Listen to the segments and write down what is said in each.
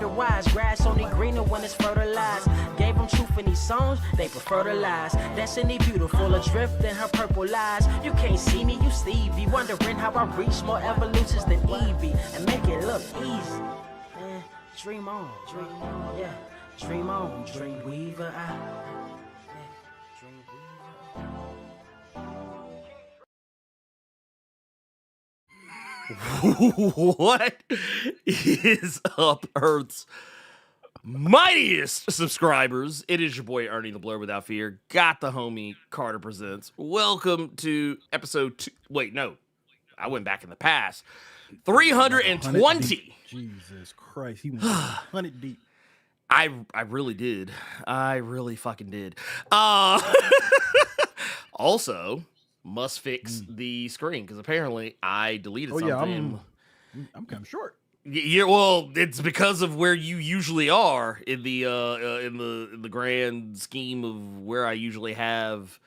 wonder why is grass only greener when it's fertilized. Gave them truth in these songs, they prefer to lies. Destiny beautiful, adrift in her purple eyes. You can't see me, you Stevie, wondering how I reach more evolutions than Evie and make it look easy. Man, dream on, yeah. Dream on, Dreamweaver. What is up, Earth's mightiest subscribers? It is your boy Ernie, the Blerd Without Fear. Got the homie Carter presents. Welcome to episode 2. Wait, no, I went back in the past. 320. Jesus Christ, he went 100 deep. I really did. I really fucking did. Also, must fix the screen because apparently I deleted something. Yeah, I'm kind of short. Yeah, well, it's because of where you usually are in the grand scheme of where I usually have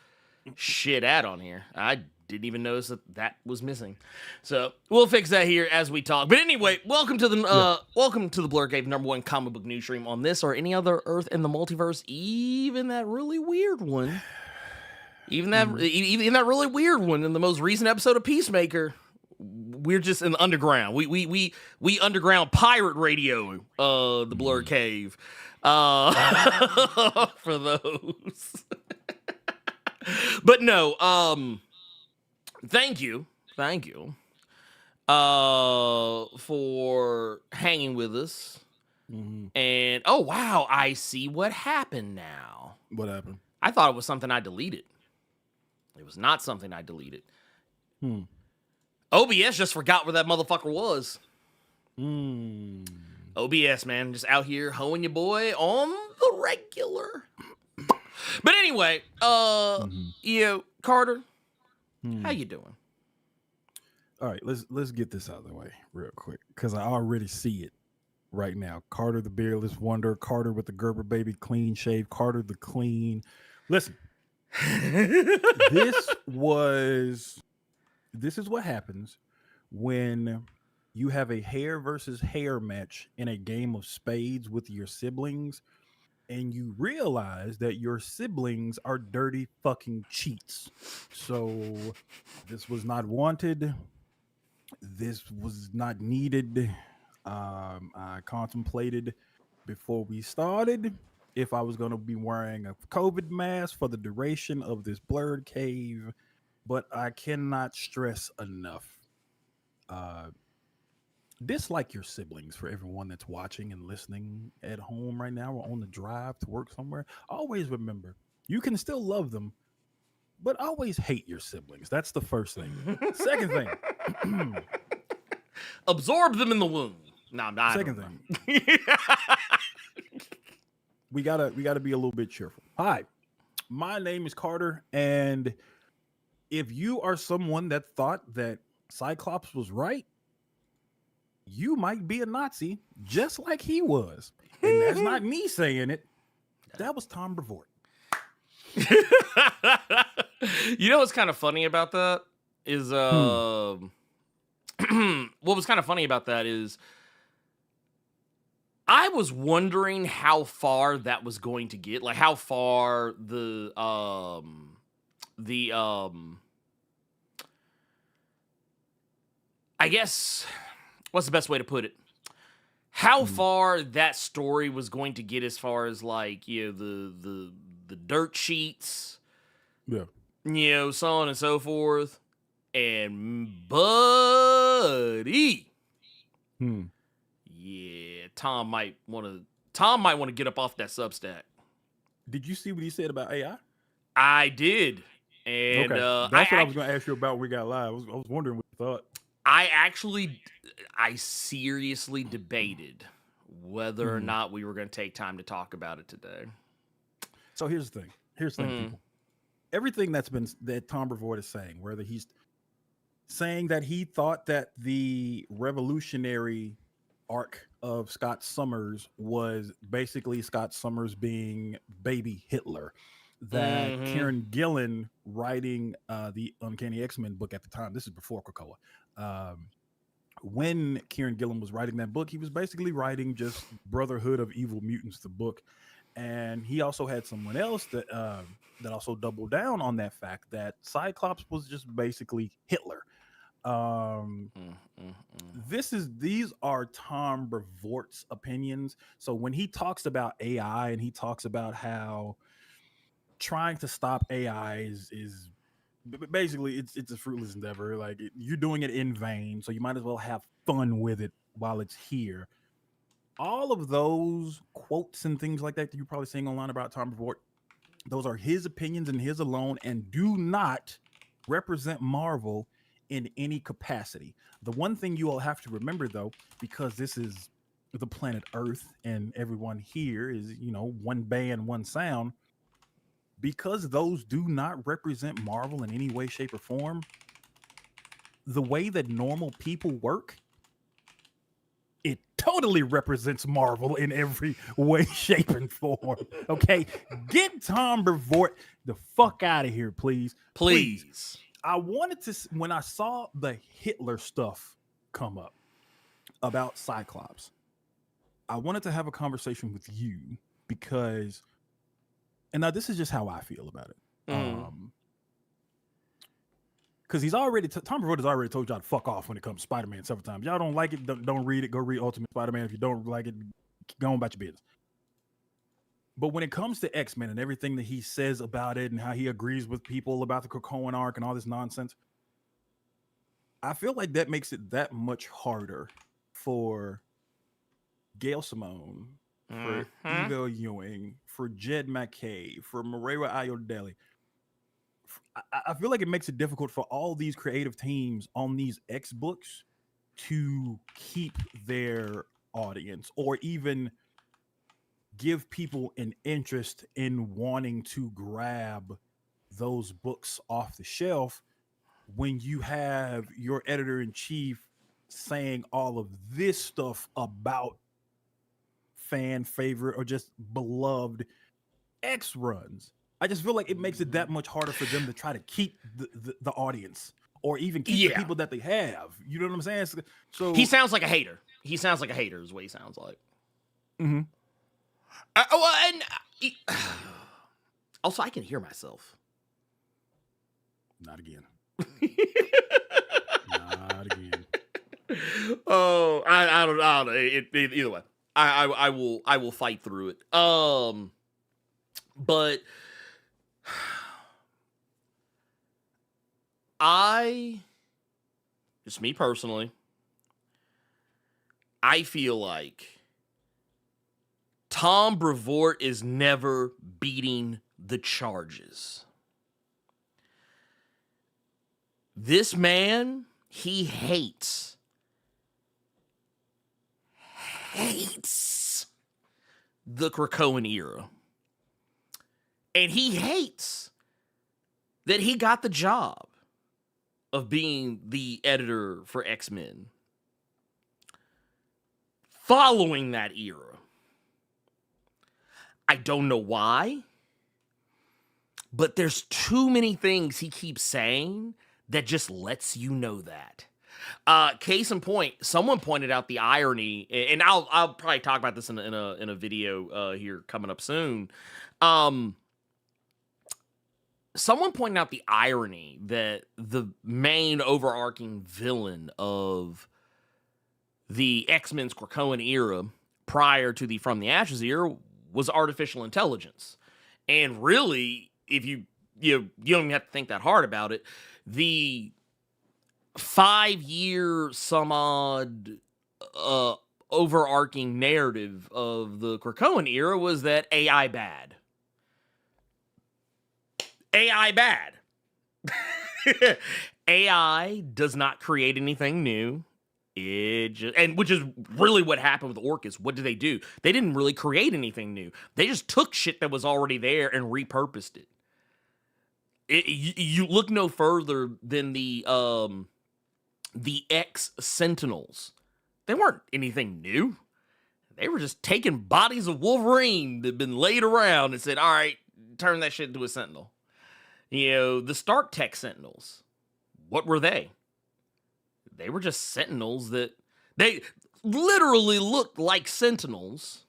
shit at on here. I didn't even notice that was missing, so we'll fix that here as we talk. But anyway, welcome to the Blerd Cave, #1 comic book news stream on this or any other Earth in the multiverse, even that really weird one. Even that really weird one in the most recent episode of Peacemaker, we're just in the underground. We underground pirate radio, the Blerd Cave, for those. But no, thank you, for hanging with us. And oh wow, I see what happened now. What happened? I thought it was something I deleted. It was not something I deleted. OBS just forgot where that motherfucker was. OBS, man, just out here hoeing your boy on the regular. But anyway, Carter, how you doing? All right, let's get this out of the way real quick because I already see it right now. Carter the beardless wonder, Carter with the Gerber baby clean shave, Carter the clean. Listen. This is what happens when you have a hair versus hair match in a game of spades with your siblings and you realize that your siblings are dirty fucking cheats. So this was not wanted. This was not needed. I contemplated before we started if I was going to be wearing a COVID mask for the duration of this Blerd Cave, but I cannot stress enough. Dislike your siblings for everyone that's watching and listening at home right now or on the drive to work somewhere. Always remember, you can still love them, but always hate your siblings. That's the first thing. Second thing. Absorb them in the womb. No, I'm not. Second thing. We gotta be a little bit cheerful. Hi, my name is Carter, and if you are someone that thought that Cyclops was right, you might be a Nazi just like he was. And that's not me saying it. That was Tom Brevoort. You know what's kind of funny about that is what was kind of funny about that is I was wondering how far that was going to get, like how far the I guess what's the best way to put it? How far that story was going to get as far as like, the dirt sheets. Yeah. So on and so forth. And buddy. Yeah, Tom might want to get up off that Substack. Did you see what he said about AI? I did. And okay. That's what I was going to ask you about when we got live. I was wondering what you thought. I seriously debated whether or not we were going to take time to talk about it today. So here's the thing. People. Everything that Tom Brevoort is saying, whether he's saying that he thought that the revolutionary arc of Scott Summers was basically Scott Summers being baby Hitler, that Kieran Gillen writing the Uncanny X-Men book at the time, this is before Coca-Cola, when Kieran Gillen was writing that book, he was basically writing just Brotherhood of Evil Mutants, the book, and he also had someone else that also doubled down on that fact that Cyclops was just basically Hitler. Um, these are Tom Brevoort's opinions. So when he talks about AI and he talks about how trying to stop AI is basically it's a fruitless endeavor. Like you're doing it in vain, so you might as well have fun with it while it's here. All of those quotes and things like that you're probably seeing online about Tom Brevoort, those are his opinions and his alone, and do not represent Marvel in any capacity. The one thing you all have to remember, though, because this is the planet Earth and everyone here is, one band, one sound, because those do not represent Marvel in any way, shape, or form, the way that normal people work, it totally represents Marvel in every way, shape, and form. Okay? Get Tom Brevoort the fuck out of here, please. Please. I wanted to, when I saw the Hitler stuff come up about Cyclops, I wanted to have a conversation with you because, and now this is just how I feel about it. Because he's already, Tom Brevoort has already told y'all to fuck off when it comes to Spider-Man several times. Y'all don't like it, don't read it. Go read Ultimate Spider-Man. If you don't like it, go on about your business. But when it comes to X-Men and everything that he says about it and how he agrees with people about the Krakoan arc and all this nonsense, I feel like that makes it that much harder for Gail Simone, for Eva Ewing, for Jed MacKay, for Moreira Ayodele. I feel like it makes it difficult for all these creative teams on these X books to keep their audience or even give people an interest in wanting to grab those books off the shelf when you have your editor-in-chief saying all of this stuff about fan favorite or just beloved X runs. I just feel like it makes it that much harder for them to try to keep the audience or even keep the people that they have. You know what I'm saying? So he sounds like a hater. He sounds like a hater is what he sounds like. Mm-hmm. Also, I can hear myself. Not again. Not again. Oh, I don't know. Either way, I will fight through it. But just me personally, I feel like Tom Brevoort is never beating the charges. This man, he hates the Krakoan era. And he hates that he got the job of being the editor for X-Men following that era. I don't know why, but there's too many things he keeps saying that just lets you know that. Case in point, someone pointed out the irony, and I'll probably talk about this in a video here coming up soon. Someone pointed out the irony that the main overarching villain of the X-Men's Krakoan era prior to the From the Ashes era was artificial intelligence. And really, if you don't even have to think that hard about it, the 5-year some odd overarching narrative of the Krakoan era was that AI bad. AI bad. AI does not create anything new. Which is really what happened with Orcus. What did they do? They didn't really create anything new. They just took shit that was already there and repurposed it. You look no further than the X Sentinels. They weren't anything new. They were just taking bodies of Wolverine that had been laid around and said, all right, turn that shit into a Sentinel. The Stark Tech Sentinels. What were they? they were just sentinels that they literally looked like sentinels.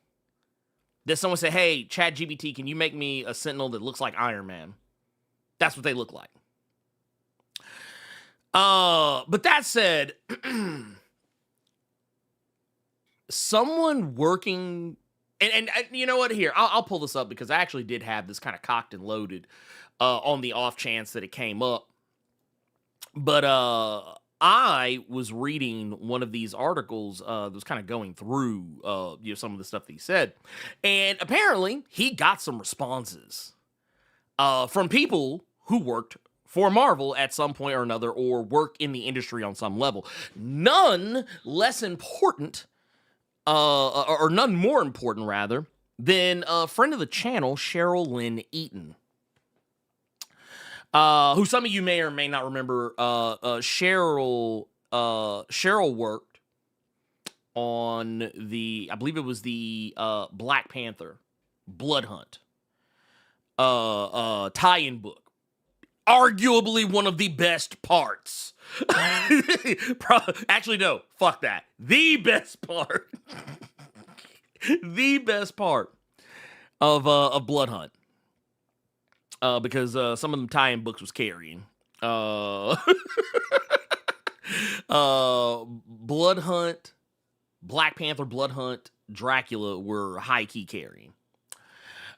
That someone said, "Hey, ChatGPT, can you make me a sentinel that looks like Iron Man?" That's what they look like. But that said, someone working, and you know what? Here, I'll pull this up because I actually did have this kind of cocked and loaded on the off chance that it came up. But I was reading one of these articles that was kind of going through some of the stuff that he said, and apparently he got some responses from people who worked for Marvel at some point or another, or work in the industry on some level. None less important, or none more important, rather, than a friend of the channel, Cheryl Lynn Eaton. Who some of you may or may not remember. Cheryl worked on I believe it was the Black Panther Blood Hunt tie-in book. Arguably one of the best parts. Actually, no, fuck that. The best part. The best part of Blood Hunt. Because some of them tie-in books was carrying. Blood Hunt, Black Panther, Blood Hunt, Dracula were high-key carrying.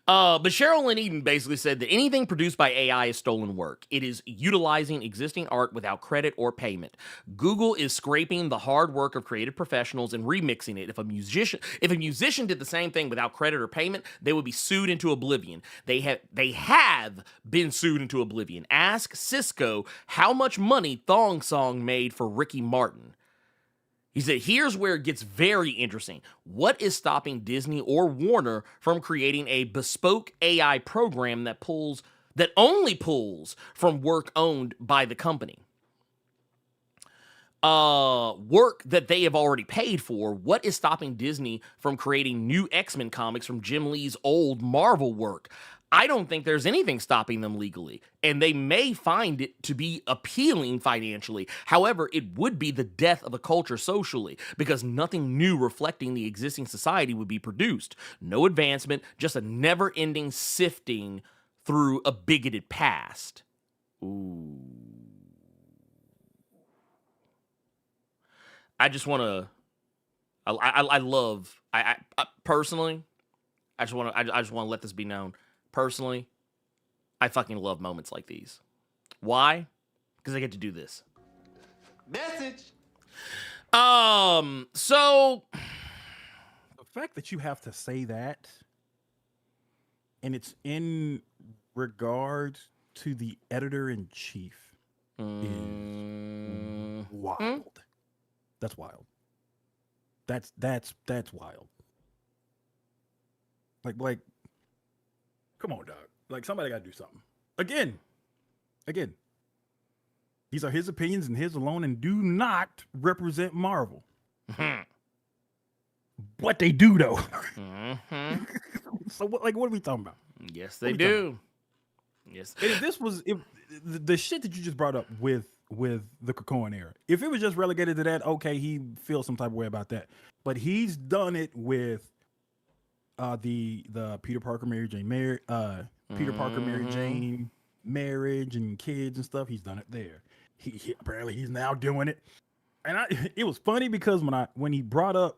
But Cheryl Lynn Eden basically said that anything produced by AI is stolen work. It is utilizing existing art without credit or payment. Google is scraping the hard work of creative professionals and remixing it. If a musician did the same thing without credit or payment, they would be sued into oblivion. They have been sued into oblivion. Ask Cisco how much money Thong Song made for Ricky Martin. He said, here's where it gets very interesting. What is stopping Disney or Warner from creating a bespoke AI program that only pulls from work owned by the company? Work that they have already paid for. What is stopping Disney from creating new X-Men comics from Jim Lee's old Marvel work? I don't think there's anything stopping them legally, and they may find it to be appealing financially. However, it would be the death of a culture socially, because nothing new reflecting the existing society would be produced. No advancement, just a never-ending sifting through a bigoted past. Ooh. I just want to. I personally, I just want to let this be known. Personally, I fucking love moments like these. Why? Because I get to do this. Message. So the fact that you have to say that, and it's in regards to the editor-in-chief, is wild. That's wild. That's wild. Like, come on, dog. Like, somebody got to do something. Again. These are his opinions and his alone, and do not represent Marvel. But they do, though. So, what are we talking about? Yes, they do. Yes. And if the shit that you just brought up with the Krakoan era, if it was just relegated to that, okay, he feels some type of way about that. But he's done it with the Peter Parker Mary Jane marriage and kids and stuff. He's done it there. He apparently he's now doing it. And it was funny because when he brought up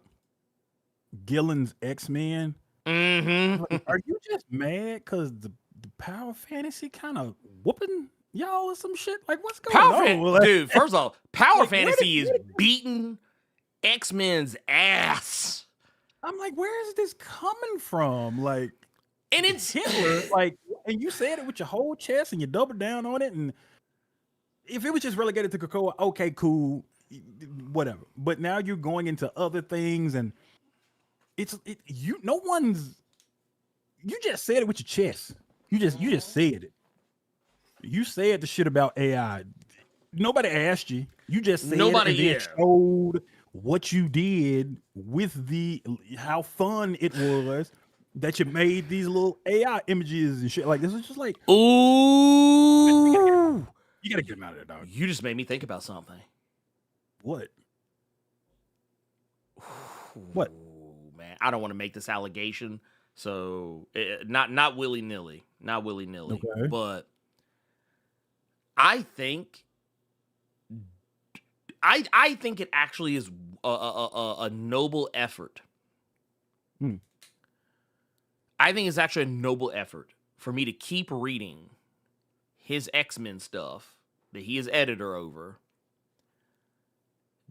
Gillen's X-Men, like, are you just mad because the power fantasy kind of whooping y'all or some shit? Like, what's going on? Dude, first of all, power fantasy is beating X-Men's ass. I'm like, where is this coming from? Like, and it's Hitler, like, and you said it with your whole chest and you doubled down on it. And if it was just relegated to Krakoa, okay, cool, whatever. But now you're going into other things, and you just said it with your chest. You just said it. You said the shit about AI. Nobody asked you. You just said it and then showed what you did with how fun it was that you made these little AI images and shit. Like, this is just like, ooh, you gotta get him out of there, dog. You just made me think about something. What? What? Ooh, man, I don't want to make this allegation, so not willy nilly, Okay. but I think I think it actually is a noble effort. Hmm. I think it's actually a noble effort for me to keep reading his X-Men stuff that he is editor over,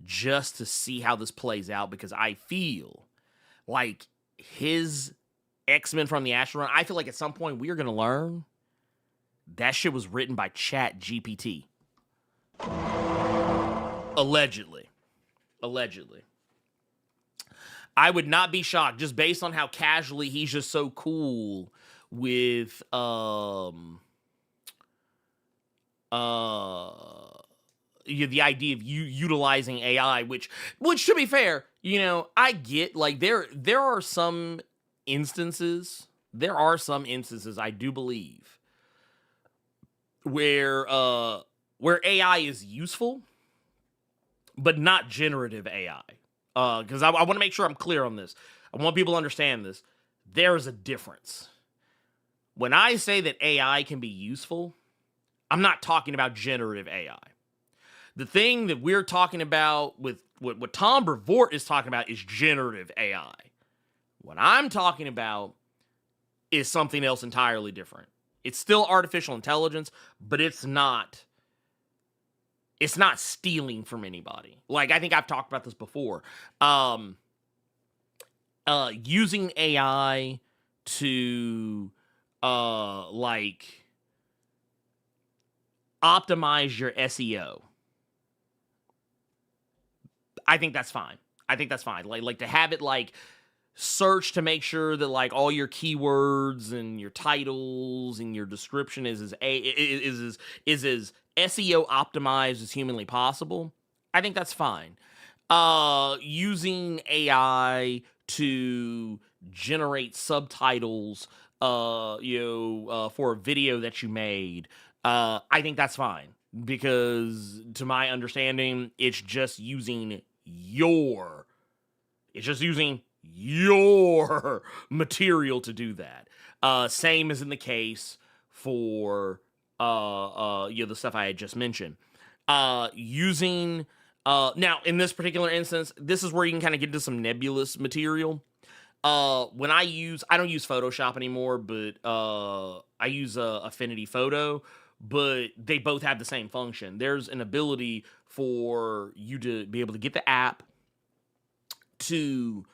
just to see how this plays out, because I feel like his X-Men from the Astro Run, I feel like at some point we are going to learn that shit was written by Chat GPT. Allegedly. I would not be shocked, just based on how casually he's just so cool with the idea of you utilizing AI, which to be fair, I get, like, there are some instances, I do believe, where AI is useful, but not generative AI. Because I want to make sure I'm clear on this. I want people to understand this. There is a difference. When I say that AI can be useful, I'm not talking about generative AI. The thing that we're talking about with what Tom Brevoort is talking about is generative AI. What I'm talking about is something else entirely different. It's still artificial intelligence, but it's not stealing from anybody. Like, I think I've talked about this before. Using AI to like optimize your SEO. I think that's fine. Like to have it like search to make sure that like all your keywords and your titles and your description is as SEO optimized as humanly possible. I think that's fine. Using AI to generate subtitles, for a video that you made, I think that's fine, because to my understanding, it's just using your material to do that. Same as in the case for the stuff I had just mentioned. Using now in this particular instance, this is where you can kind of get into some nebulous material. When I don't use Photoshop anymore, but I use Affinity Photo, but they both have the same function. There's an ability for you to be able to get the app to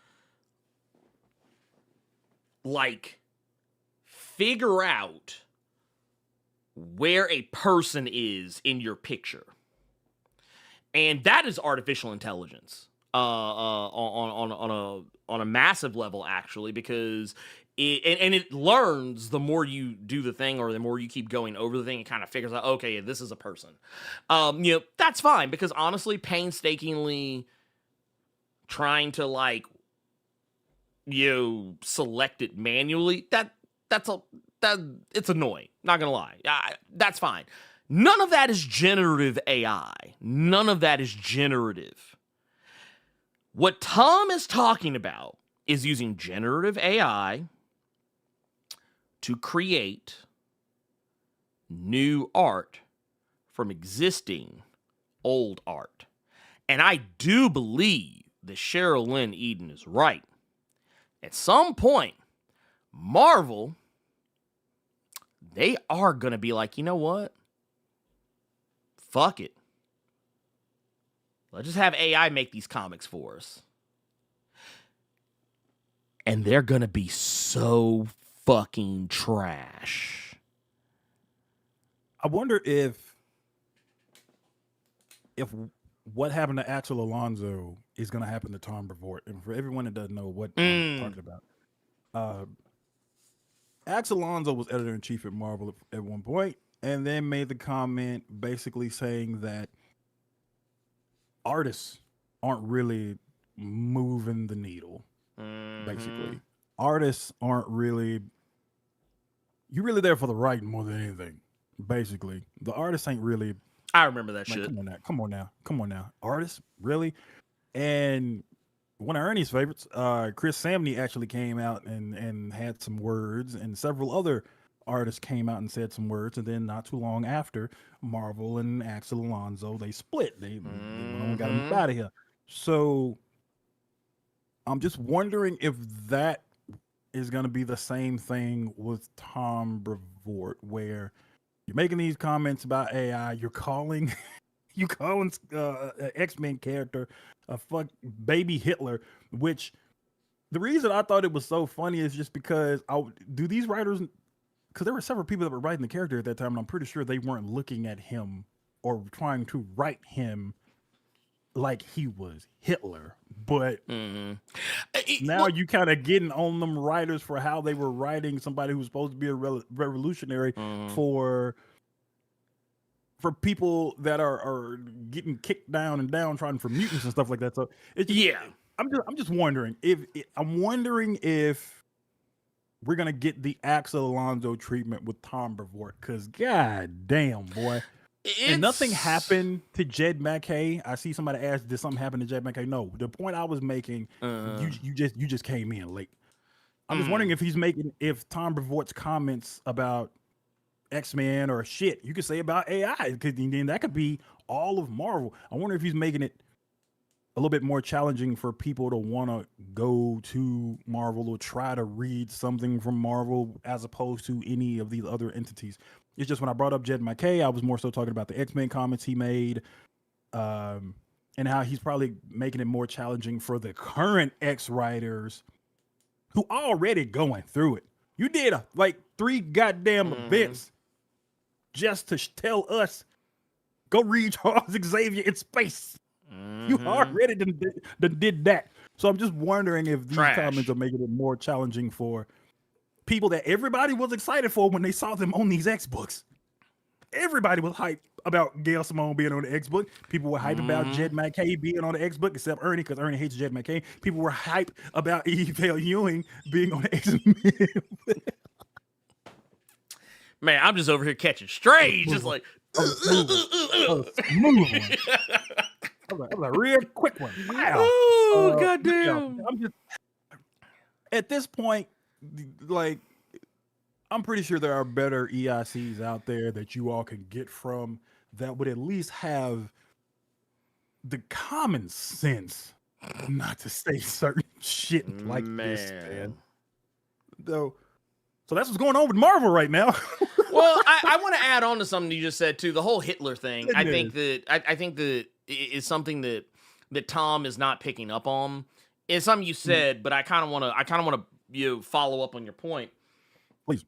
like figure out where a person is in your picture. And that is artificial intelligence on a massive level, actually, because it learns the more you do the thing, or the more you keep going over the thing, it kind of figures out, okay, yeah, this is a person. That's fine, because honestly, painstakingly trying to like select it manually, it's annoying, not gonna lie. That's fine. None of that is generative AI. None of that is generative. What Tom is talking about is using generative AI to create new art from existing old art. And I do believe that Cheryl Lynn Eden is right. At some point, Marvel, they are going to be like, you know what? Fuck it. Let's just have AI make these comics for us. And they're going to be so fucking trash. I wonder if what happened to Axel Alonso is going to happen to Tom Brevoort. And for everyone that doesn't know what I'm talking about, Axel Alonso was editor-in-chief at Marvel at one point, and then made the comment basically saying that artists aren't really moving the needle. Basically, artists aren't really. You're really there for the writing more than anything. Basically, the artists ain't really I remember that Like, shit. come on now. Artists, really? And one of Ernie's favorites, Chris Samney, actually came out and had some words, and several other artists came out and said some words, and then not too long after, Marvel and Axel Alonso, they split. They went on and got him out of here. So I'm just wondering if that is going to be the same thing with Tom Brevoort, where you're making these comments about AI, you're calling X-Men character a fuck baby Hitler, which the reason I thought it was so funny is just because these writers, because there were several people that were writing the character at that time, and I'm pretty sure they weren't looking at him or trying to write him like he was Hitler. But now you kind of getting on them writers for how they were writing somebody who's supposed to be a revolutionary for people that are getting kicked down and downtrodden for mutants and stuff like that. So it's just, I'm just wondering if we're gonna get the Axel Alonso treatment with Tom Brevoort, because god damn, boy. And nothing happened to Jed McKay. I see somebody ask, did something happen to Jed McKay? No, the point I was making, you just came in late. I'm just wondering if Tom Brevoort's comments about X-Men or shit you could say about AI, because then that could be all of Marvel. I wonder if he's making it a little bit more challenging for people to want to go to Marvel or try to read something from Marvel as opposed to any of these other entities. It's just when I brought up Jed McKay, I was more so talking about the X-Men comments he made, and how he's probably making it more challenging for the current X writers who already going through it. You did like 3 goddamn events just to tell us, go read Charles Xavier in space. You already did that. So I'm just wondering if these comments are making it more challenging for people that everybody was excited for when they saw them on these X books. Everybody was hyped about Gail Simone being on the X book. People were hyped about Jed McKay being on the X book, except Ernie, because Ernie hates Jed McKay. People were hyped about Eve Ewing being on the X-Men. Man, I'm just over here catching strays, just like smooth one. That was a real quick one. Wow. Oh, goddamn. I'm just at this point, like, I'm pretty sure there are better EICs out there that you all can get from that would at least have the common sense not to say certain shit like this, man. So that's what's going on with Marvel right now. Well, I want to add on to something you just said too. The whole Hitler thing. I think that is something that Tom is not picking up on. It's something you said, but I kind of want to follow up on your point. Please.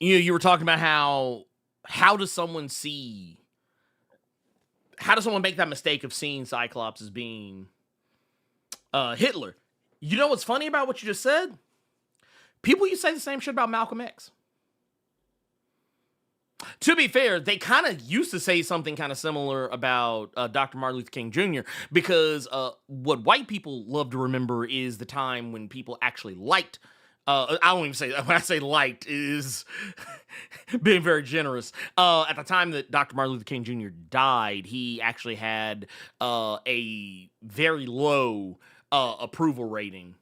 You were talking about how does someone make that mistake of seeing Cyclops as being Hitler? You know what's funny about what you just said? People used to say the same shit about Malcolm X. To be fair, they kind of used to say something kind of similar about Dr. Martin Luther King Jr. because what white people love to remember is the time when people actually liked. I don't even say, when I say liked is being very generous. At the time that Dr. Martin Luther King Jr. died, he actually had a very low approval rating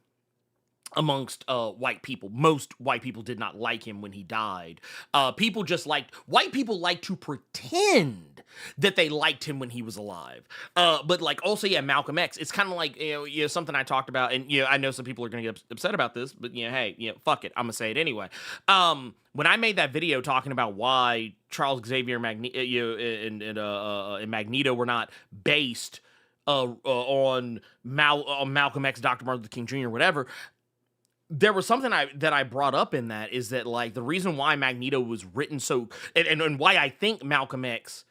amongst white people. Most white people did not like him when he died. White people like to pretend that they liked him when he was alive. But like also, Malcolm X, it's kind of like, something I talked about, and I know some people are going to get upset about this, but hey, fuck it, I'm going to say it anyway. When I made that video talking about why Charles Xavier and Magneto were not based on Malcolm X, Dr. Martin Luther King Jr., whatever, there was something that I brought up in that is that, like, the reason why Magneto was written so, and why I think Malcolm X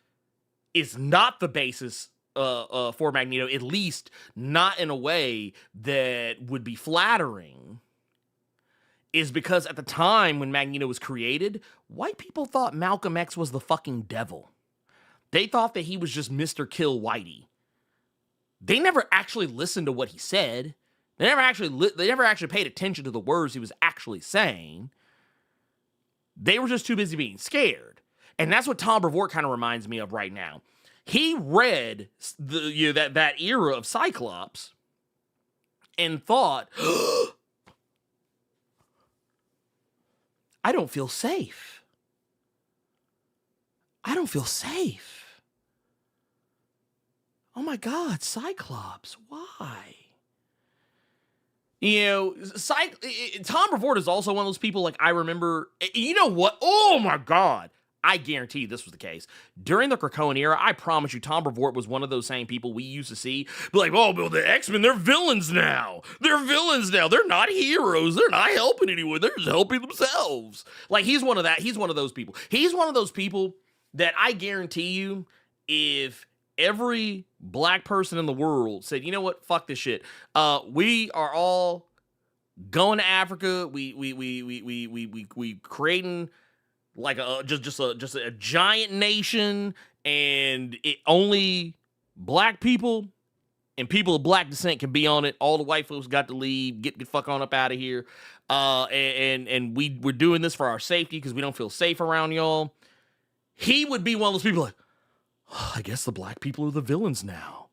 is not the basis for Magneto, at least not in a way that would be flattering, is because at the time when Magneto was created, white people thought Malcolm X was the fucking devil. They thought that he was just Mr. Kill Whitey. They never actually listened to what he said. They never actually paid attention to the words he was actually saying. They were just too busy being scared. And that's what Tom Brevoort kind of reminds me of right now. He read that era of Cyclops and thought, I don't feel safe. I don't feel safe. Oh my God, Cyclops, why? Tom Brevoort is also one of those people, like, I remember, you know what? Oh my God. I guarantee you this was the case. During the Krakoan era, I promise you, Tom Brevoort was one of those same people we used to see. Be like, oh, well, the X-Men, they're villains now. They're villains now. They're not heroes. They're not helping anyone. They're just helping themselves. Like, he's one of those people. He's one of those people that I guarantee you, if every black person in the world said, you know what, fuck this shit. We are all going to Africa. We creating like just a giant nation, and only black people and people of black descent can be on it. All the white folks got to leave. Get the fuck on up out of here. And we're doing this for our safety because we don't feel safe around y'all. He would be one of those people like, oh, I guess the black people are the villains now.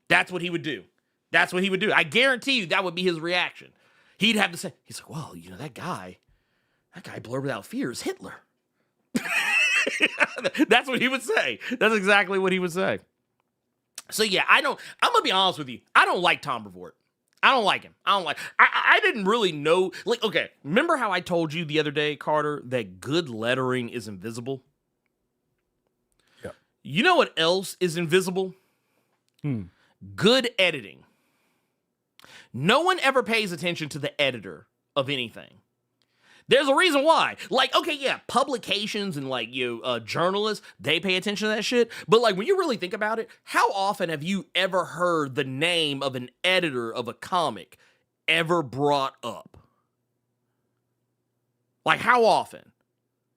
That's what he would do. That's what he would do. I guarantee you that would be his reaction. He'd have to say, he's like, well, you know, that guy Blerd Without Fear is Hitler. That's what he would say. That's exactly what he would say. So yeah, I'm gonna be honest with you. I don't like Tom Brevoort. I don't like him. I didn't really know. Like, okay, remember how I told you the other day, Carter, that good lettering is invisible? Yeah. You know what else is invisible? Good editing. No one ever pays attention to the editor of anything. There's a reason why. Like, okay, yeah, publications and like journalists, they pay attention to that shit. But like when you really think about it, how often have you ever heard the name of an editor of a comic ever brought up? Like how often?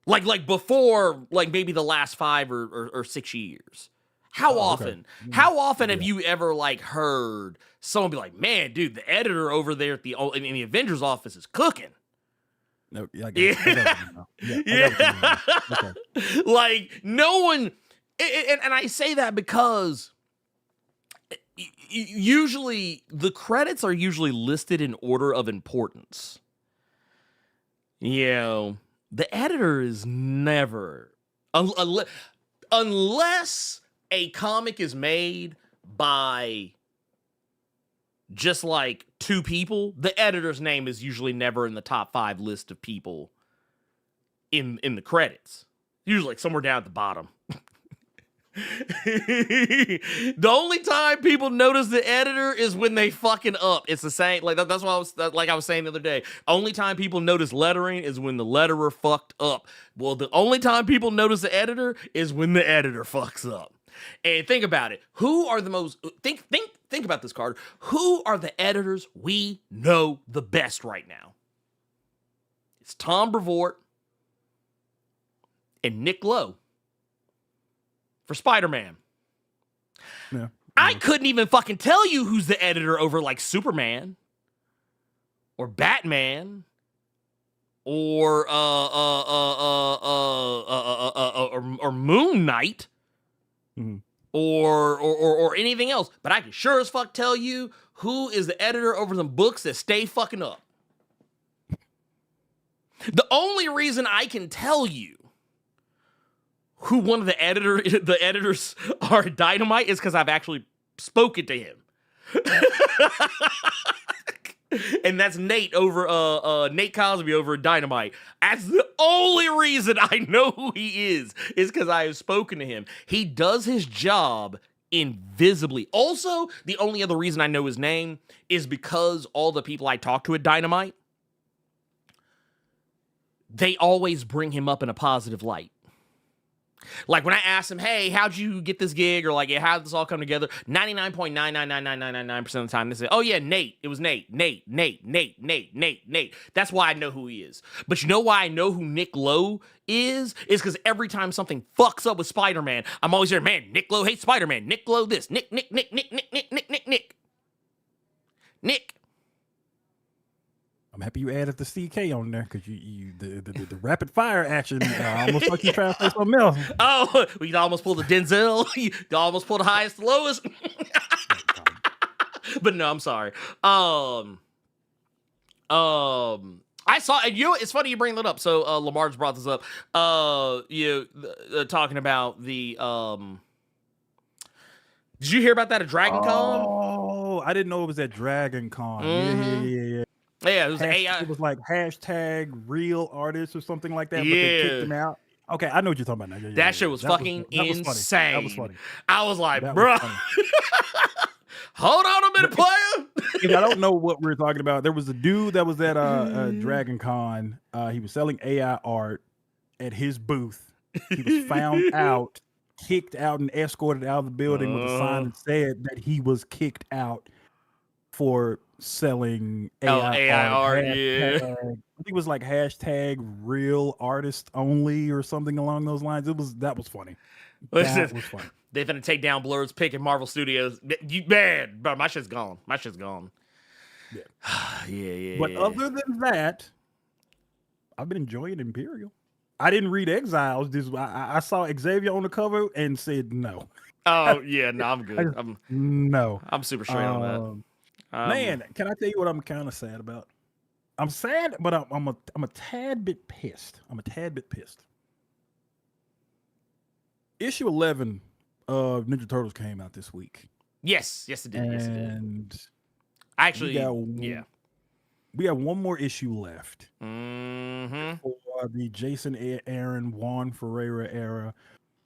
Like before, like maybe the last 5 or 6 years. How often? Okay. How often have you ever like heard someone be like, man, dude, the editor over there at in the Avengers office is cooking? No, yeah, I got okay. Like no one, and I say that because usually the credits are usually listed in order of importance. You know, the editor is never, unless a comic is made by just like 2 people, the editor's name is usually never in the top 5 list of people in the credits. Usually like somewhere down at the bottom. The only time people notice the editor is when they fucking up. It's the same, like that's what I was saying the other day. Only time people notice lettering is when the letterer fucked up. Well, the only time people notice the editor is when the editor fucks up. And think about it. Who are the most think about this, Carter. Who are the editors we know the best right now? It's Tom Brevoort and Nick Lowe for Spider-Man. Yeah. I couldn't even fucking tell you who's the editor over like Superman or Batman or Moon Knight. Mm-hmm. Or anything else. But I can sure as fuck tell you who is the editor over them books that stay fucking up. The only reason I can tell you who one of the editors are at Dynamite is because I've actually spoken to him. And that's Nate over Nate Cosby over at Dynamite. That's the only reason I know who he is because I have spoken to him. He does his job invisibly. Also, the only other reason I know his name is because all the people I talk to at Dynamite, they always bring him up in a positive light. Like when I ask him, hey, how'd you get this gig? Or like, yeah, how did this all come together? 99.9999999% of the time, they say, oh yeah, Nate. It was Nate. That's why I know who he is. But you know why I know who Nick Lowe is? Is because every time something fucks up with Spider-Man, I'm always hearing, man, Nick Lowe hates Spider-Man. Nick Lowe this. Nick. I'm happy you added the CK on there because the rapid fire action almost like you trying to say something else. Oh, we almost pulled the Denzel. You almost pulled the highest to lowest. But no, I'm sorry. I saw, and it's funny you bring that up. So Lamar's brought this up. Talking about the Did you hear about that at Dragon Con? Oh, I didn't know it was at Dragon Con. Mhm. Yeah. Yeah, it was AI. It was like hashtag real artists or something like that, but Yeah. they kicked them out. Okay, I know what you're talking about now. Yeah, That shit was fucking insane. That was funny. I was like, That bro, was funny. hold on a minute, player. If I don't know what we're talking about, there was a dude that was at Dragon Con. He was selling AI art at his booth. He was found out, kicked out, and escorted out of the building with a sign that said that he was kicked out for selling AI art. Yeah. I think it was like hashtag real artist only or something along those lines. That was funny. That was funny. They're gonna take down Blerd's pick in Marvel Studios. Man, bro, my shit's gone. Yeah. Yeah. But other than that, I've been enjoying Imperial. I didn't read Exiles. I saw Xavier on the cover and said no. Oh yeah, no, I'm good. I'm super straight on that. Man, can I tell you what I'm kind of sad about? I'm sad, but I'm a tad bit pissed. Issue 11 of Ninja Turtles came out this week. Yes, it did. And actually, we have one more issue left Mm-hmm. for the Jason Aaron, Juan Ferreira era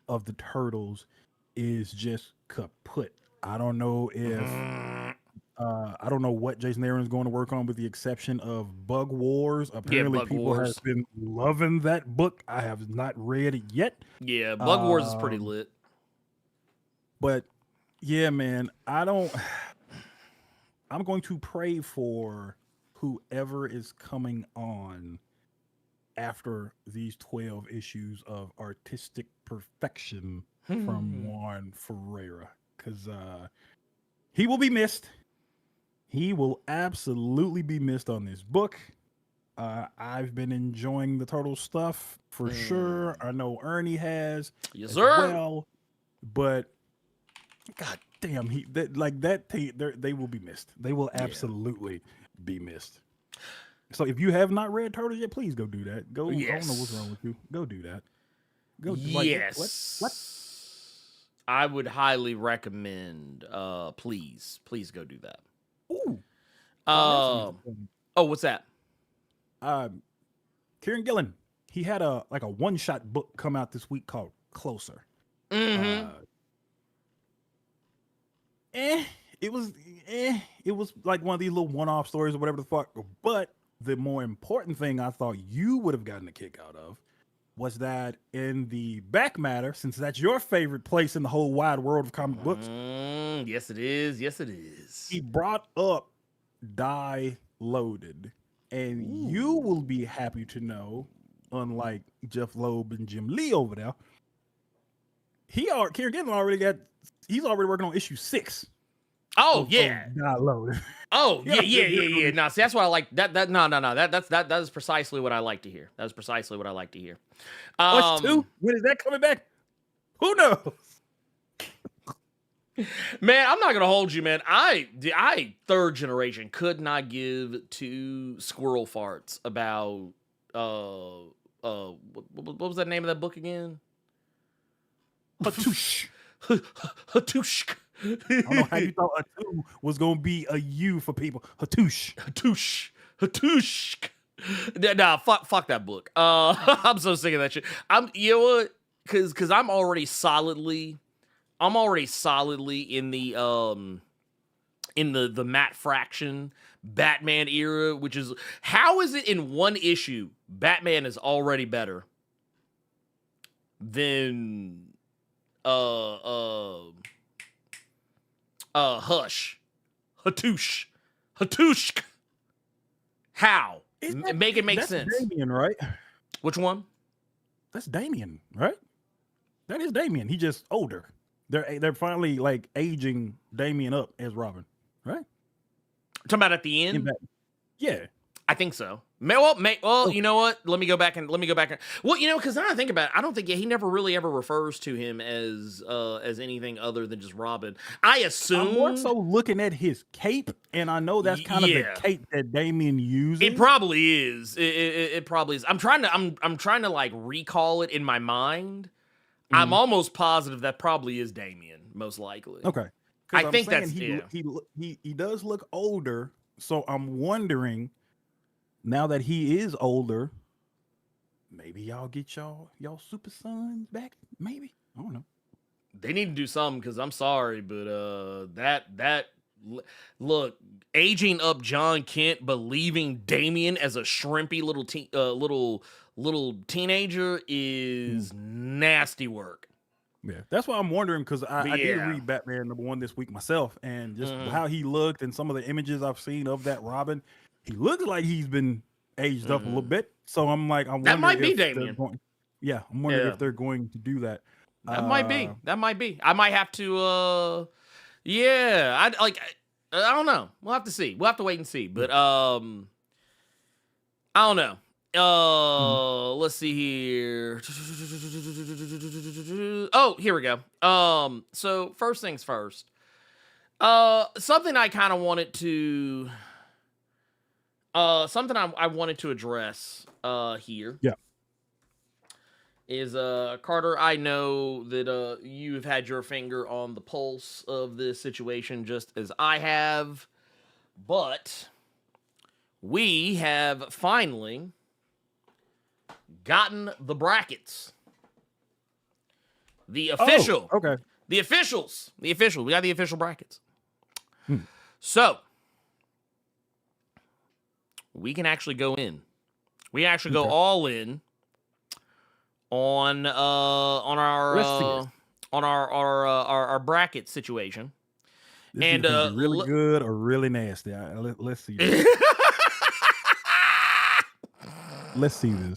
of the Turtles is just kaput. I don't know if I don't know what Jason Aaron is going to work on, with the exception of Bug Wars. Apparently, Bug people Wars. have been loving that book. I have not read it yet. Yeah, Bug Wars is pretty lit. But yeah, man, I'm going to pray for whoever is coming on after these 12 issues of artistic perfection from Juan Ferreira, because he will be missed. He will absolutely be missed on this book. I've been enjoying the Turtle stuff for sure. I know Ernie has, Yes, as sir. well, but God damn, they will be missed. They will absolutely be missed. So if you have not read Turtles yet, please go do that. Go. Yes. I don't know what's wrong with you. Go do that. Go. Yes. What? I would highly recommend. Please go do that. Ooh. What's that? Kieran Gillen. He had a one-shot book come out this week called Closer. Mm-hmm. It was like one of these little one-off stories or whatever the fuck. But the more important thing I thought you would have gotten a kick out of was that in the back matter, since that's your favorite place in the whole wide world of comic books. Yes, it is. He brought up Die Loaded, and you will be happy to know, unlike Jeff Loeb and Jim Lee over there, Kieran Gillen he's already working on issue 6. Oh yeah. Die Loaded. Oh yeah. No, see, that's what I like. That is precisely what I like to hear. What's 2? When is that coming back? Who knows? Man, I'm not gonna hold you, man. I third generation could not give 2 squirrel farts about what was that name of that book again? Hatoosh. Hatoosh. I don't know how you thought a 2 was gonna be a U for people. Hatoosh. Nah, fuck that book. I'm so sick of that shit. You know what? Because I'm already solidly in the Matt Fraction Batman era, which is, how is it in one issue Batman is already better than Hatoosh. How? Make it make sense. That's Damien, right? Which one? That's Damien, right? That is Damien. He just older. They're finally like aging Damien up as Robin, right? Talking about at the end? Yeah. I think so. Well, Okay. you know what? Let me go back and well, you know, because now I think about it, I don't think he never really ever refers to him as anything other than just Robin. I assume I'm more so looking at his cape, and I know that's kind of the yeah. cape that Damien uses. It probably is. It probably is. I'm trying to like recall it in my mind. I'm almost positive that probably is Damien, most likely. Okay. I think that's he does look older, so I'm wondering now that he is older, maybe y'all get y'all super sons back. Maybe, I don't know. They need to do something because I'm sorry, but look, aging up John Kent, but leaving Damien as a shrimpy little teenager is nasty work. Yeah, that's why I'm wondering, because I did read Batman #1 this week myself, and just how he looked and some of the images I've seen of that Robin, he looks like he's been aged up a little bit. So I'm like, that might be Damien. I'm wondering if they're going to do that. That might be. I might have to. I don't know. We'll have to see. We'll have to wait and see. But I don't know. Let's see here. Oh, here we go. So first things first. Something I kind of wanted to. Something I wanted to address. Here. Yeah. Is Carter? I know that you've had your finger on the pulse of this situation, just as I have, but we have finally gotten the brackets. The official. Oh, okay. The officials. We got the official brackets. So we can actually go in. We actually go all in on our bracket situation. This And is really good or really nasty. Let's see this. Let's see this.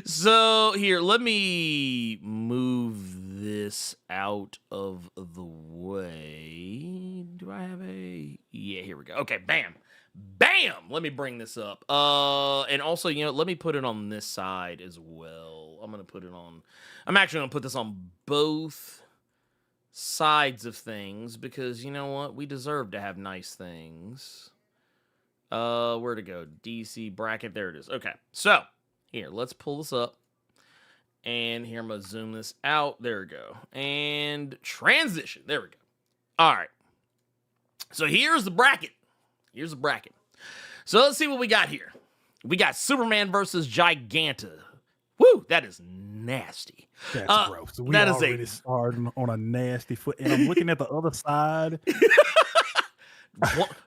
So here, let me move this out of the way. Do I have a? Yeah, here we go. Okay, bam. Let me bring this up. And also, you know, let me put it on this side as well. I'm actually gonna put this on both sides of things because you know what? We deserve to have nice things. Where to go? DC bracket. There it is. Okay. So here, let's pull this up. And here, I'm gonna zoom this out. There we go. And transition. There we go. All right. So here's the bracket. So let's see what we got here. We got Superman versus Giganta. Woo, that is nasty. That's gross. We that already is starting on a nasty foot. And I'm looking at the other side.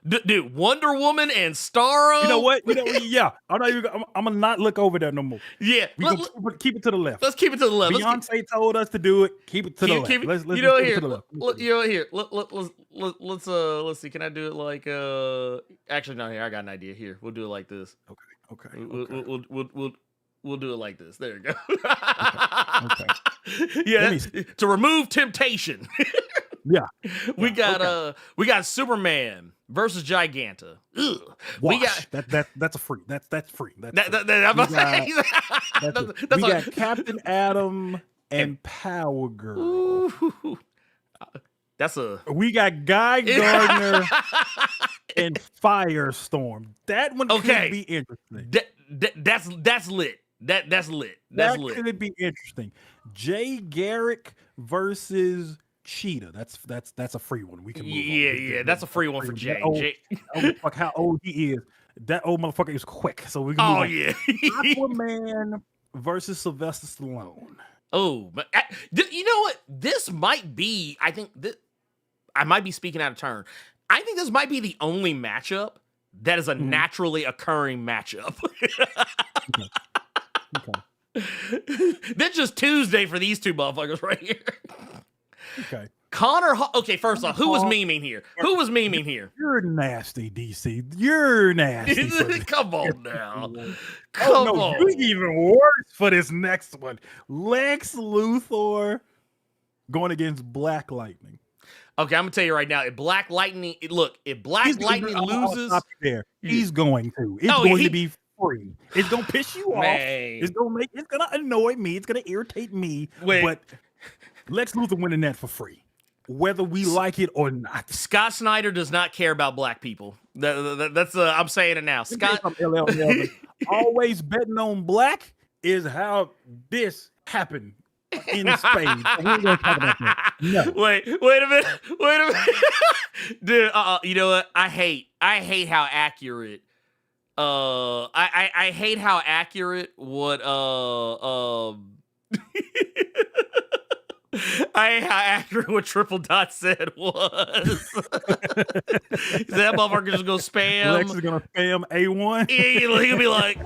Dude, Wonder Woman and Starro. You know what? Yeah. I'm gonna not look over there no more. Yeah. Keep it to the left. Let's keep it to the left. Beyonce told us to do it. Keep it to the left. Let's you know keep here. it to the left. Here. Let's see. Can I do it like actually no, here I got an idea. Here. We'll do it like this. Okay. We'll do it like this. There you go. Okay. Yeah, to remove temptation. Yeah. We got Superman versus Giganta. Ugh. Wash. That's a free. That's free. We got Captain Atom and Power Girl. Ooh. We got Guy Gardner and Firestorm. That one could be interesting. That's lit. That's lit. That could be interesting. Jay Garrick versus Cheetah. That's a free one. We can move on. Yeah. That's a free one for Jay. Fuck how old he is. That old motherfucker is quick. So we can move on. Yeah. Aquaman versus Sylvester Stallone. Oh, but you know what? This might be. I think that I might be speaking out of turn. I think this might be the only matchup that is a naturally occurring matchup. Okay. That's just Tuesday for these two motherfuckers right here. Okay. Okay, first off, who was memeing here? You're nasty, DC. You're nasty. Come on now. Come on. You're even worse for this next one. Lex Luthor going against Black Lightning. Okay, I'm gonna tell you right now. If Black Lightning loses, he's going to. It's going to be free. It's gonna piss you off. Man. It's gonna annoy me. It's gonna irritate me. Wait. But Lex Luthor winning that for free, whether we like it or not. Scott Snyder does not care about black people. That's I'm saying it now. Scott, LL Melvin, always betting on black is how this happened in spades. We ain't gonna talk about that. No. wait a minute, dude. You know what? I hate how accurate. I hate how accurate what I hate how accurate what Triple Dot said was. That motherfucker just go spam. Lex is gonna spam A1. He'll be like,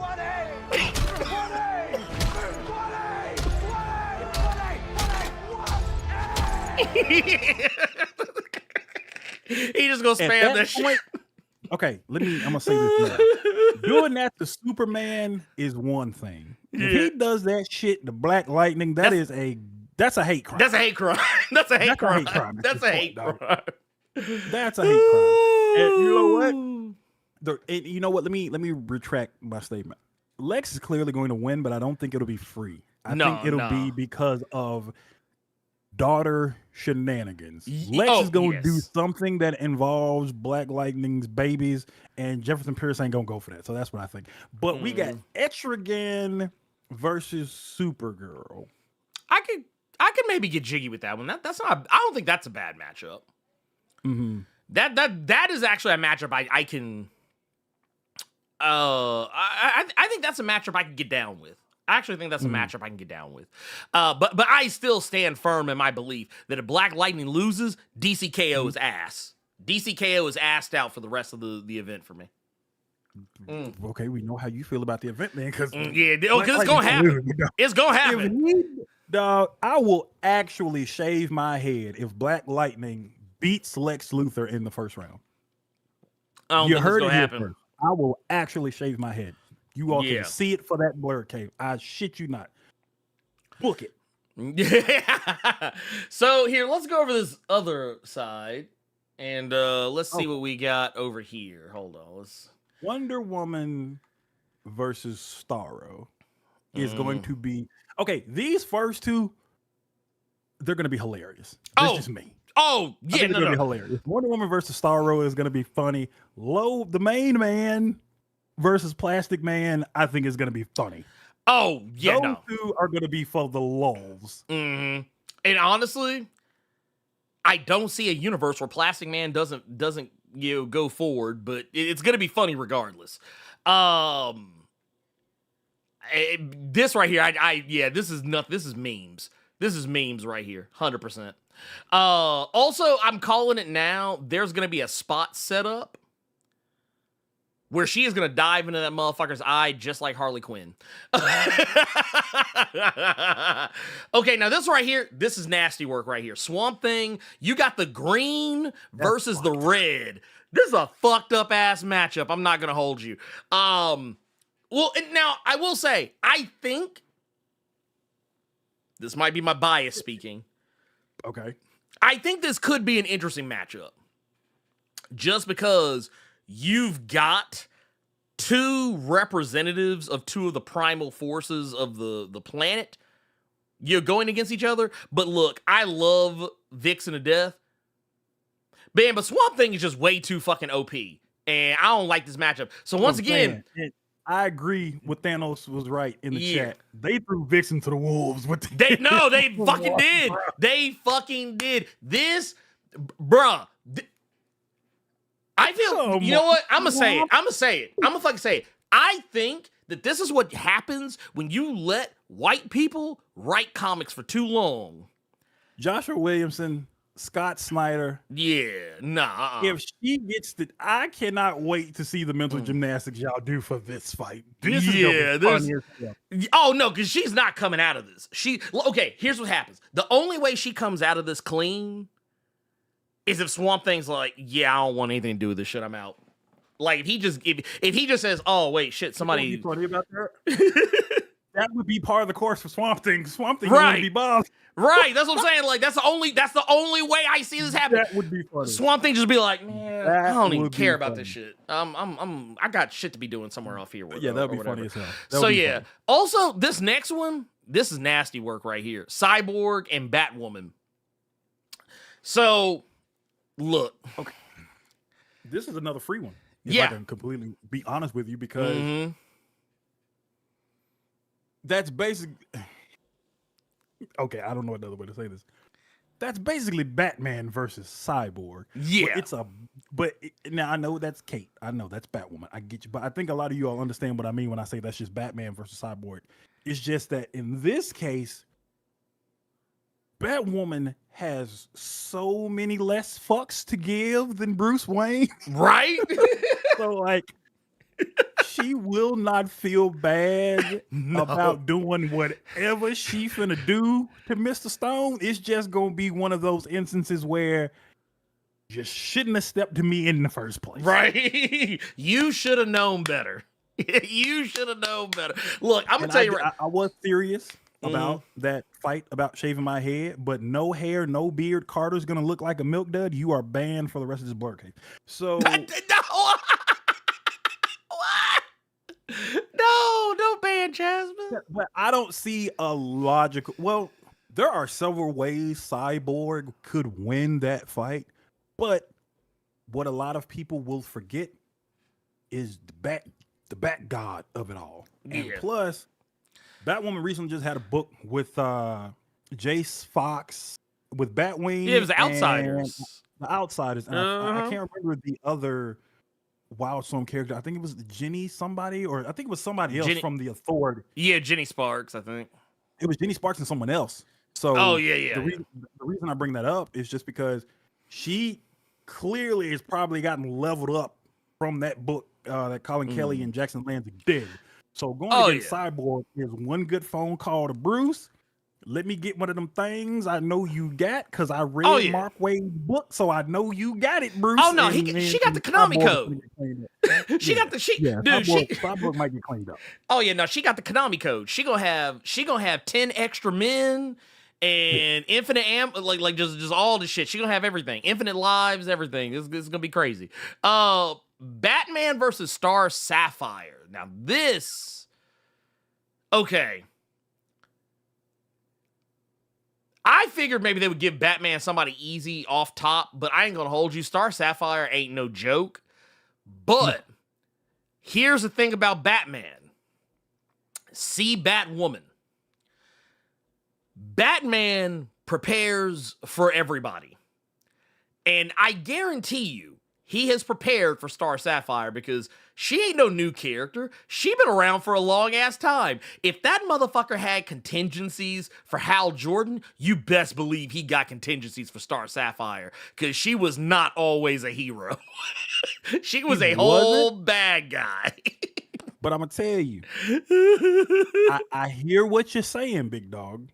he just gonna spam that shit. Okay, I'm gonna say this now. Doing that to Superman is one thing. If he does that shit to Black Lightning, that's a hate crime. That's a hate crime. That's a hate crime. That's a hate crime. That's a hate crime. And you know what? You know what? Let me retract my statement. Lex is clearly going to win, but I don't think it'll be free. I think it'll be because of daughter shenanigans. Lex is going to do something that involves Black Lightning's babies, and Jefferson Pierce ain't going to go for that. So that's what I think. But we got Etrigan versus Supergirl. I could maybe get jiggy with that one. That's not. I don't think that's a bad matchup. Mm-hmm. That is actually a matchup I can. I think that's a matchup I can get down with. I actually think that's a matchup I can get down with. But I still stand firm in my belief that if Black Lightning loses, DCKO is ass. DCKO is assed out for the rest of the event for me. Okay, we know how you feel about the event, man. Because it's gonna happen. It's gonna happen. Dog, I will actually shave my head if Black Lightning beats Lex Luthor in the first round. You heard it here first. I will actually shave my head. You all can see it for that Blerd cave. I shit you not. Book it. Yeah. So here, let's go over this other side, and let's see what we got over here. Hold on. Wonder Woman versus Starro is going to be these first two, they're going to be hilarious. That's just me. Oh, yeah, it's going to be hilarious. Wonder Woman versus Starro is going to be funny. The main man versus Plastic Man, I think is going to be funny. Oh, yeah, Those two are going to be for the lulz. Mm-hmm. And honestly, I don't see a universe where Plastic Man doesn't go forward, but it's going to be funny regardless. This right here, this is nothing. This is memes. This is memes right here, 100%. Also, I'm calling it now. There's going to be a spot set up where she is going to dive into that motherfucker's eye just like Harley Quinn. Okay, now this right here, this is nasty work right here. Swamp Thing, you got the green versus the red. This is a fucked up ass matchup. I'm not going to hold you. Well, now, I will say, I think, this might be my bias speaking. Okay. I think this could be an interesting matchup. Just because you've got two representatives of two of the primal forces of the planet. You're going against each other. But look, I love Vixen to death. Man, but Swamp Thing is just way too fucking OP. And I don't like this matchup. So once again... I agree with Thanos was right in the chat. They threw Vixen to the wolves. They fucking did. They fucking did. This, bruh. I feel, you know what? I'm going to say it. I'm going to fucking say it. I think that this is what happens when you let white people write comics for too long. Joshua Williamson, Scott Snyder. Yeah, nah. If she gets I cannot wait to see the mental gymnastics y'all do for this fight. This is gonna be funny as hell. Oh no, because she's not coming out of this. Okay, here's what happens. The only way she comes out of this clean is if Swamp Thing's like, yeah, I don't want anything to do with this shit. I'm out. Like if he just says, oh wait, shit, somebody. You funny about that? that would be part of the course for Swamp Thing. Swamp Thing wouldn't be bothered. Right, that's what I'm saying. Like that's the only way I see this happen. That would be funny. Swamp Thing just be like, man, I don't even care about funny. this shit. I got shit to be doing somewhere off here. Yeah, that would be funny as hell. So yeah. Also, this next one, this is nasty work right here. Cyborg and Batwoman. So, look. Okay. This is another free one. If I can completely be honest with you, because that's basically. Okay, I don't know another way to say this. That's basically Batman versus Cyborg. Yeah. Now I know that's Kate. I know that's Batwoman. I get you. But I think a lot of you all understand what I mean when I say that's just Batman versus Cyborg. It's just that in this case, Batwoman has so many less fucks to give than Bruce Wayne. Right? So like, she will not feel bad about doing whatever she finna do to Mr. Stone. It's just gonna be one of those instances where you shouldn't have stepped to me in the first place. Right? You should have known better. You should have known better. Look, I'm gonna tell you right. I was serious about that fight about shaving my head, but no hair, no beard. Carter's gonna look like a milk dud. You are banned for the rest of this Blerd case. So No, don't ban Jasmine. But I don't see a logical. Well, there are several ways Cyborg could win that fight, but what a lot of people will forget is the bat god of it all. And plus, Batwoman recently just had a book with Jace Fox with Batwing. Yeah, it was The Outsiders. The Outsiders. And I can't remember the other Wildstorm character. I think it was Jenny somebody, or I think it was somebody else from the Authority. Yeah, Jenny Sparks, I think. It was Jenny Sparks and someone else. So the reason I bring that up is just because she clearly has probably gotten leveled up from that book that Colin Kelly and Jackson Lanza did. So going against Cyborg is one good phone call to Bruce. Let me get one of them things I know you got, because I read Mark Waid's book, so I know you got it, Bruce. Oh no, she got the Konami code. Cyborg might get cleaned up. Oh yeah, no, she got the Konami code. She gonna have 10 extra men and infinite like just all the shit. She gonna have everything, infinite lives, everything. It's gonna be crazy. Batman versus Star Sapphire. Now this, okay. I figured maybe they would give Batman somebody easy off top, but I ain't gonna hold you. Star Sapphire ain't no joke. But here's the thing about Batman. See Batwoman. Batman prepares for everybody. And I guarantee you, he has prepared for Star Sapphire, because she ain't no new character. She been around for a long ass time. If that motherfucker had contingencies for Hal Jordan, you best believe he got contingencies for Star Sapphire, because she was not always a hero. She was a whole bad guy. But I'm gonna tell you, I hear what you're saying, big dog.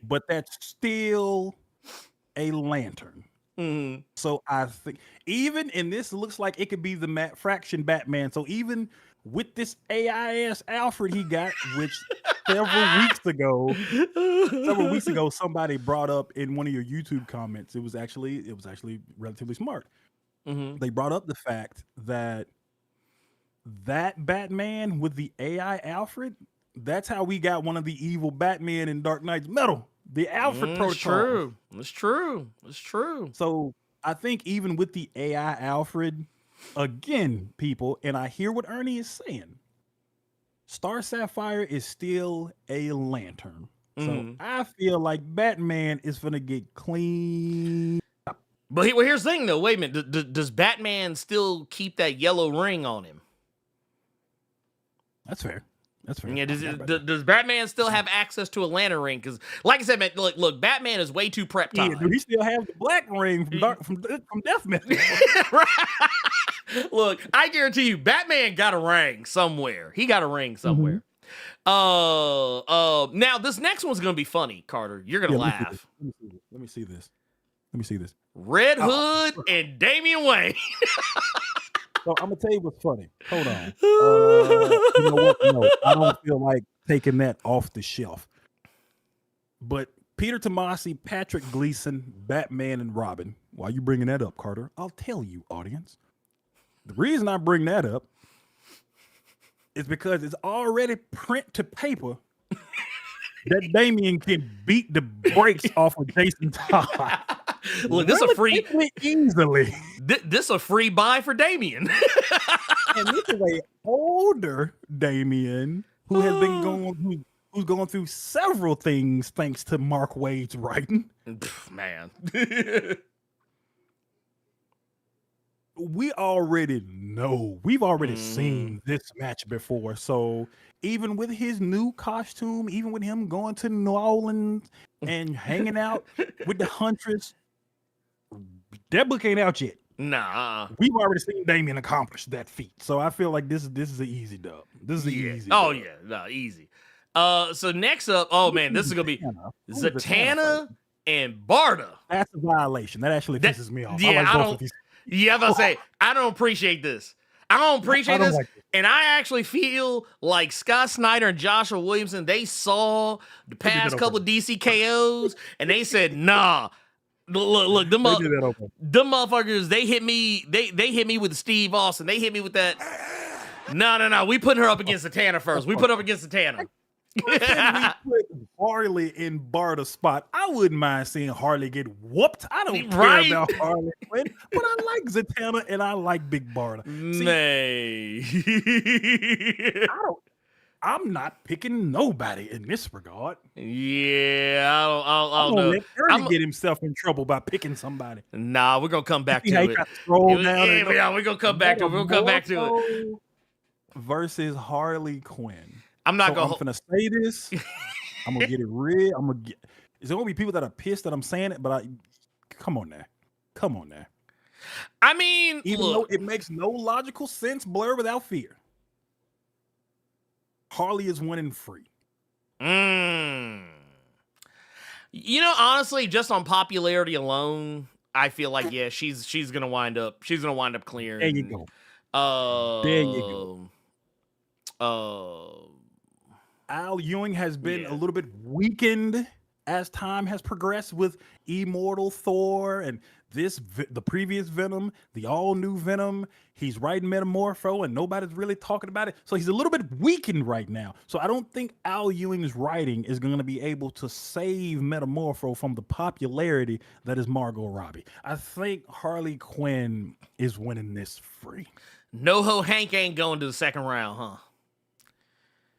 But that's still a lantern. So I think even in this, looks like it could be the Matt Fraction Batman. So even with this AIS Alfred he got, which several weeks ago somebody brought up in one of your YouTube comments, it was actually relatively smart. They brought up the fact that Batman with the AI Alfred, that's how we got one of the evil Batman in Dark Knight's Metal. The Alfred Protocol. It's true. So I think even with the AI Alfred, again, people, and I hear what Ernie is saying, Star Sapphire is still a lantern. So I feel like Batman is gonna get clean. But here's the thing, though. Wait a minute. Does Batman still keep that yellow ring on him? That's fair. Yeah, does Batman still have access to a lantern ring? Because, like I said, man, look, Batman is way too prep time. Yeah, dude, he still has the black ring from Death Metal. Look, I guarantee you, Batman got a ring somewhere. He got a ring somewhere. Now this next one's gonna be funny, Carter. You're gonna laugh. Let me see this. Red Hood and Damian Wayne. So I'm gonna tell you what's funny. Hold on. You know what? No, I don't feel like taking that off the shelf. But Peter Tomasi, Patrick Gleason, Batman, and Robin. Why you bringing that up, Carter? I'll tell you, audience. The reason I bring that up is because it's already print to paper that Damian can beat the brakes off of Jason Todd. Look, this is a free easily. This a free buy for Damian. And this is a older Damian who has been who's going through several things thanks to Mark Wade's writing. Man. We already know. We've already seen this match before. So even with his new costume, even with him going to New Orleans and hanging out with the Huntress, that book ain't out yet. Nah. We've already seen Damian accomplish that feat. So I feel like this is an easy dub. This is an easy dub. Yeah. No, easy. So next up, man, this is gonna be Zatanna and Barda. That's a violation. That actually pisses me off. Yeah, I like both of these. Yeah, I'm gonna say I don't appreciate this. I don't appreciate this. Like it. And I actually feel like Scott Snyder and Joshua Williamson, they saw the past couple of DC KOs and they said, nah. Look, them motherfuckers, they hit me, they hit me with Steve Austin. They hit me with that. No. We put her up against Zatanna first. We put her up against Zatanna. We put Harley in Barda's spot. I wouldn't mind seeing Harley get whooped. I don't care about Harley Quinn, but I like Zatanna and I like Big Barda. I'm not picking nobody in this regard. Yeah, I don't know. Let Ernie get himself in trouble by picking somebody. Nah, we're gonna come back to it. We're gonna come back to it. We'll come back to it. Versus Harley Quinn. I'm gonna say this. I'm gonna get it real. Is there gonna be people that are pissed that I'm saying it? But come on now. I mean, even though it makes no logical sense, Blerd Without Fear. Harley is winning free. You know, honestly, just on popularity alone, I feel like she's gonna wind up clearing. There you go. There you go. Al Ewing has been a little bit weakened as time has progressed with Immortal Thor and the previous Venom, the all-new Venom. He's writing Metamorpho and nobody's really talking about it. So he's a little bit weakened right now. So I don't think Al Ewing's writing is going to be able to save Metamorpho from the popularity that is Margot Robbie. I think Harley Quinn is winning this free. NoHo Hank ain't going to the second round, huh?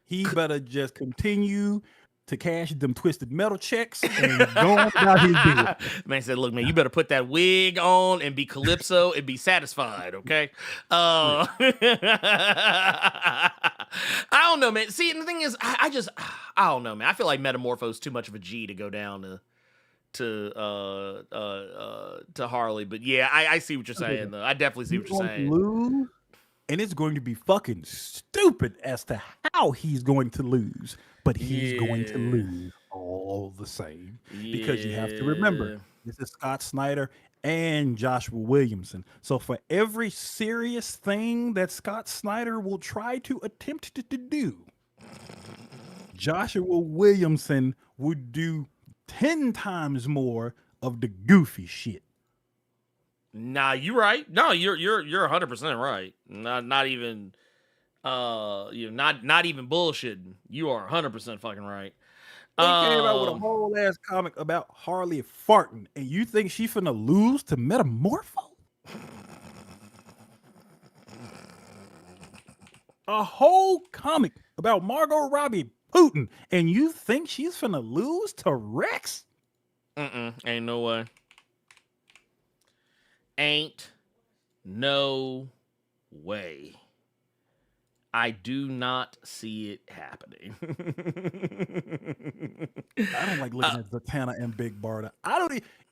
He better just continue to cash them Twisted Metal checks and go on about his business. Man said, look, man, you better put that wig on and be Calypso and be satisfied, okay? I don't know, man. See, the thing is, I don't know, man. I feel like Metamorpho's too much of a G to go down to Harley. But yeah, I see what you're saying, though. I definitely see what you're saying. And it's going to be fucking stupid as to how he's going to lose. But he's going to lose all the same. Because you have to remember, this is Scott Snyder and Joshua Williamson. So for every serious thing that Scott Snyder will try to attempt to do, Joshua Williamson would do 10 times more of the goofy shit. Nah, you're right. No, you're 100% right. Not even not even bullshitting. You are 100% fucking right. They came out with a whole ass comic about Harley farting, and you think she finna lose to Metamorpho? A whole comic about Margot Robbie Putin, and you think she's finna lose to Rex? Ain't no way. Ain't no way. I do not see it happening. I don't like looking at Zatanna and Big Barda.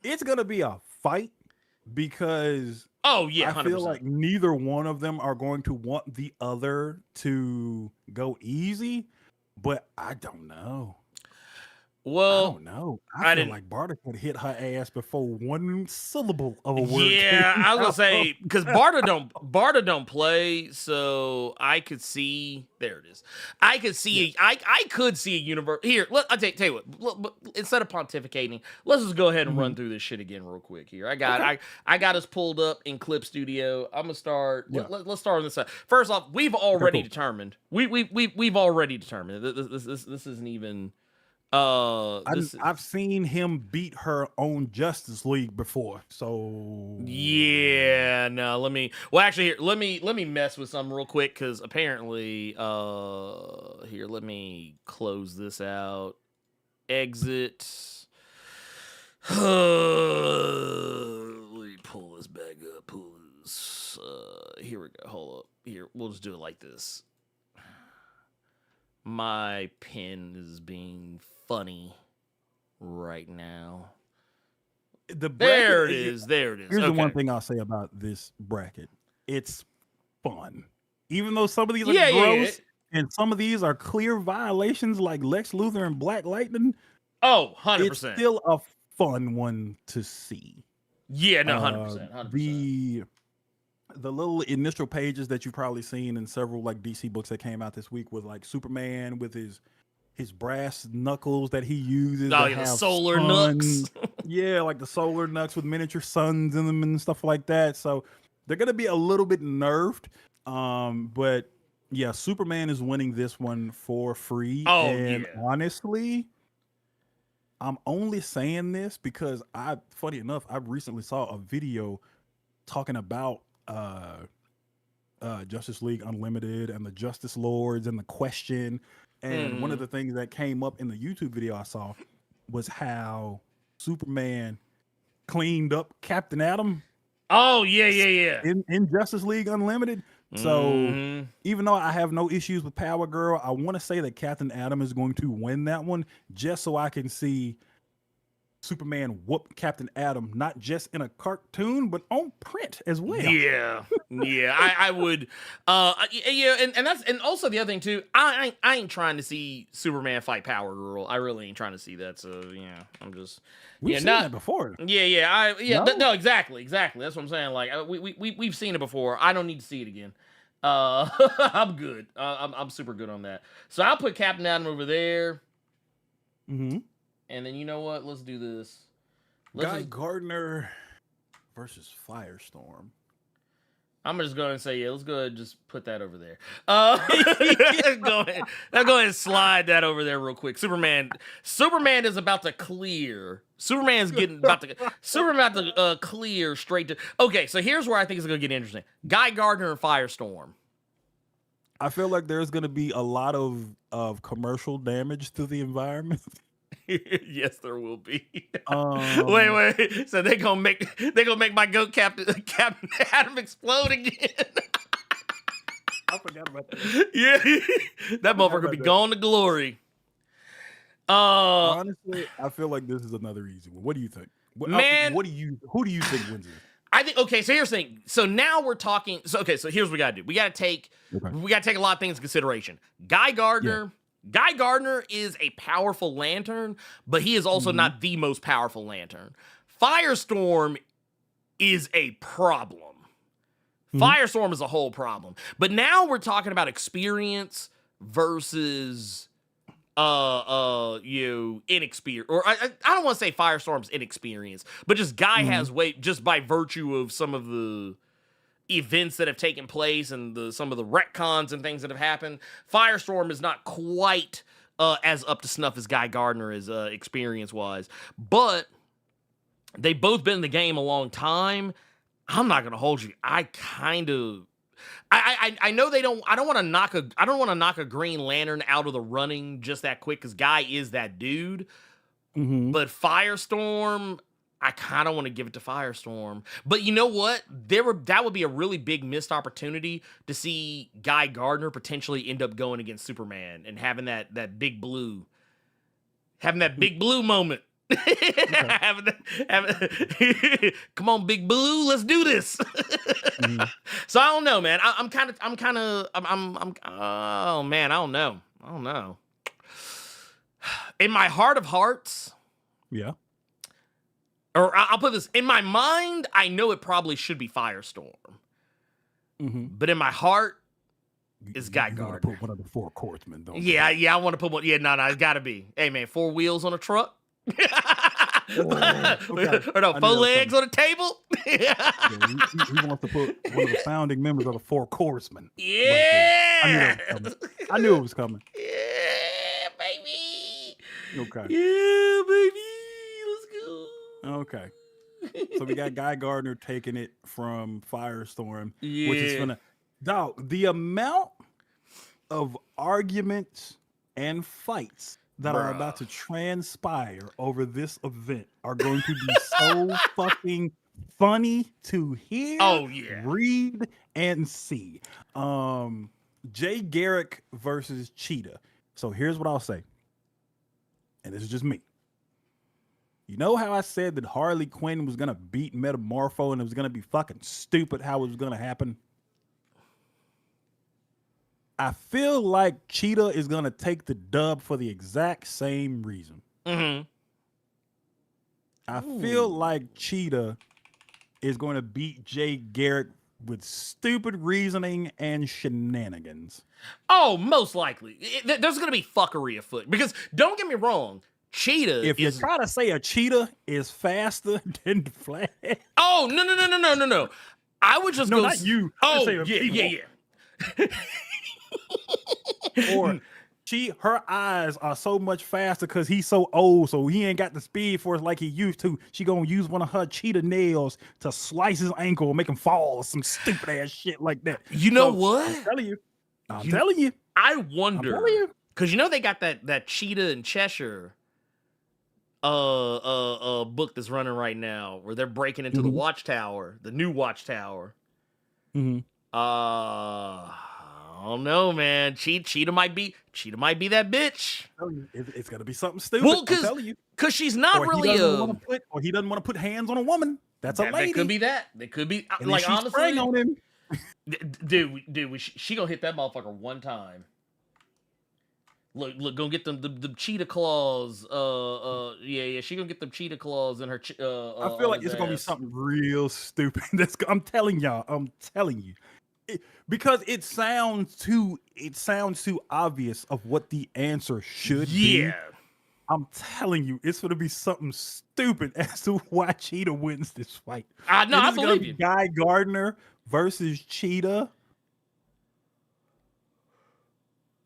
It's gonna be a fight because I feel like neither one of them are going to want the other to go easy, but I don't know. I Well, don't know. I I feel didn't. like Bardock had hit her ass before one syllable of a word Yeah, came I was gonna out. say because Barta don't play, so I could see. There it is. I could see. I could see a universe here. I'll tell you what. Instead of pontificating, let's just go ahead and run Mhm. through this shit again real quick. Here, Okay. I got us pulled up in Clip Studio. I'm gonna start. Yeah. Let's start on this side. First off, we've Okay. already Cool. determined. We've already determined. This isn't even. This I've seen him beat her on Justice League before, so Yeah, no, well actually here, let me mess with something real quick because apparently here, let me close this out. Exit. Let me pull this back up. Pull this. Here we go. Hold up. Here, we'll just do it like this. My pen is being funny right now. the There it bracket. is. There it is. Here's the one Okay. thing I'll say about this bracket: it's fun, even though some of these are Yeah, yeah, yeah. gross, and some of these are clear violations, like Lex Luthor and Black Lightning. Oh, It's 100%. still a fun one to see. Yeah, no, 100%. 100%. The little initial pages that you've probably seen in several like DC books that came out this week with like Superman with his brass knuckles that he uses Oh, that yeah, the have solar suns. nucks. Yeah, like the solar nucks with miniature suns in them and stuff like that. So they're gonna be a little bit nerfed. But yeah, Superman is winning this one for free. Oh, and yeah. honestly, I'm only saying this because funny enough, I recently saw a video talking about Justice League Unlimited and the Justice Lords and the Question. And one of the things that came up in the YouTube video I saw was how Superman cleaned up Captain Atom Oh, yeah. in Justice League Unlimited. So even though I have no issues with Power Girl, I want to say that Captain Atom is going to win that one just so I can see Superman whoop Captain Atom, not just in a cartoon, but on print as well. Yeah. I would. Yeah, and also the other thing too. I ain't trying to see Superman fight Power Girl. I really ain't trying to see that. So yeah, I'm just. We've seen that before. Yeah. No? No, exactly. That's what I'm saying. Like we've seen it before. I don't need to see it again. I'm good. I'm super good on that. So I'll put Captain Atom over there. Mm-hmm. And then you know what? Let's do this. Guy Gardner versus Firestorm. I'm just going to say, yeah, let's go ahead and just put that over there. Go ahead and slide that over there real quick. Superman is about to clear. Superman about to clear straight to. Okay, so here's where I think it's going to get interesting. Guy Gardner and Firestorm. I feel like there's going to be a lot of commercial damage to the environment. Yes, there will be. Wait. So they're gonna make my goat Captain Atom explode again. I forgot about that. Yeah, that motherfucker could be gone to glory. Honestly, I feel like this is another easy one. What do you think? Who do you think wins this? I think okay. So here's the thing. So now we're talking. So here's what we gotta do. We gotta take a lot of things into consideration. Guy Gardner. Yeah. Guy Gardner is a powerful lantern, but he is also not the most powerful lantern. Firestorm is a problem. Firestorm is a whole problem. But now we're talking about experience versus inexperience. Or I don't want to say Firestorm's inexperience, but just Guy has weight just by virtue of some of the events that have taken place and some of the retcons and things that have happened. Firestorm is not quite as up to snuff as Guy Gardner is experience-wise. But they've both been in the game a long time. I'm not gonna hold you. I know they don't. I don't want to knock a Green Lantern out of the running just that quick because Guy is that dude. But Firestorm, I kind of want to give it to Firestorm. But you know what? That would be a really big missed opportunity to see Guy Gardner potentially end up going against Superman and having that big blue moment. Come on, Big Blue, let's do this. So I don't know, man. Oh man, I don't know. in my heart of hearts, Yeah. or I'll put this in my mind, I know it probably should be Firestorm, but in my heart, it's Guy You gotta Gardner. put one of the four Horsemen, though. Yeah, I want to put one. Yeah, no, it's got to be. Hey, man, 4 wheels on a truck. Okay. Or no, I knew 4 that was legs on a table. Yeah, he wants to put one of the founding members of the four Horsemen. Yeah. I knew it was coming. Yeah, baby. Okay. Yeah, baby. Let's go. Okay. So we got Guy Gardner taking it from Firestorm, which is Yeah. gonna dog. The amount of arguments and fights that are about to transpire over this event are going to be so fucking funny to hear, Oh, yeah. read, and see. Jay Garrick versus Cheetah. So here's what I'll say, and this is just me. You know how I said that Harley Quinn was gonna beat Metamorpho and it was gonna be fucking stupid how it was gonna happen? I feel like Cheetah is gonna take the dub for the exact same reason. Mm-hmm. I feel like Cheetah is going to beat Jay Garrick with stupid reasoning and shenanigans. Oh, most likely. There's going to be fuckery afoot. Because don't get me wrong, Cheetah If you is... try to say a cheetah is faster than the Flash, Oh, no. I would just no, go... not you. Oh, I'm saying yeah. Or her eyes are so much faster because he's so old, so he ain't got the speed force like he used to. She gonna use one of her cheetah nails to slice his ankle and make him fall, or some stupid ass shit like that. You know So, what? I'm telling you. I'm telling you. I I'm wonder... telling you. Because you know they got that Cheetah in Cheshire book that's running right now where they're breaking into the Watchtower, the new Watchtower. I don't know, man. Cheetah might be that bitch. It's gonna be something stupid. Well, I'm telling you. because she's not really he doesn't want to put hands on a woman. That's a lady. That could be that. That could be And like then she honestly. sprang on him. Dude, she gonna hit that motherfucker one time. Look, gonna get the cheetah claws. Yeah, she gonna get them cheetah claws in her. I feel like it's gonna be something real stupid. I'm telling you, because it sounds too obvious of what the answer should be. Yeah, I'm telling you, it's gonna be something stupid as to why Cheetah wins this fight. No, I believe you. Guy Gardner versus Cheetah.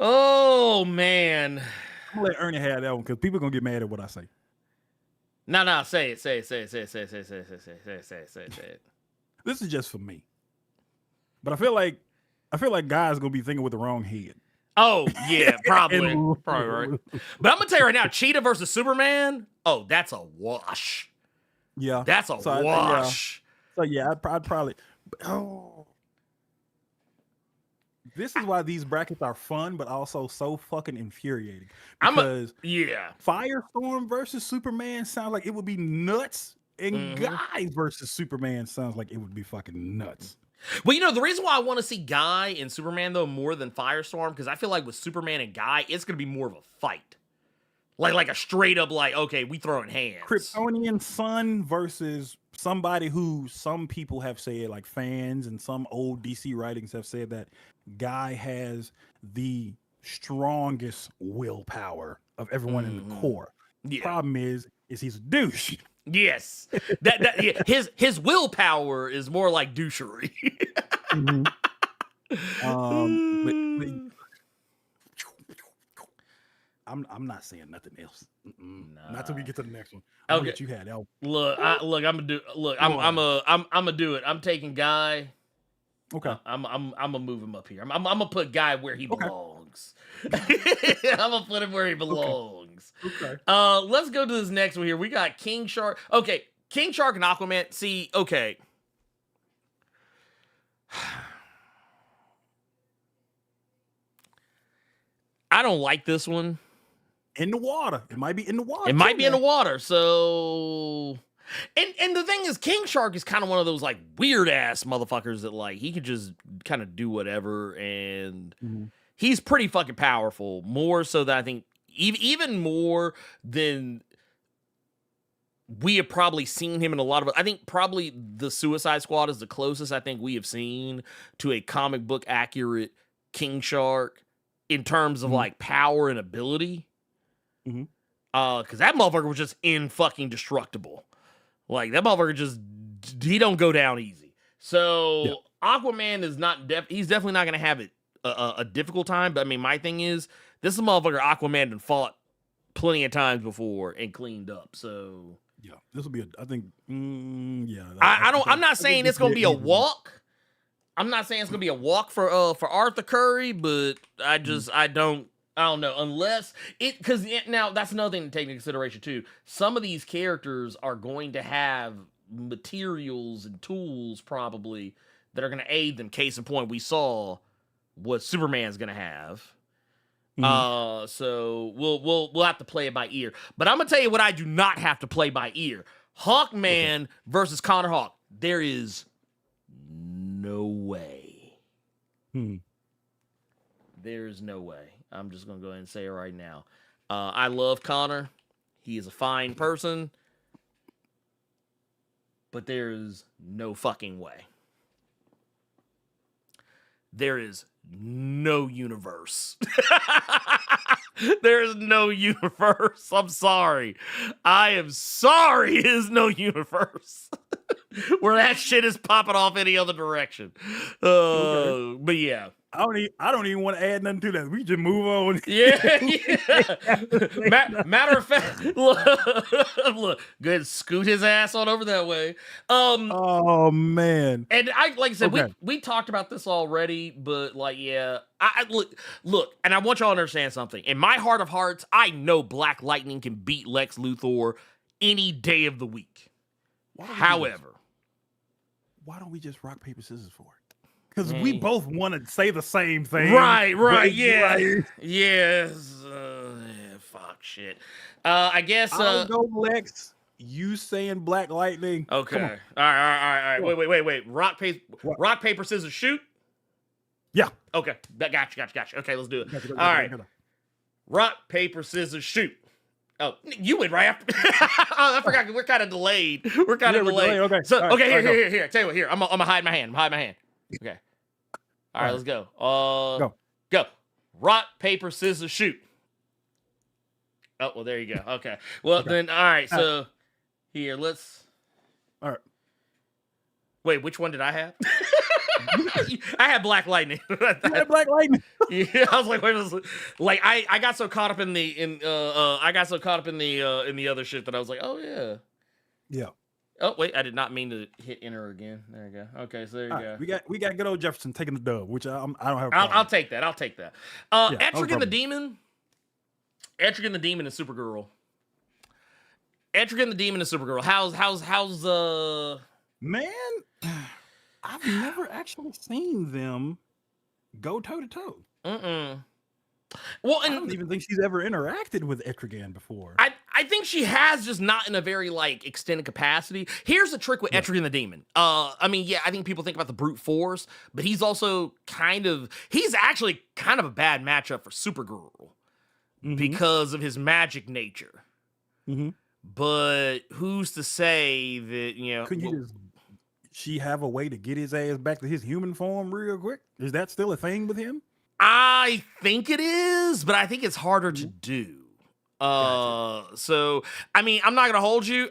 Oh man. I'm gonna let Ernie have that one because people are gonna get mad at what I say. No, say it. This is just for me. But I feel like guys gonna be thinking with the wrong head. Oh yeah, probably right. But I'm gonna tell you right now, Cheetah versus Superman. Oh, that's a wash. Yeah, That's a wash. I'd probably. Oh, this is why these brackets are fun, but also so fucking infuriating. Because Firestorm versus Superman sounds like it would be nuts, and Guy versus Superman sounds like it would be fucking nuts. Well, you know, the reason why I want to see Guy and Superman, though, more than Firestorm, because I feel like with Superman and Guy, it's going to be more of a fight. Like a straight up, like, okay, we throwing hands. Kryptonian Sun versus somebody who some people have said, like fans and some old DC writings have said that Guy has the strongest willpower of everyone in the Corps. Yeah. Problem is he's a douche. Yes, his willpower is more like douchery. I'm not saying nothing else. Not till we get to the next one. Okay, What you had. Look, I'm gonna do. Look, I'm gonna do it. I'm taking Guy. Okay. I'm gonna move him up here. I'm gonna put Guy where he belongs. I'm gonna put him where he belongs. Okay. Let's go to this next one here. We got King Shark. Okay, King Shark and Aquaman. See, okay. I don't like this one. In the water. It might be in the water. It might be in the water. So, and the thing is, King Shark is kind of one of those like weird ass motherfuckers that like he could just kind of do whatever, and he's pretty fucking powerful. More so than I think even more than we have probably seen him in a lot of. I think probably the Suicide Squad is the closest I think we have seen to a comic book accurate King Shark in terms of like power and ability. Mhm. Because that motherfucker was just fucking destructible. Like that motherfucker he don't go down easy. So Aquaman is not he's definitely not gonna have it a difficult time. But I mean, my thing is this is a motherfucker Aquaman done fought plenty of times before and cleaned up. So yeah, this will be I think I'm not saying it's gonna be a walk. I'm not saying it's gonna be a walk for Arthur Curry, but I don't know unless because now that's another thing to take into consideration too. Some of these characters are going to have materials and tools probably that are going to aid them. Case in point, we saw what Superman's going to have. So we'll have to play it by ear. But I'm gonna tell you what I do not have to play by ear: Hawkman versus Connor Hawk. There is no way. There's no way. I'm just gonna go ahead and say it right now. I love Connor. He is a fine person. But there is no fucking way. There is no universe. There is no universe. I'm sorry. I am sorry. It is no universe where that shit is popping off any other direction. But yeah. I don't even want to add nothing to that. We just move on. Yeah. Matter of fact, look, go ahead and scoot his ass on over that way. Oh man. And like I said, we talked about this already, but like, yeah, I look, and I want y'all to understand something. In my heart of hearts, I know Black Lightning can beat Lex Luthor any day of the week. However, why don't we just rock, paper, scissors for it? Because we both want to say the same thing. Right, yeah. Fuck, shit. I guess... I'll go Lex. You saying Black Lightning. Okay. All right. Wait. Rock, paper, scissors, shoot? Yeah. Okay. Gotcha. Okay, let's do it. All right. Rock, paper, scissors, shoot. Oh, you win right after. I forgot. We're kind of delayed. Okay. So, right, here. Tell you what, here. I'm gonna hide my hand. Okay. All right, let's go. Go. Rock, paper, scissors, shoot. Oh, well, there you go. Okay. Well, then, all right. So, here, let's. All right. Wait, which one did I have? I had Black Lightning. You had Black Lightning. Yeah, I was like, wait, like I got so caught up in the other shit that I was like, oh yeah. Yeah. Oh wait, I did not mean to hit enter again. There you go. Okay, so there you go. We got good old Jefferson taking the dub, which I don't have. I'll take that. Etrigan no the Demon. Etrigan the Demon and Supergirl. Etrigan the Demon and Supergirl. How's Man, I've never actually seen them go toe to toe. Well, and I don't even think she's ever interacted with Etrigan before. I think she has, just not in a very like extended capacity. Here's the trick with Etrigan the Demon. I mean, yeah, I think people think about the brute force, but he's actually kind of a bad matchup for Supergirl because of his magic nature. But who's to say that couldn't she have a way to get his ass back to his human form real quick? Is that still a thing with him? I think it is, but I think it's harder to do. So, I mean, I'm not going to hold you.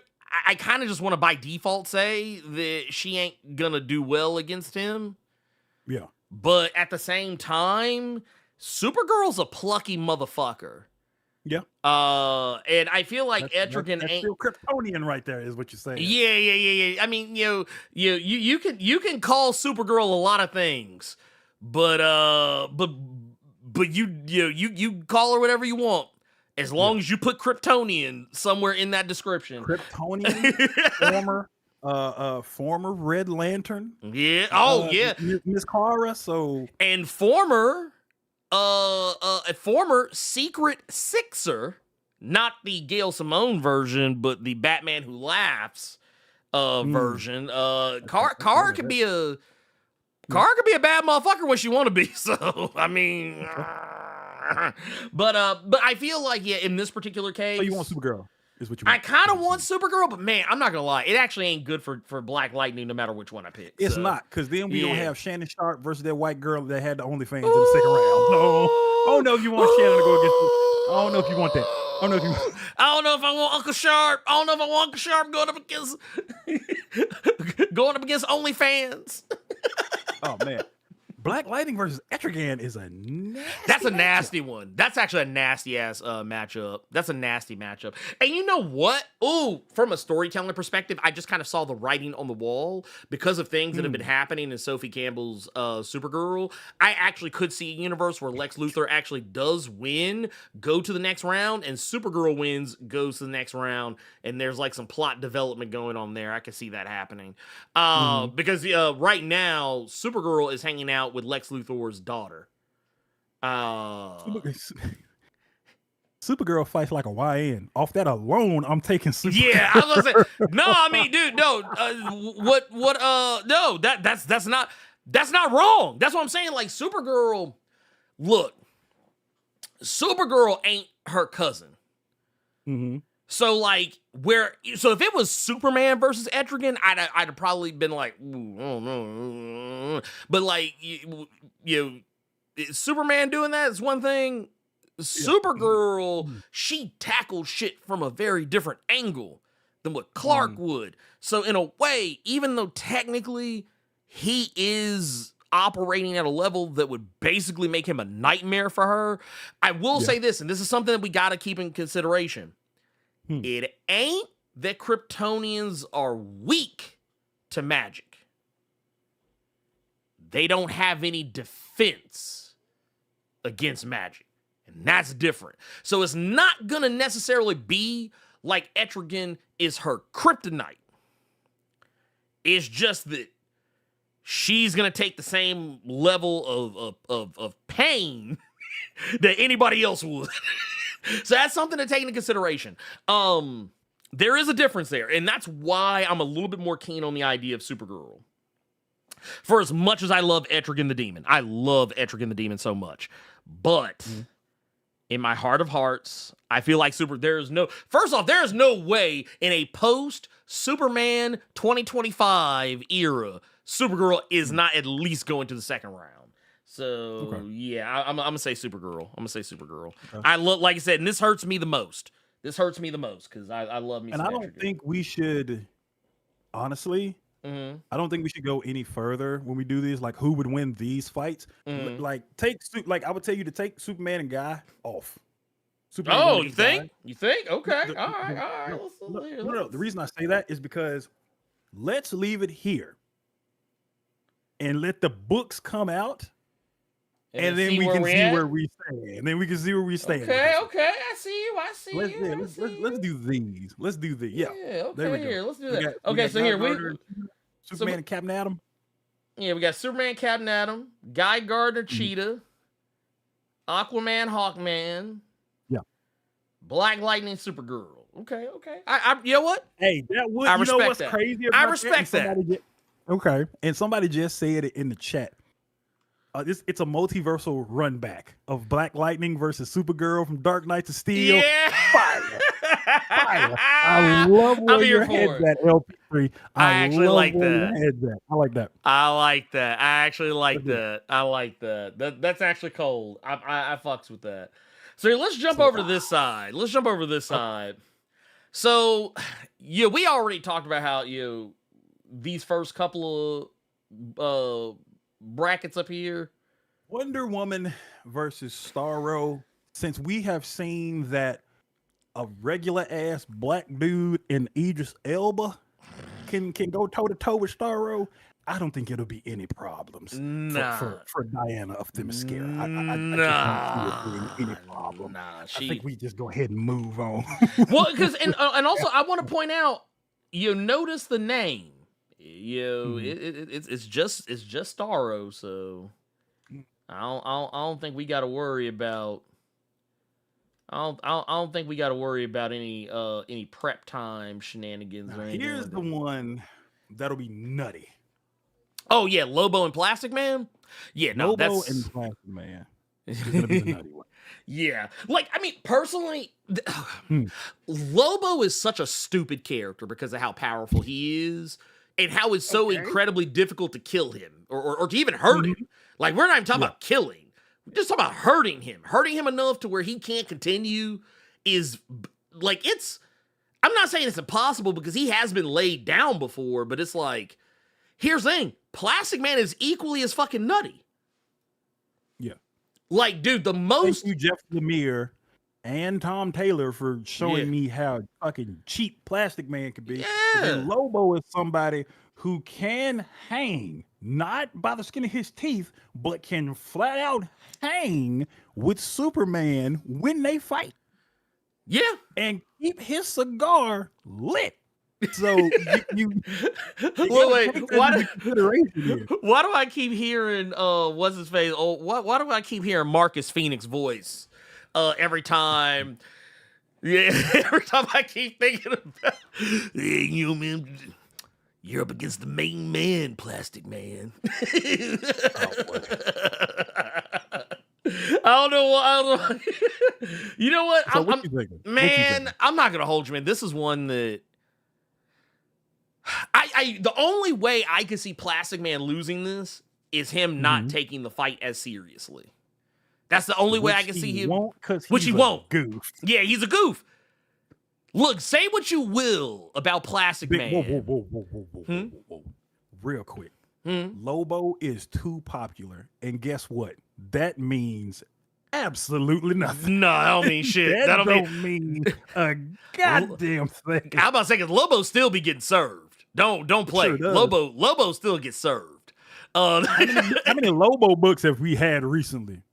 I kind of just want to by default say that she ain't going to do well against him. Yeah. But at the same time, Supergirl's a plucky motherfucker. Yeah. And I feel like Etrigan that's ain't still Kryptonian right there, is what you're saying. Yeah. I mean, you can call Supergirl a lot of things. But you call her whatever you want, as long as you put Kryptonian somewhere in that description. Kryptonian, former Red Lantern. Yeah. Oh yeah. Miss Kara. So and former Secret Sixer, not the Gail Simone version, but the Batman Who Laughs version. Kara could be a bad motherfucker when she want to be. So I mean, But I feel like in this particular case, So you want Supergirl? Is what you I want? kind of want Supergirl, but man, I'm not gonna lie, it actually ain't good for Black Lightning no matter which one I pick. It's so. not, because then we don't Yeah. have Shannon Sharp versus that white girl that had the OnlyFans in the second round. No, I don't know if you want Shannon to go against. I don't know if you want that. I don't know if you. I don't know if I want Uncle Sharp. I don't know if I want Uncle Sharp going up against OnlyFans. Oh man, Black Lightning versus Etrigan is a nasty. That's a matchup. nasty one. That's actually a nasty ass matchup. That's a nasty matchup. And you know what? Ooh, from a storytelling perspective, I just kind of saw the writing on the wall because of things that have been happening in Sophie Campbell's Supergirl. I actually could see a universe where Lex Luthor actually does win, go to the next round, and Supergirl wins, goes to the next round, and there's like some plot development going on there. I could see that happening. Because right now, Supergirl is hanging out with Lex Luthor's daughter. Supergirl fights like a YN. Off that alone, I'm taking Supergirl. Yeah, I was gonna say no. I mean, dude, no. No, that's not wrong. That's what I'm saying. Like Supergirl, look, Supergirl ain't her cousin. Mm-hmm. So like so if it was Superman versus Etrigan, I'd have probably been like, ooh, I don't know. But like you Superman doing that is one thing. Supergirl, she tackles shit from a very different angle than what Clark would. So in a way, even though technically he is operating at a level that would basically make him a nightmare for her, I will say this, and this is something that we got to keep in consideration. It ain't that Kryptonians are weak to magic. They don't have any defense against magic. And that's different. So it's not going to necessarily be like Etrigan is her kryptonite. It's just that she's going to take the same level of pain that anybody else would. So that's something to take into consideration. There is a difference there, and that's why I'm a little bit more keen on the idea of Supergirl. For as much as I love Etrigan the Demon, I love Etrigan the Demon so much, but in my heart of hearts, I feel like there is no way in a post Superman 2025 era Supergirl is not at least going to the second round. So yeah, I'm gonna say Supergirl. Okay. I look, like I said, and this hurts me the most. Because I love me. And some I don't Etrigan. think we should, honestly. I don't think we should go any further when we do this. Like, who would win these fights? Like, I would tell you to take Superman and Guy off. Superman Oh, and you think? Guy. You think? Okay. The- All right. No. The reason I say that is because let's leave it here and let the books come out, and then we can see where we stand. And then we can see where we stand. Okay. I see you. Let's do these. Let's do these. Yeah. Okay. There we go. Here, let's do We that. got Okay. So here Gardner, Superman and Captain Atom. we got Superman, Captain Atom, Guy Gardner, Cheetah, Aquaman, Hawkman, Black Lightning, Supergirl. Okay. I you know what? Hey, that would. I You know respect what's that. crazy? I About respect that. Okay, and somebody just said it in the chat. It's a multiversal run back of Black Lightning versus Supergirl from Dark Knight to Steel. Yeah. Fire. I love where your head's at, LP3. I actually like where that. your head's at. I like that. I like that. I actually like that. I like that. That's actually cold. I fucks with that. So let's jump over to this side. So, yeah, we already talked about how these first couple of brackets up here. Wonder Woman versus Starro. Since we have seen that a regular ass black dude in Idris Elba can go toe to toe with Starro, I don't think it'll be any problems for Diana of Themyscira. I just don't see it being any problem. I think we just go ahead and move on. Well, because and also I want to point out, notice the name. It's just Starro, so I don't think we got to worry about. I don't think we got to worry about any prep time shenanigans or anything. Here's the one that'll be nutty. Oh yeah, Lobo and Plastic Man. Yeah, no, Lobo that's and Plastic Man is gonna be the nutty one. Yeah. Like, I mean, personally, Lobo is such a stupid character because of how powerful he is and how it's so incredibly difficult to kill him or to even hurt him. Like, we're not even talking about killing. We're just talking about hurting him. Hurting him enough to where he can't continue is, like, it's... I'm not saying it's impossible because he has been laid down before, but it's like... Here's the thing. Plastic Man is equally as fucking nutty. Yeah. Like, dude, the most... Thank you, Jeff Lemire and Tom Taylor, for showing me how fucking cheap Plastic Man could be. Yeah. And Lobo is somebody who can hang, not by the skin of his teeth, but can flat out hang with Superman when they fight. Yeah. And keep his cigar lit. So you wait, why do I keep hearing what's his face? Oh, why do I keep hearing Marcus Phoenix voice every time? Yeah, every time I keep thinking about, hey, you know, man, you're up against the main man, Plastic Man. I don't know what. You know what? So what you thinking? Man, I'm not gonna hold you, man. This is one that. The only way I could see Plastic Man losing this is him not taking the fight as seriously. That's the only way I can see him. Which he won't. Goof. Yeah, he's a goof. Look, say what you will about Plastic Man. Whoa. Real quick. Lobo is too popular, and guess what? That means absolutely nothing. No, I don't mean shit. That don't mean a goddamn thing. I'm about to say, because Lobo still be getting served. Don't play. Sure does. Lobo still gets served. How many Lobo books have we had recently?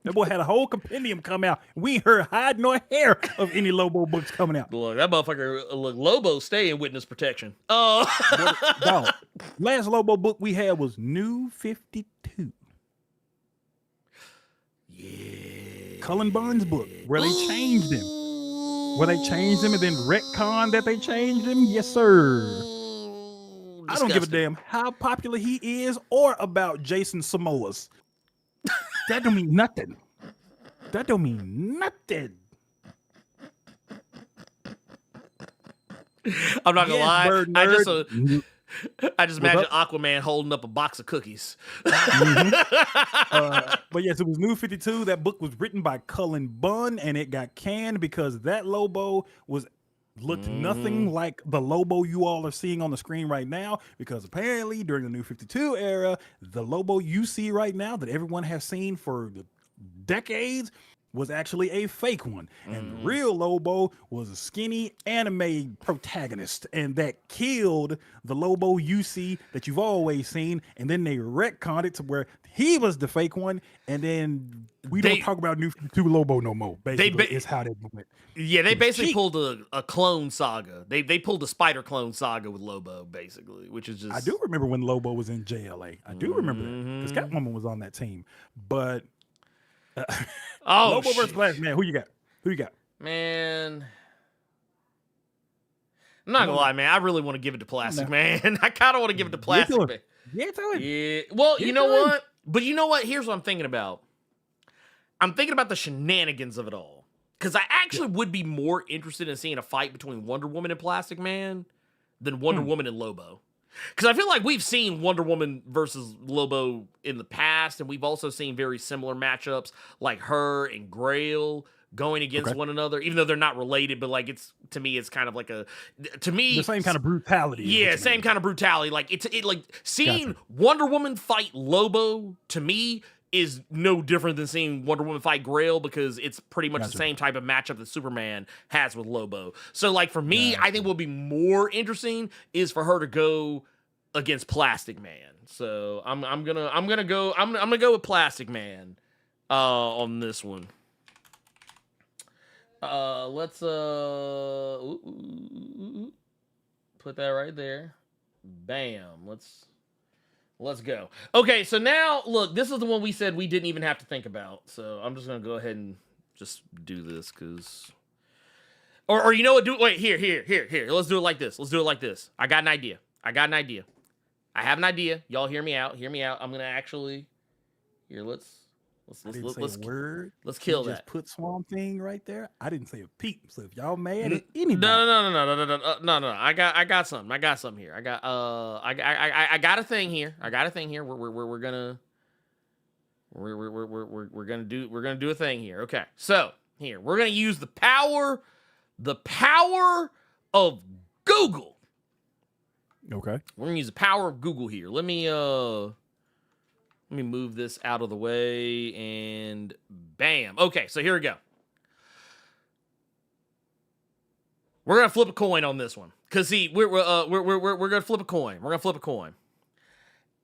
That boy had a whole compendium come out. We ain't heard hide nor hair of any Lobo books coming out. Look, that motherfucker, Lobo stay in witness protection. Dog, last Lobo book we had was New 52. Yeah. Cullen Bunn's book, where they changed him. Where they changed him and then retconned that they changed him. Yes, sir. Disgusting. I don't give a damn how popular he is or about Jason Samoas. That don't mean nothing. That don't mean nothing. I'm not gonna lie. Bird I nerd. just imagine Aquaman holding up a box of cookies. But yes, it was New 52. That book was written by Cullen Bunn, and it got canned because that Lobo looked nothing like the Lobo you all are seeing on the screen right now, because apparently during the New 52 era, the Lobo you see right now that everyone has seen for decades was actually a fake one. And the real Lobo was a skinny anime protagonist, and that killed the Lobo you see that you've always seen, and then they retconned it to where he was the fake one, and then we don't talk about New 52 Lobo no more. Basically, is how they went. Yeah, they basically pulled a clone saga. They pulled a spider clone saga with Lobo, basically, which is just... I do remember when Lobo was in JLA. I do remember that, because Catwoman was on that team. But Lobo versus Plastic Man, who you got? Man, I'm not gonna lie, man. I really want to give it to Plastic Man. I kind of want to give it to Plastic Man. Yeah, tell him. Yeah. Well, you know what? But you know what? Here's what I'm thinking about. I'm thinking about the shenanigans of it all. Because I actually would be more interested in seeing a fight between Wonder Woman and Plastic Man than Wonder Woman and Lobo. Because I feel like we've seen Wonder Woman versus Lobo in the past, and we've also seen very similar matchups like her and Grail going against one another, even though they're not related, but like to me it's kind of like the same kind of brutality. Yeah, same kind of brutality. Like it like seeing Wonder Woman fight Lobo to me is no different than seeing Wonder Woman fight Grail, because it's pretty much the same type of matchup that Superman has with Lobo. So like for me, I think what would be more interesting is for her to go against Plastic Man. So I'm gonna go with Plastic Man on this one. Let's put that right there. Bam. Let's go. Okay, so now look, this is the one we said we didn't even have to think about. So I'm just gonna go ahead and just do this, because or you know what? Wait, here. Let's do it like this. I got an idea. I have an idea. Y'all hear me out. Hear me out. I'm gonna actually here. Let's I didn't say a word. let's kill You that. just put Swamp Thing right there. I didn't say a peep. So if y'all mad at No, anybody, no. I got something. I got something here. I got a thing here. I got a thing here. We're gonna do a thing here. Okay. So here we're gonna use the power of Google. okay. We're gonna use the power of Google here. Let me move this out of the way and bam. Okay, so here we go. We're gonna flip a coin on this one, cause see, we're gonna flip a coin. We're gonna flip a coin,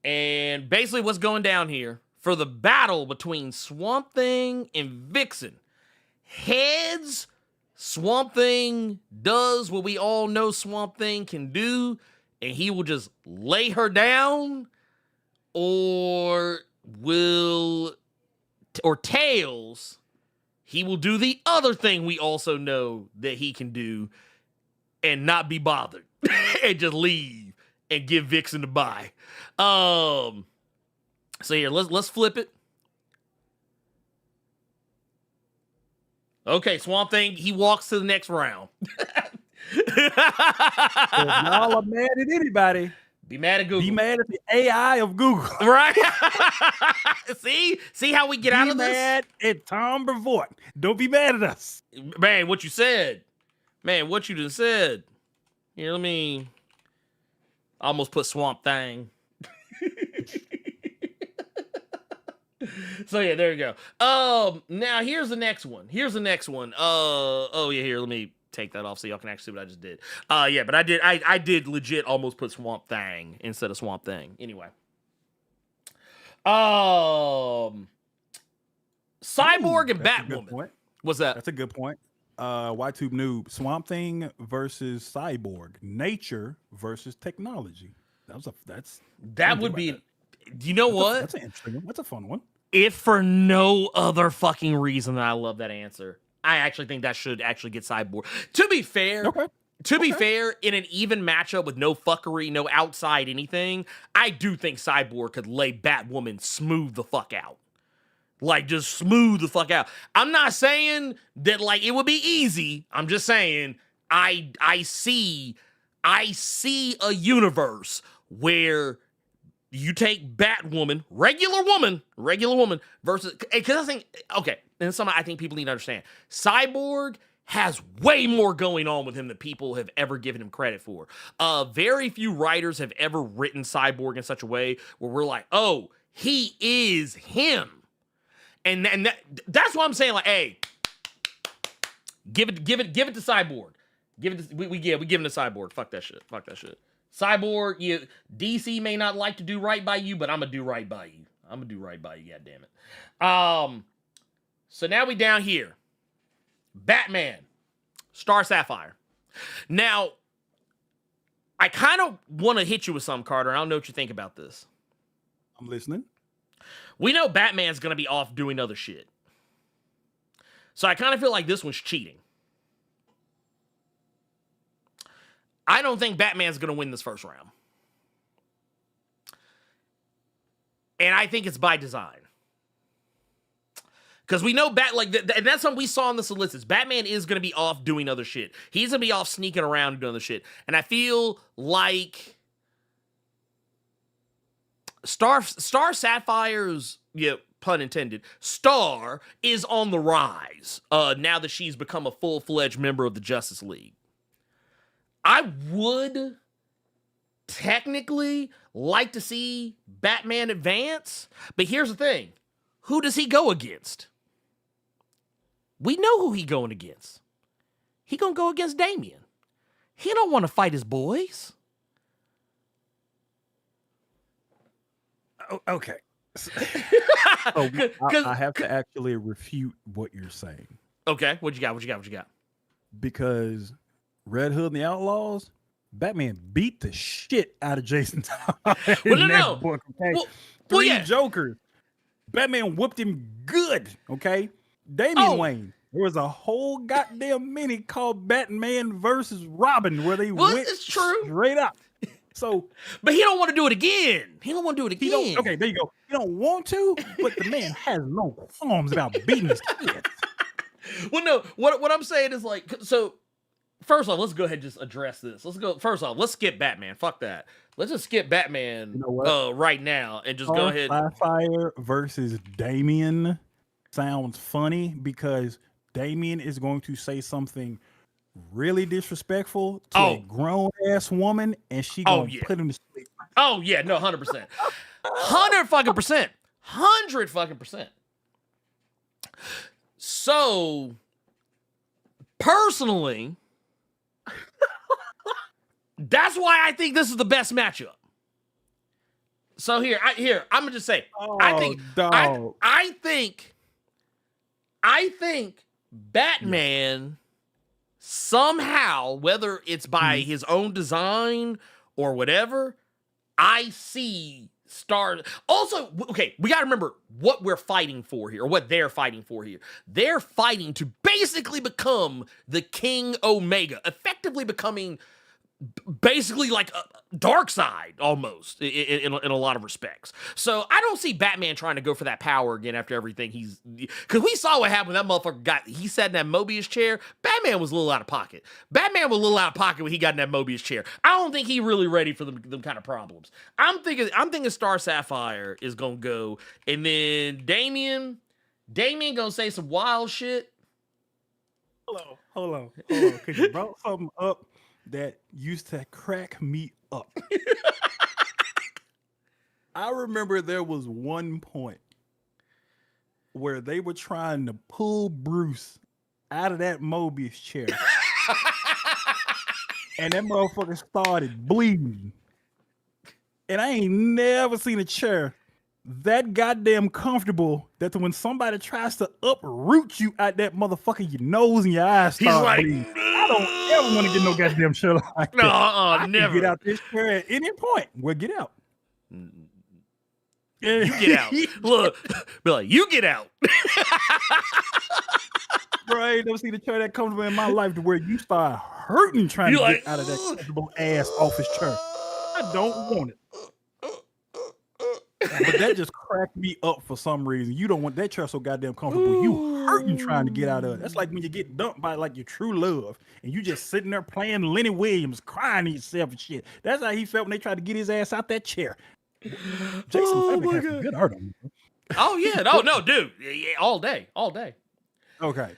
and basically, what's going down here for the battle between Swamp Thing and Vixen? Heads, Swamp Thing does what we all know Swamp Thing can do, and he will just lay her down, or Tails, he will do the other thing we also know that he can do and not be bothered and just leave and give Vixen the bye. So here, let's flip it. Okay, Swamp Thing, he walks to the next round. If y'all are mad at anybody, Be mad at Google. be mad at the AI of Google. Right? See how we get out of Be this? mad at Tom Brevoort. Don't be mad at us. Man, what you said. Man, what you just said. Here, let me almost put Swamp Thing. So yeah, there you go. Now here's the next one. Oh yeah, here, let me take that off so y'all can actually see what I just did. Yeah, but I did legit almost put Swamp Thing instead of Swamp Thing. Anyway. Cyborg and That's a good Batwoman. point. What's that? That's a good point. YTube noob. Swamp Thing versus Cyborg. Nature versus technology. That would be. Do you know what? That's an interesting one. That's a fun one. If for no other fucking reason than I love that answer, I actually think that should actually get Cyborg. To be fair, in an even matchup with no fuckery, no outside anything, I do think Cyborg could lay Batwoman smooth the fuck out. Like, just smooth the fuck out. I'm not saying that, like, it would be easy. I'm just saying I see a universe where you take Batwoman, regular woman, versus, because I think, okay, and it's something I think people need to understand. Cyborg has way more going on with him than people have ever given him credit for. Very few writers have ever written Cyborg in such a way where we're like, oh, he is him. And that's what I'm saying, like, hey, give it to Cyborg. We give him to Cyborg. Fuck that shit. Cyborg, DC may not like to do right by you, but I'm gonna do right by you. Goddammit. So now we down here. Batman, Star Sapphire. Now, I kind of want to hit you with something, Carter. I don't know what you think about this. I'm listening. We know Batman's gonna be off doing other shit. So I kind of feel like this one's cheating. I don't think Batman's going to win this first round. And I think it's by design. Because we know and that's something we saw in the solicits. Batman is going to be off doing other shit. He's going to be off sneaking around and doing other shit. And I feel like Star Sapphire's, pun intended, Star is on the rise now that she's become a full-fledged member of the Justice League. I would technically like to see Batman advance, but here's the thing. Who does he go against? We know who he going against. He gonna go against Damian. He don't want to fight his boys. Oh, okay. I have to actually refute what you're saying. Okay, what you got? Because Red Hood and the Outlaws, Batman beat the shit out of Jason Todd. No. Book, okay? Well, yeah. Jokers. Batman whooped him good, okay? Damian Wayne. There was a whole goddamn mini called Batman versus Robin where they went it's true. straight up. So, but he don't want to do it again. He don't want to do it he again. don't. Okay, there you go. He don't want to, but the man has no qualms about beating his kids. Well, no. What I'm saying is like, so first off, let's go ahead and just address this. First off, let's skip Batman. Fuck that. Let's just skip Batman You know what? right now and just go ahead. Sapphire versus Damien sounds funny because Damien is going to say something really disrespectful to a grown ass woman, and she gonna put him to sleep. Oh yeah, no, 100%, 100%. So, personally, that's why I think this is the best matchup. So I'm gonna just say, I think Batman somehow, whether it's by his own design or whatever, I see stars. Also, okay, we got to remember what we're fighting for here, or what they're fighting for here. They're fighting to basically become the King Omega, effectively becoming basically like a dark side almost in a lot of respects. So I don't see Batman trying to go for that power again after everything because we saw what happened when that motherfucker he sat in that Mobius chair. Batman was a little out of pocket. Batman was a little out of pocket when he got in that Mobius chair. I don't think he really ready for them kind of problems. I'm thinking Star Sapphire is gonna go, and then Damien gonna say some wild shit. Hold on. Because you brought something up that used to crack me up. I remember there was one point where they were trying to pull Bruce out of that Mobius chair. And that motherfucker started bleeding. And I ain't never seen a chair that goddamn comfortable that when somebody tries to uproot you out that motherfucker, your nose and your eyes start bleeding. I don't ever want to get no goddamn chair like that. I Never. Get out this chair at any point. Well, get out. You get out. Look, be like, you get out. Bro, I ain't never seen a chair that comfortable in my life to where you start hurting trying to get out of that comfortable ass office chair. I don't want it. But that just cracked me up for some reason. You don't want that chair so goddamn comfortable. You hurting trying to get out of it. That's like when you get dumped by like your true love and you just sitting there playing Lenny Williams, crying to yourself and shit. That's how he felt when they tried to get his ass out that chair. Jason Fabrik has some good art on him. Oh yeah, no, dude, yeah, all day. Okay, the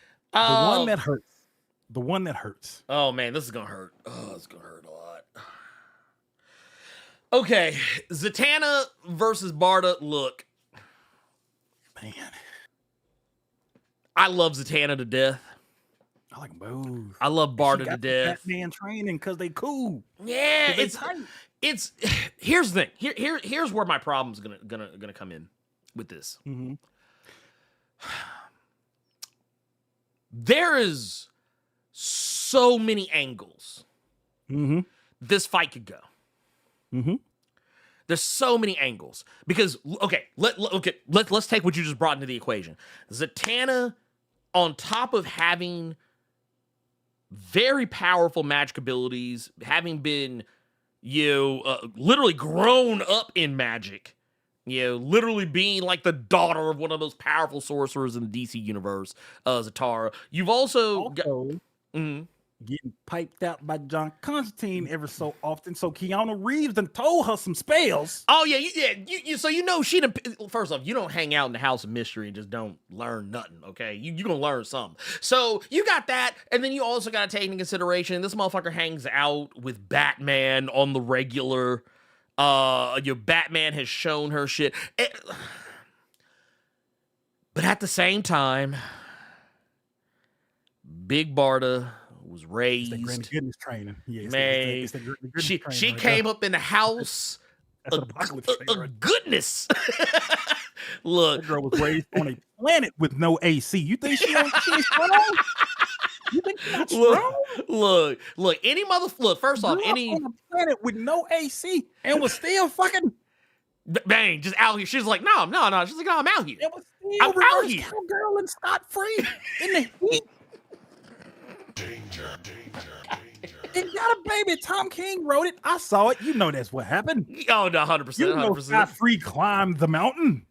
one that hurts. Oh man, this is gonna hurt. Oh, it's gonna hurt a lot. Okay, Zatanna versus Barda. Look, man, I love Zatanna to death. I like both. I love Barda to death. Batman training because they cool. Yeah, it's. Here's the thing. Here's where my problem's gonna come in with this. Mm-hmm. There is so many angles this fight could go. Mm-hmm. There's so many angles because let's take what you just brought into the equation. Zatanna, on top of having very powerful magic abilities, having been literally grown up in magic, literally being like the daughter of one of those powerful sorcerers in the DC universe, Zatara. You've also got. Getting piped out by John Constantine ever so often, so Keanu Reeves done told her some spells. Oh yeah, so she done. First off, you don't hang out in the House of Mystery and just don't learn nothing. Okay, you gonna learn something. So you got that, and then you also got to take into consideration this motherfucker hangs out with Batman on the regular. Your Batman has shown her shit, but at the same time, Big Barda was raised. It's that goodness training. Yeah, man, she came up in the house of goodness. Look, that girl was raised on a planet with no AC. You think she's strong? You think she's not strong? Look. First off, any on a planet with no AC and was still fucking bang, just out here. She's like, no. She's like, no, I'm out here. I'm out here. Girl and scot free in the heat. Danger. It got a baby. Tom King wrote it. I saw it. You know that's what happened. Oh no, 100%, You know 100%. Scott Free climbed the mountain.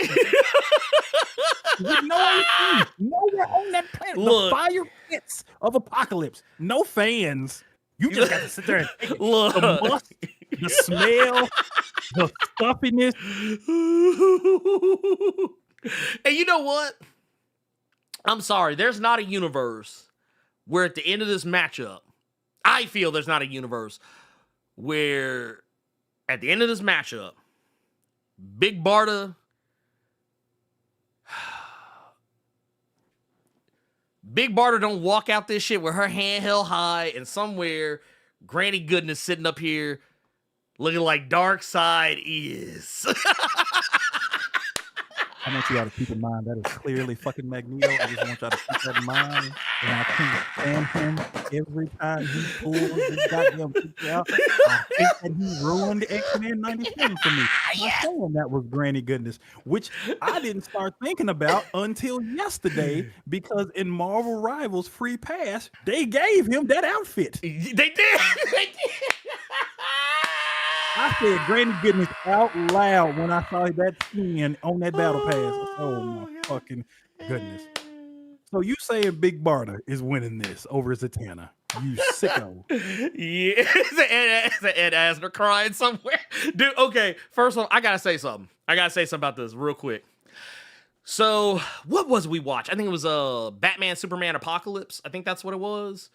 With no AC, nowhere on that planet. Look. The fire pits of apocalypse. No fans. You just got to sit there and take it. Look. The must, the smell, the stuffiness. And you know what? I'm sorry. There's not a universe where at the end of this matchup, I feel there's not a universe where at the end of this matchup, Big Barda don't walk out this shit with her hand held high and somewhere Granny Goodness sitting up here looking like Dark Side is. I want you all to keep in mind that is clearly fucking Magneto. I just want y'all to keep that in mind. And I can't stand him every time he pulls his goddamn picture out. I hate that he ruined X-Men 97 for me. I'm saying that was Granny Goodness, which I didn't start thinking about until yesterday because in Marvel Rivals Free Pass, they gave him that outfit. They did. They did. I said Granny Goodness out loud when I saw that skin on that battle pass. Oh my fucking goodness. So you saying Big Barda is winning this over Zatanna. You sicko. Yeah. It's an Ed Asner crying somewhere. Dude, okay. First of all, I gotta say something about this real quick. So, what was we watch? I think it was Batman Superman Apocalypse. I think that's what it was.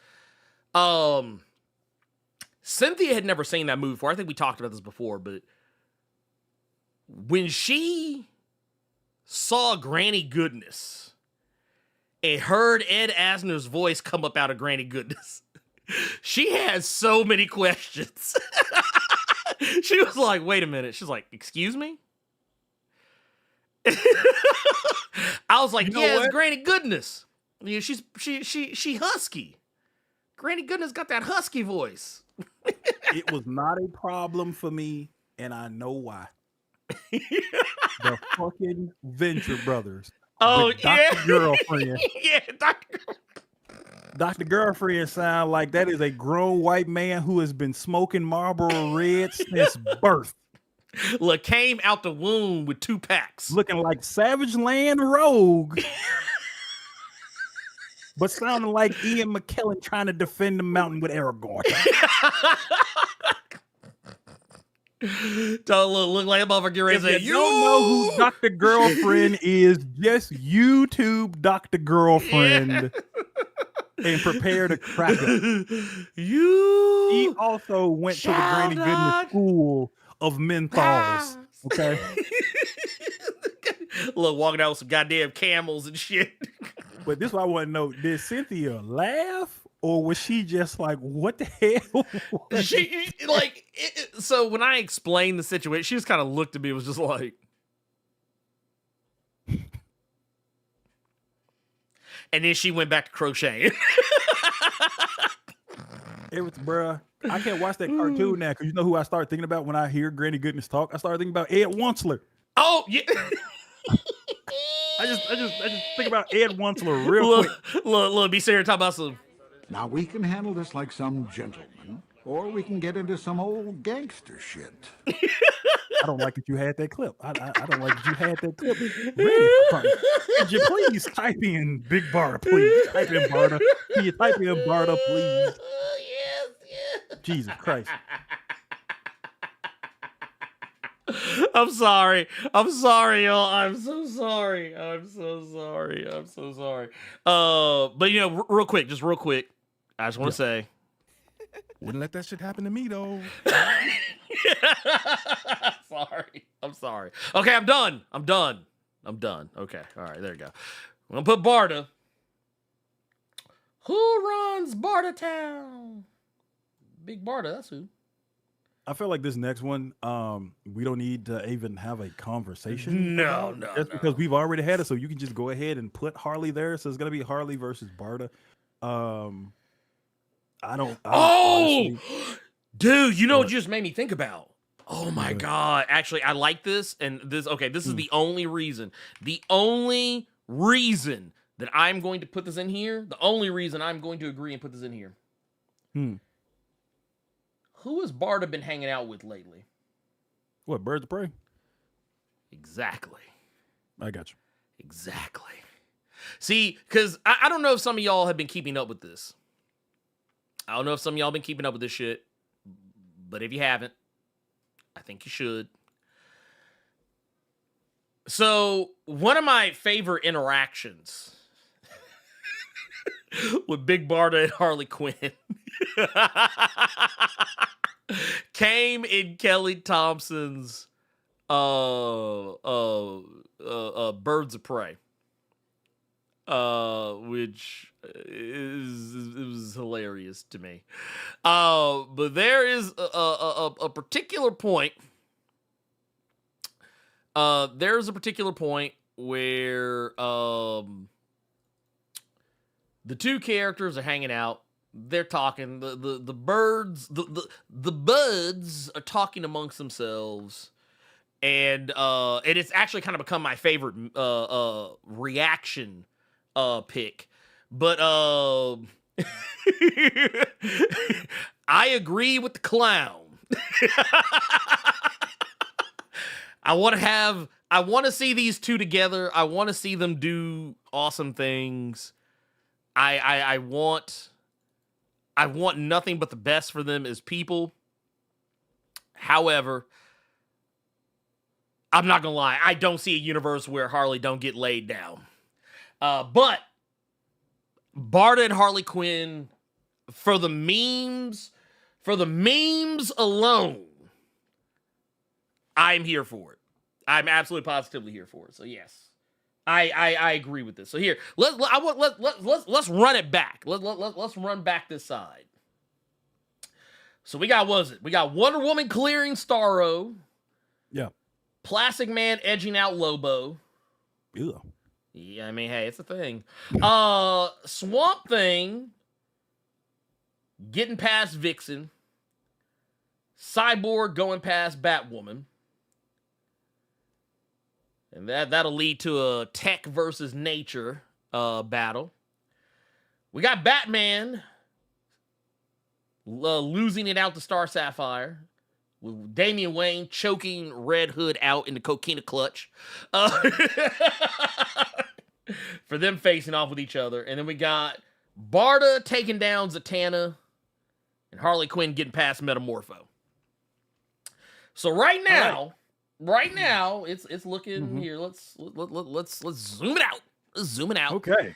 Cynthia had never seen that movie before. I think we talked about this before, but when she saw Granny Goodness and heard Ed Asner's voice come up out of Granny Goodness, she had so many questions. She was like, wait a minute. She's like, excuse me? I was like, You know yeah, what? it's Granny Goodness. Yeah, she husky. Granny Goodness got that husky voice. It was not a problem for me, and I know why. The fucking Venture Brothers. Oh, with yeah. Dr. Girlfriend. Yeah, Dr. Dr. Girlfriend sound like that is a grown white man who has been smoking Marlboro Red since birth. Look, came out the womb with 2 packs. Looking like Savage Land Rogue. But sounding like Ian McKellen trying to defend the mountain with Aragorn. Don't look like a motherfucker. If you don't know who Dr. Girlfriend is, just YouTube Dr. Girlfriend and prepare to crack it. He also went to the Granny Goodness School of Menthols. Okay. Look, walking out with some goddamn camels and shit. But this is what I want to know. Did Cynthia laugh? Or was she just like, what the hell? She like so when I explained the situation, she just kind of looked at me and was just like, and then she went back to crocheting. It was, bruh, I can't watch that cartoon now because you know who I start thinking about when I hear Granny Goodness talk? I start thinking about Ed Wunsler. Oh yeah. I just think about Ed Wunsler real quick. Look, be serious, talk about some. Now, we can handle this like some gentleman, or we can get into some old gangster shit. I don't like that you had that clip. I don't like that you had that clip ready. Could you please type in Big Barda, please? Type in Barda. Can you type in Barda, please? Yes. Jesus Christ. I'm sorry, y'all. I'm so sorry. But you know, real quick, I just want to say, Wouldn't let that shit happen to me though. I'm sorry. Okay, I'm done. Okay, all right, there you go. I'm gonna put Barda. Who runs Barda Town? Big Barda, that's who. I feel like this next one, we don't need to even have a conversation. No. That's because we've already had it, so you can just go ahead and put Harley there. So it's gonna be Harley versus Barda. Honestly, dude, you know what you just made me think about? Oh my God. Actually, I like this. And this is the only reason. The only reason that I'm going to put this in here, the only reason I'm going to agree and put this in here. Who has Barda been hanging out with lately? What, Birds of Prey? Exactly. I got you. Exactly. See, because I don't know if some of y'all have been keeping up with this. I don't know if some of y'all been keeping up with this shit. But if you haven't, I think you should. So, one of my favorite interactions with Big Barda and Harley Quinn came in Kelly Thompson's Birds of Prey, which it was hilarious to me. But there is a particular point. There's a particular point where the two characters are hanging out. They're talking. The birds, the buds are talking amongst themselves, and it's actually kind of become my favorite reaction pick. But I agree with the clown. I want to see these two together. I want to see them do awesome things. I want nothing but the best for them as people. However, I'm not gonna lie, I don't see a universe where Harley don't get laid down. But Barda and Harley Quinn, for the memes alone, I'm here for it. I'm absolutely positively here for it. So yes, I agree with this. So here, let's run it back. Let's run back this side. So we got Wonder Woman clearing Starro. Yeah. Plastic Man edging out Lobo. Ew. Yeah, I mean, hey, it's a thing. Swamp Thing getting past Vixen. Cyborg going past Batwoman. And that'll lead to a tech versus nature battle. We got Batman losing it out to Star Sapphire, with Damian Wayne choking Red Hood out in the Coquina Clutch. For them facing off with each other. And then we got Barda taking down Zatanna and Harley Quinn getting past Metamorpho. So right now, it's looking here. Let's zoom it out. Let's zoom it out. Okay.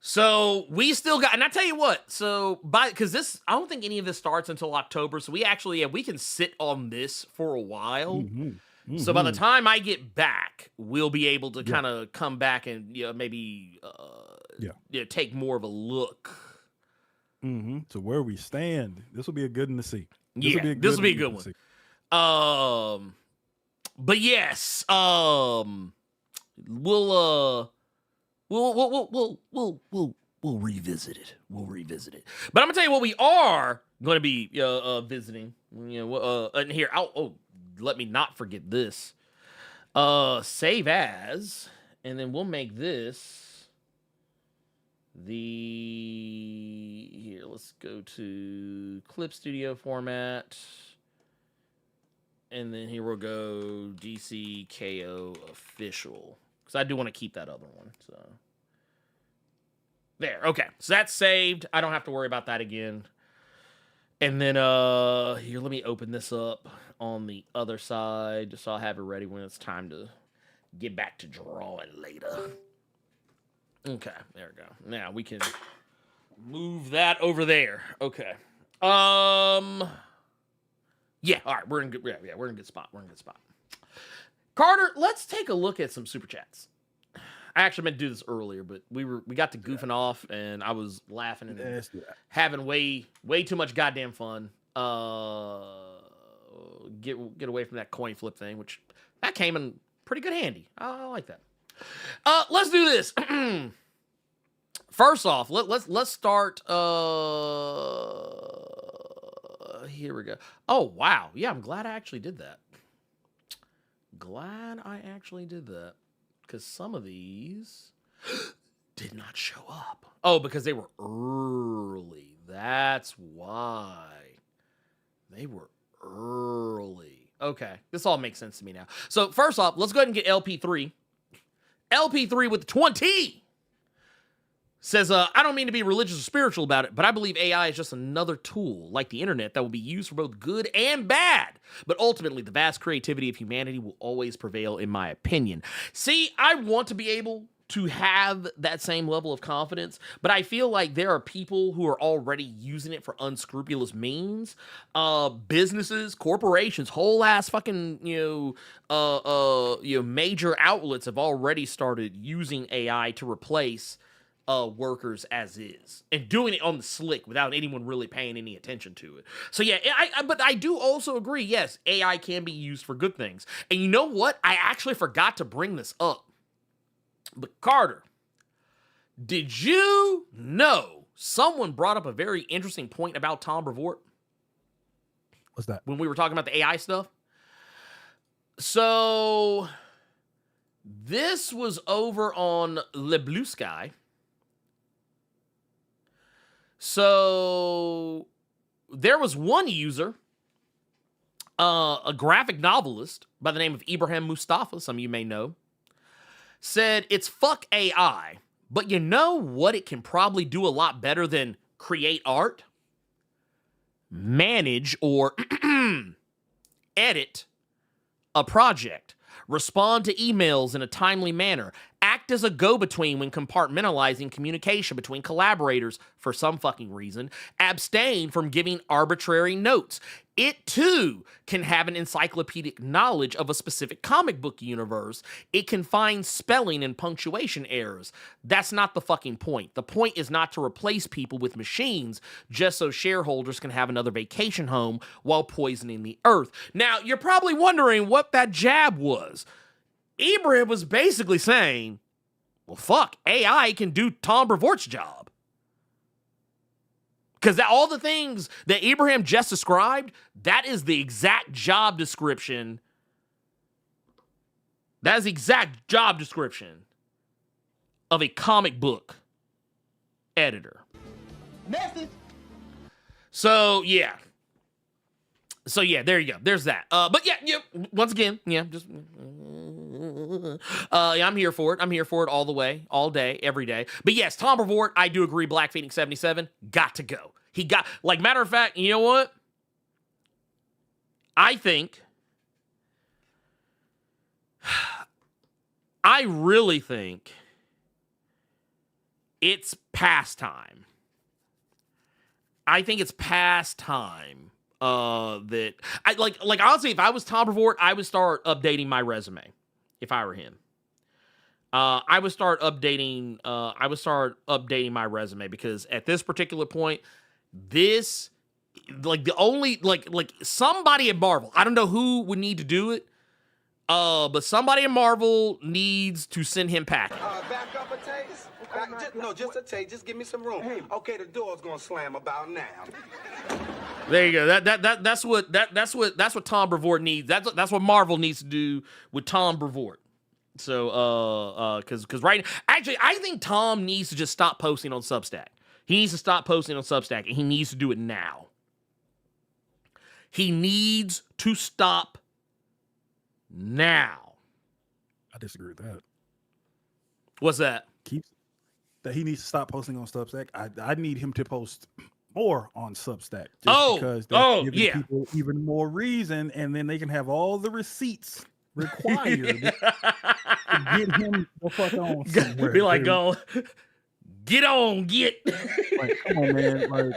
So we still got, and I tell you what, because this, I don't think any of this starts until October. So we actually, we can sit on this for a while. So by the time I get back, we'll be able to kind of come back and maybe take more of a look. So where we stand, this will be a good one to see. This will be a good one. But yes, we'll revisit it. We'll revisit it. But I'm gonna tell you what we are going to be visiting. And here, let me not forget this. Save as, and then we'll make this here. Let's go to Clip Studio format. And then here we'll go DCKO official. Because I do want to keep that other one. So there. Okay. So that's saved. I don't have to worry about that again. And then here, let me open this up on the other side. So I'll have it ready when it's time to get back to drawing later. Okay. There we go. Now we can move that over there. Okay. Yeah, all right, we're in good. Yeah, we're in a good spot. Carter, let's take a look at some super chats. I actually meant to do this earlier, but we got to goofing off, and I was laughing and having way too much goddamn fun. Get away from that coin flip thing, which that came in pretty good handy. I like that. Let's do this. First off, let's start. Here we go. Oh, wow. Yeah, I'm glad I actually did that. Because some of these did not show up. Oh, because they were early. That's why. They were early. Okay, this all makes sense to me now. So first off, let's go ahead and get LP3. LP3 with 20 says, I don't mean to be religious or spiritual about it, but I believe AI is just another tool, like the internet, that will be used for both good and bad. But ultimately, the vast creativity of humanity will always prevail, in my opinion. See, I want to be able to have that same level of confidence, but I feel like there are people who are already using it for unscrupulous means. Businesses, corporations, whole ass fucking, major outlets have already started using AI to replace workers as is, and doing it on the slick without anyone really paying any attention to it. So yeah, but I do also agree, yes, AI can be used for good things. And you know what? I actually forgot to bring this up. But Carter, did you know someone brought up a very interesting point about Tom Brevoort? What's that? When we were talking about the AI stuff? So this was over on Le Blue Sky. So there was one user, a graphic novelist by the name of Ibrahim Mustafa, some of you may know, said it's fuck AI, but you know what it can probably do a lot better than create art? Manage or edit a project, respond to emails in a timely manner, act as a go-between when compartmentalizing communication between collaborators for some fucking reason, abstain from giving arbitrary notes. It, too, can have an encyclopedic knowledge of a specific comic book universe. It can find spelling and punctuation errors. That's not the fucking point. The point is not to replace people with machines just so shareholders can have another vacation home while poisoning the earth. Now, you're probably wondering what that jab was. Ibrahim was basically saying, well, fuck, AI can do Tom Brevoort's job. Because all the things that Ibrahim just described, that is the exact job description. That is the exact job description of a comic book editor. Message. So, yeah. There you go. There's that. But yeah, once again, just... I'm here for it. I'm here for it all the way, all day, every day. But yes, Tom Brevoort, I do agree, Black Phoenix 77, got to go. He got, like, matter of fact, you know what? I really think it's past time. I think it's past time that I like honestly, if I was Tom Brevoort, I would start updating my resume. If I were him, I would start updating my resume, because at this particular point, this, like, the only like somebody at Marvel, I don't know who would need to do it, but somebody at Marvel needs to send him packing. Back up a taste. Just a taste. Just give me some room. Hey. Okay, the door's gonna slam about now. There you go. That's what Tom Brevoort needs. That's what Marvel needs to do with Tom Brevoort. So because right, actually, I think Tom needs to just stop posting on Substack. He needs to stop posting on Substack, and he needs to do it now. He needs to stop now. I disagree with that. What's that? That he needs to stop posting on Substack. I need him to post more on Substack. Because that's giving people even more reason, and then they can have all the receipts required to get him the fuck on somewhere. Be like, go, get on, get. Like, come on, man. Like,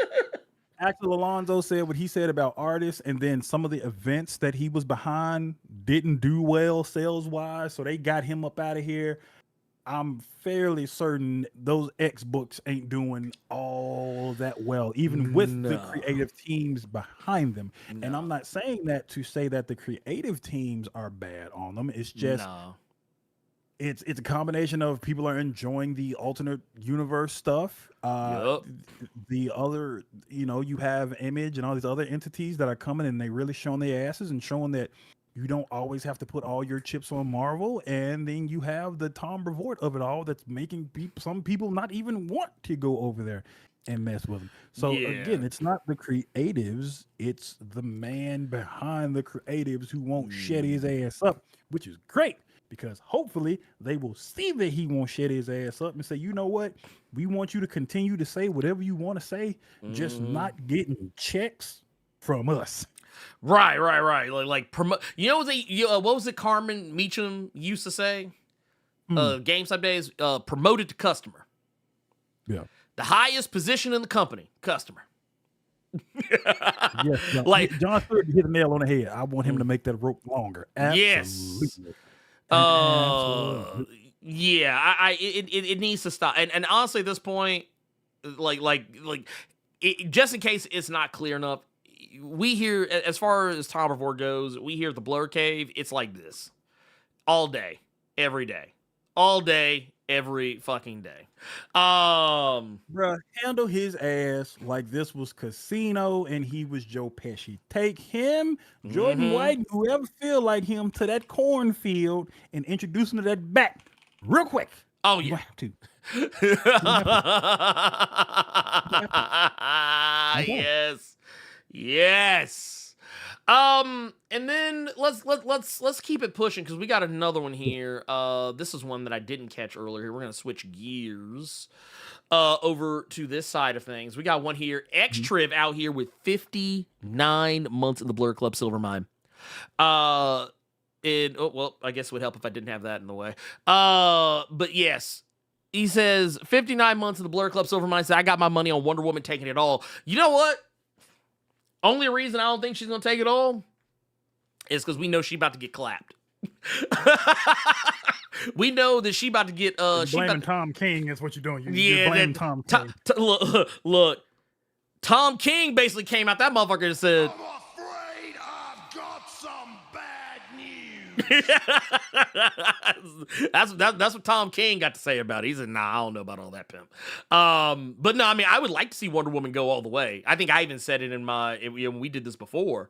Axel Alonso said what he said about artists, and then some of the events that he was behind didn't do well sales-wise, so they got him up out of here. I'm fairly certain those X books ain't doing all that well, even with the creative teams behind them. No. And I'm not saying that to say that the creative teams are bad on them. It's just it's a combination of people are enjoying the alternate universe stuff. The other, you have Image and all these other entities that are coming, and they really showing their asses and showing that you don't always have to put all your chips on Marvel. And then you have the Tom Brevoort of it all that's making some people not even want to go over there. and mess with them. So again, it's not the creatives, it's the man behind the creatives who won't shed his ass up, which is great because hopefully they will see that he won't shed his ass up and say, you know what, we want you to continue to say whatever you want to say, just not getting checks from us. Right. Like promote. You know what was it Carmen Meacham used to say? GameStop days, promoted to customer. Yeah. The highest position in the company, customer. Yes, John, Like John Stewart hit the nail on the head. I want him to make that rope longer. Absolutely. Absolutely. Yeah, it needs to stop. And honestly, at this point, just in case it's not clear enough, we hear, as far as Tom Revore goes, we hear the Blerd Cave. It's like this all day, every day, all day, every fucking day. Bruh, handle his ass like this was Casino and he was Joe Pesci. Take him, Jordan White, and whoever feel like him to that cornfield and introduce him to that bat real quick. Oh, You yeah. have to. Yes. And then let's keep it pushing because we got another one here. This is one that I didn't catch earlier. We're gonna switch gears over to this side of things. We got one here. Xtriv out here with 59 months in the Blerd Club Silver Mine. I guess it would help if I didn't have that in the way. But yes. He says 59 months in the Blerd Club Silver Mine. Said, I got my money on Wonder Woman taking it all. You know what? Only reason I don't think she's gonna take it all is because we know she about to get clapped. We know that she about to get blaming Tom King is what you're doing. You're blaming Tom King. Look, Tom King basically came out that motherfucker and said, I'm afraid I've got some bad news. that's what Tom King got to say about it. He said, nah, I don't know about all that, pimp. But no, I mean, I would like to see Wonder Woman go all the way. I think I even said it when we did this before.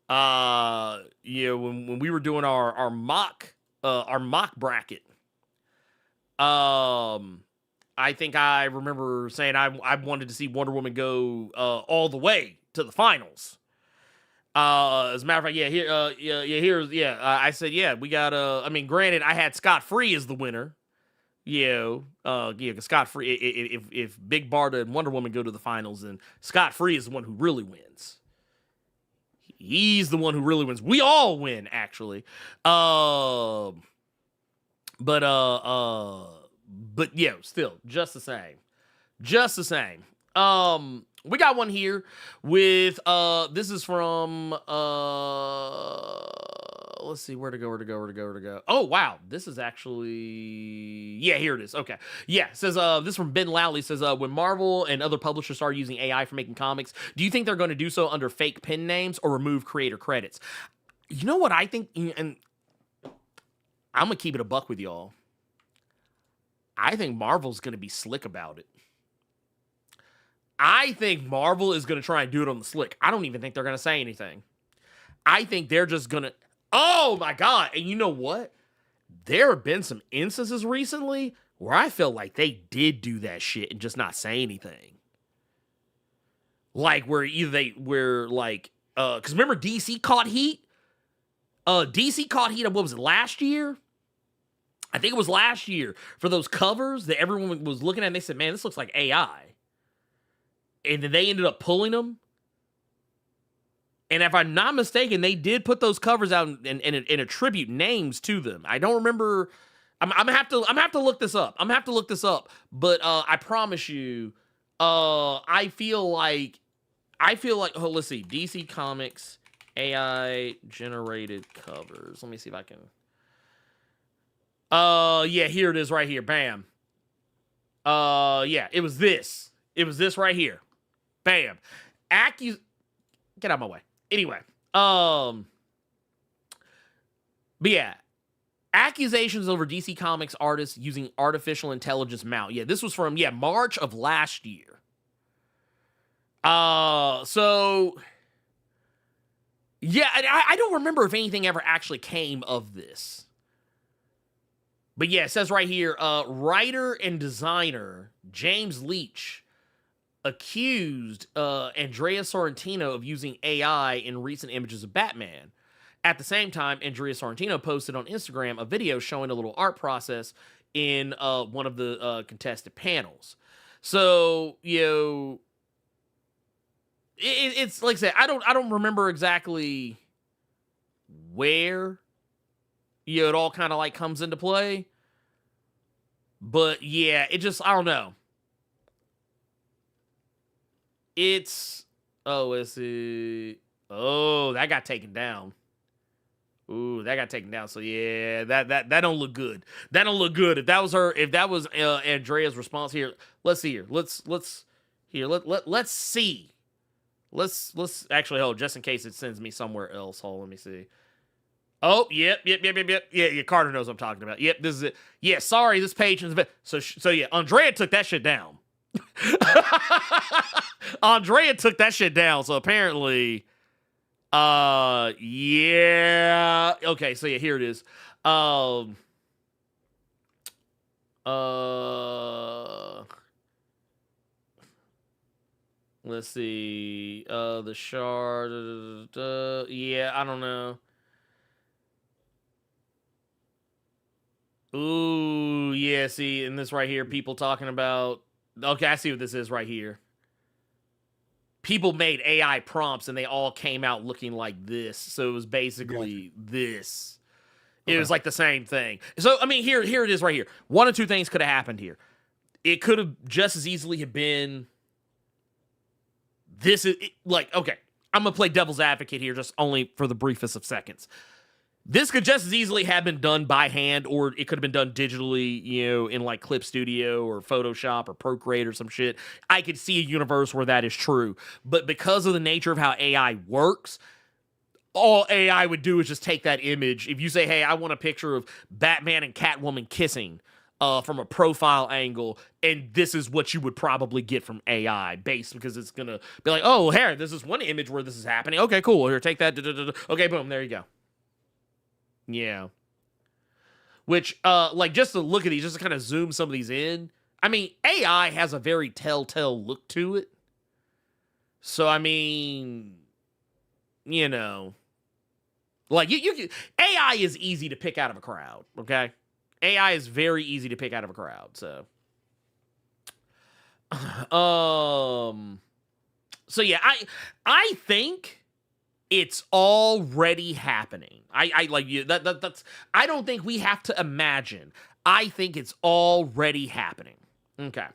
When we were doing our mock bracket. I think I remember saying I wanted to see Wonder Woman go all the way to the finals. As a matter of fact, I said, we got I mean, granted, I had Scott Free as the winner. Because Scott Free, if Big Barda and Wonder Woman go to the finals, then Scott Free is the one who really wins. He's the one who really wins. We all win, actually. But yeah, still, just the same. We got one here with, this is from, let's see, where to go. Oh, wow. This is actually, yeah, here it is. Okay. Yeah, it says, this is from Ben Lowley, says, when Marvel and other publishers start using AI for making comics, do you think they're going to do so under fake pen names or remove creator credits? You know what I think, and I'm going to keep it a buck with y'all. I think Marvel's going to be slick about it. I think Marvel is going to try and do it on the slick. I don't even think they're going to say anything. I think they're just going to... Oh, my God. And you know what? There have been some instances recently where I felt like they did do that shit and just not say anything. Like, where either because remember DC caught heat? DC caught heat, what was it, last year? I think it was last year for those covers that everyone was looking at and they said, man, this looks like AI. And then they ended up pulling them. And if I'm not mistaken, they did put those covers out and attribute names to them. I don't remember. I'm gonna have to look this up. But I promise you, I feel like. Oh, let's see. DC Comics AI generated covers. Let me see if I can. Yeah, here it is right here. Bam. Yeah, it was this. It was this right here. Bam. Get out of my way. Anyway, but yeah, accusations over DC Comics artists using artificial intelligence mount. Yeah, this was from, March of last year. So, yeah, I don't remember if anything ever actually came of this. But yeah, it says right here, writer and designer James Leach accused Andrea Sorrentino of using AI in recent images of Batman. At the same time, Andrea Sorrentino posted on Instagram a video showing a little art process in one of the contested panels. So, it's like I said, I don't remember exactly where it all kind of like comes into play. But yeah, it just, I don't know. It's, let's see. Oh, that got taken down. Ooh, that got taken down. So yeah, that don't look good. That don't look good. If that was Andrea's response here, let's see here. Let's see. Let's actually hold just in case it sends me somewhere else. Hold, let me see. Oh, yep. Yeah, Carter knows what I'm talking about. Yep, this is it. Yeah, sorry, this page is so yeah, Andrea took that shit down. Andrea took that shit down. So apparently, yeah. Okay, so yeah, here it is. Let's see. The shard. Yeah, I don't know. Ooh, yeah, see, and this right here, people talking about... Okay, I see what this is right here. People made AI prompts, and they all came out looking like this. So it was basically this. It was like the same thing. So, I mean, here it is right here. One of two things could have happened here. It could have just as easily have been... This is... Like, okay, I'm going to play devil's advocate here just only for the briefest of seconds. This could just as easily have been done by hand, or it could have been done digitally, in like Clip Studio or Photoshop or Procreate or some shit. I could see a universe where that is true. But because of the nature of how AI works, all AI would do is just take that image. If you say, hey, I want a picture of Batman and Catwoman kissing from a profile angle, and this is what you would probably get from AI based, because it's going to be like, oh, here, this is one image where this is happening. Okay, cool. Here, take that. Okay, boom, there you go. Yeah. Which, like, just to look at these, just to kind of zoom some of these in, I mean, AI has a very telltale look to it. So, I mean, like, AI is easy to pick out of a crowd, okay? AI is very easy to pick out of a crowd, so. So, yeah, I think... It's already happening. I like you. That's. I don't think we have to imagine. I think it's already happening. Okay.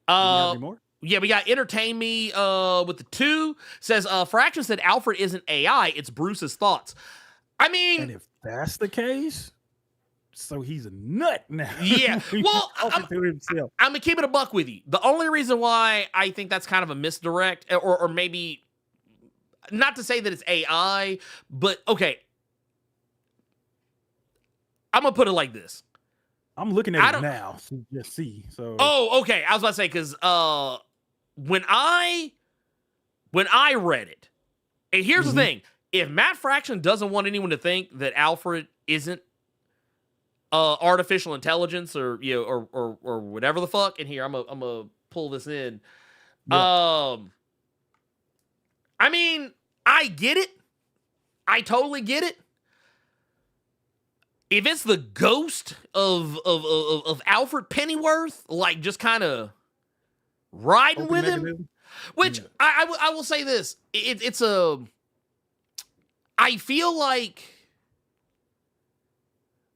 Any more? Yeah, we got Entertain Me with the 2. Says Fraction said Alfred isn't AI. It's Bruce's thoughts. I mean, and if that's the case, so he's a nut now. Yeah. Well, I'm gonna keep it a buck with you. The only reason why I think that's kind of a misdirect, or maybe. Not to say that it's AI, but okay. I'm going to put it like this. I'm looking at it now. So just see. So. Oh, okay. I was about to say, because when I read it, and here's the thing. If Matt Fraction doesn't want anyone to think that Alfred isn't artificial intelligence or whatever the fuck, and here, I'm gonna pull this in. Yep. I mean, I get it. I totally get it. If it's the ghost of Alfred Pennyworth, like just kind of riding with him, which I will say this, it's a. I feel like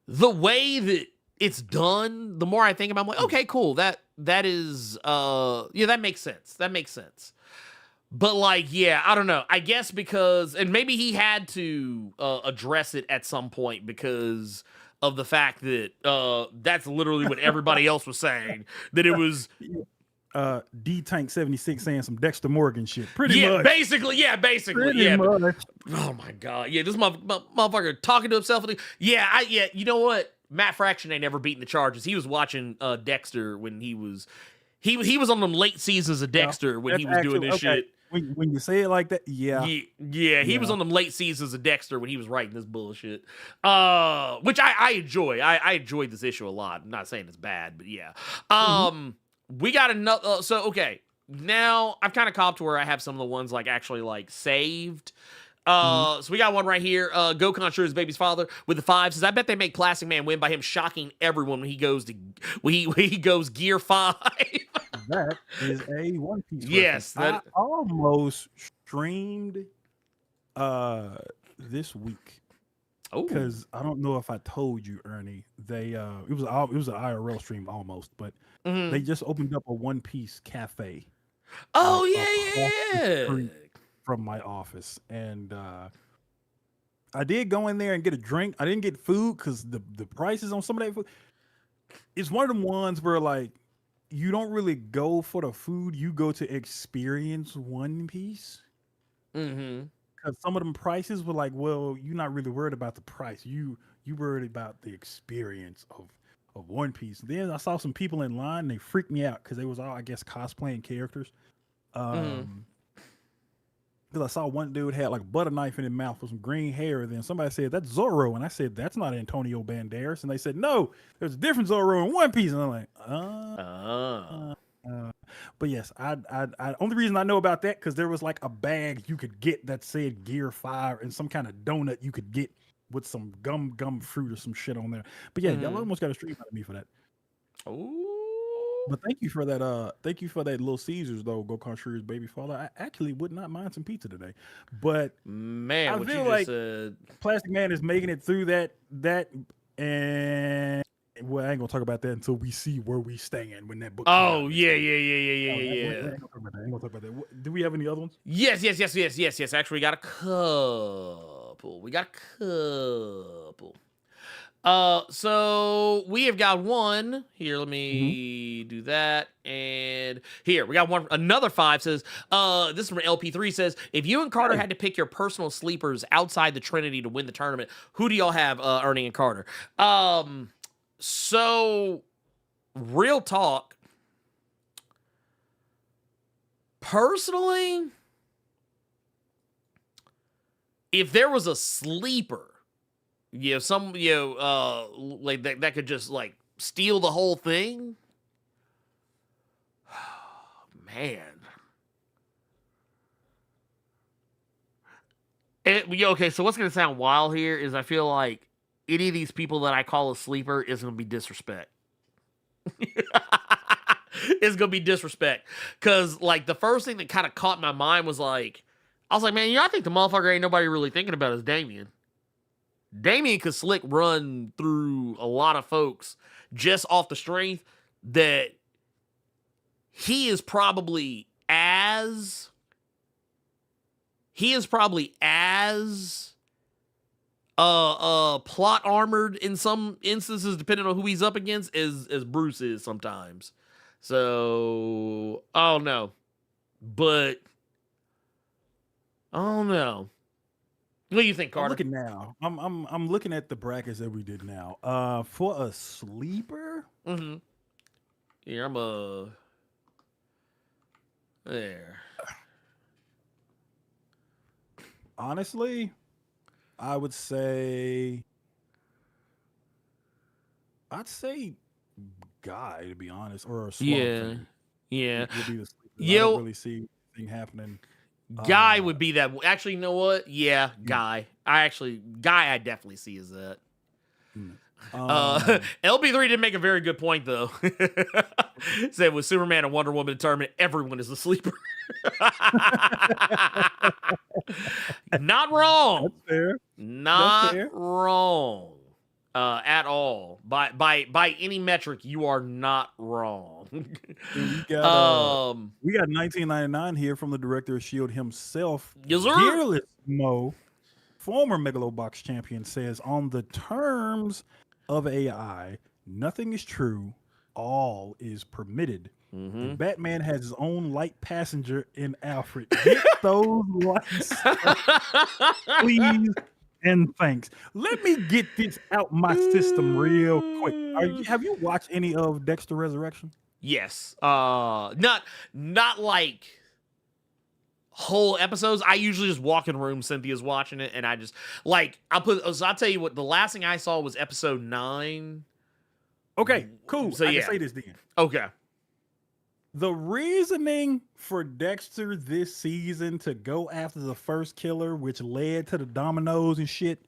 the way that it's done, the more I think about it, I'm like, okay, cool. That is that makes sense. That makes sense. But, like, yeah, I don't know. I guess because, and maybe he had to address it at some point because of the fact that that's literally what everybody else was saying. That it was... D-Tank 76 saying some Dexter Morgan shit. Pretty much. Basically. Pretty much. Oh, my God. Yeah, this motherfucker talking to himself. Yeah, you know what? Matt Fraction ain't never beaten the charges. He was watching Dexter when he was... He was on them late seasons of Dexter when he was doing this shit. When you say it like that, yeah. He was on them late seasons of Dexter when he was writing this bullshit. Which I enjoy. I enjoyed this issue a lot. I'm not saying it's bad, but yeah. We got another. So, okay. now I've kind of copped to where I have some of the ones like actually like saved. So we got one right here. Gokon sure his baby's father with the 5 says, I bet they make Plastic Man win by him shocking everyone when he goes Gear 5. That is a One Piece. Yes, I almost streamed this week. Oh, Because I don't know if I told you, Ernie. It was an IRL stream almost, but they just opened up a One Piece cafe. Oh across the yeah. street from my office, and I did go in there and get a drink. I didn't get food because the prices on some of that food. It's one of them ones where like you don't really go for the food; you go to experience One Piece. Mm-hmm. Because some of them prices were like, well, you're not really worried about the price. You worried about the experience of One Piece. Then I saw some people in line. They freaked me out because they was all, I guess, cosplaying characters. Because I saw one dude had like a butter knife in his mouth with some green hair. And then somebody said, that's Zoro. And I said, that's not Antonio Banderas. And they said, no, there's a different Zoro in One Piece. And I'm like, but yes, I only reason I know about that because there was like a bag you could get that said Gear 5 and some kind of donut you could get with some gum fruit or some shit on there. But yeah, y'all almost got a stream out of me for that. Oh. But thank you for that. Thank you for that Little Caesars though. Gokon Shure's baby father. I actually would not mind some pizza today. But Man, I what feel you like just said. Plastic Man is making it through that and well, I ain't gonna talk about that until we see where we stand when that book. Oh comes out. yeah. I ain't gonna talk about that. Do we have any other ones? Yes. Actually, we got a couple. So we have got one here. Let me do that. And here we got one. Another 5 says, this is from LP3 says, if you and Carter had to pick your personal sleepers outside the Trinity to win the tournament, who do y'all have, Ernie and Carter? So real talk. Personally, if there was a sleeper, like that could just like steal the whole thing. Man. Okay, so what's going to sound wild here is I feel like any of these people that I call a sleeper is going to be disrespect. It's going to be disrespect. Because, like, the first thing that kind of caught my mind was like, I was like, man, I think the motherfucker ain't nobody really thinking about is Damien. Damien could slick run through a lot of folks just off the strength that he is probably as plot armored in some instances, depending on who he's up against, as Bruce is sometimes. So I don't know. But I don't know. What do you think, Carter? I'm looking now. I'm looking at the brackets that we did now. For a sleeper. Mm-hmm. Here, there. Honestly, I would say Guy, to be honest, or a Swamp Thing. Yeah. Would be the sleeper. I don't really see anything happening. Guy would be that. Actually, you know what? Yeah, Guy. I definitely see as that. LB3 did make a very good point, though. Said with Superman and Wonder Woman tournament, everyone is a sleeper. Not wrong. That's fair. Not wrong. At all. By any metric, you are not wrong. We got 1999 here from the director of S.H.I.E.L.D. himself. Yes, sir. Fearless Mo, former Megalobox champion, says, on the terms of AI, nothing is true, all is permitted. And Batman has his own light passenger in Alfred. Get those lights, please, and thanks. Let me get this out my system real quick. Have you watched any of Dexter Resurrection? Yes. Not like whole episodes. I usually just walk in room. Cynthia's watching it, and I just like I'll tell you what. The last thing I saw was episode 9. Okay, cool. So I yeah. can say this then. Okay. The reasoning for Dexter this season to go after the first killer, which led to the dominoes and shit,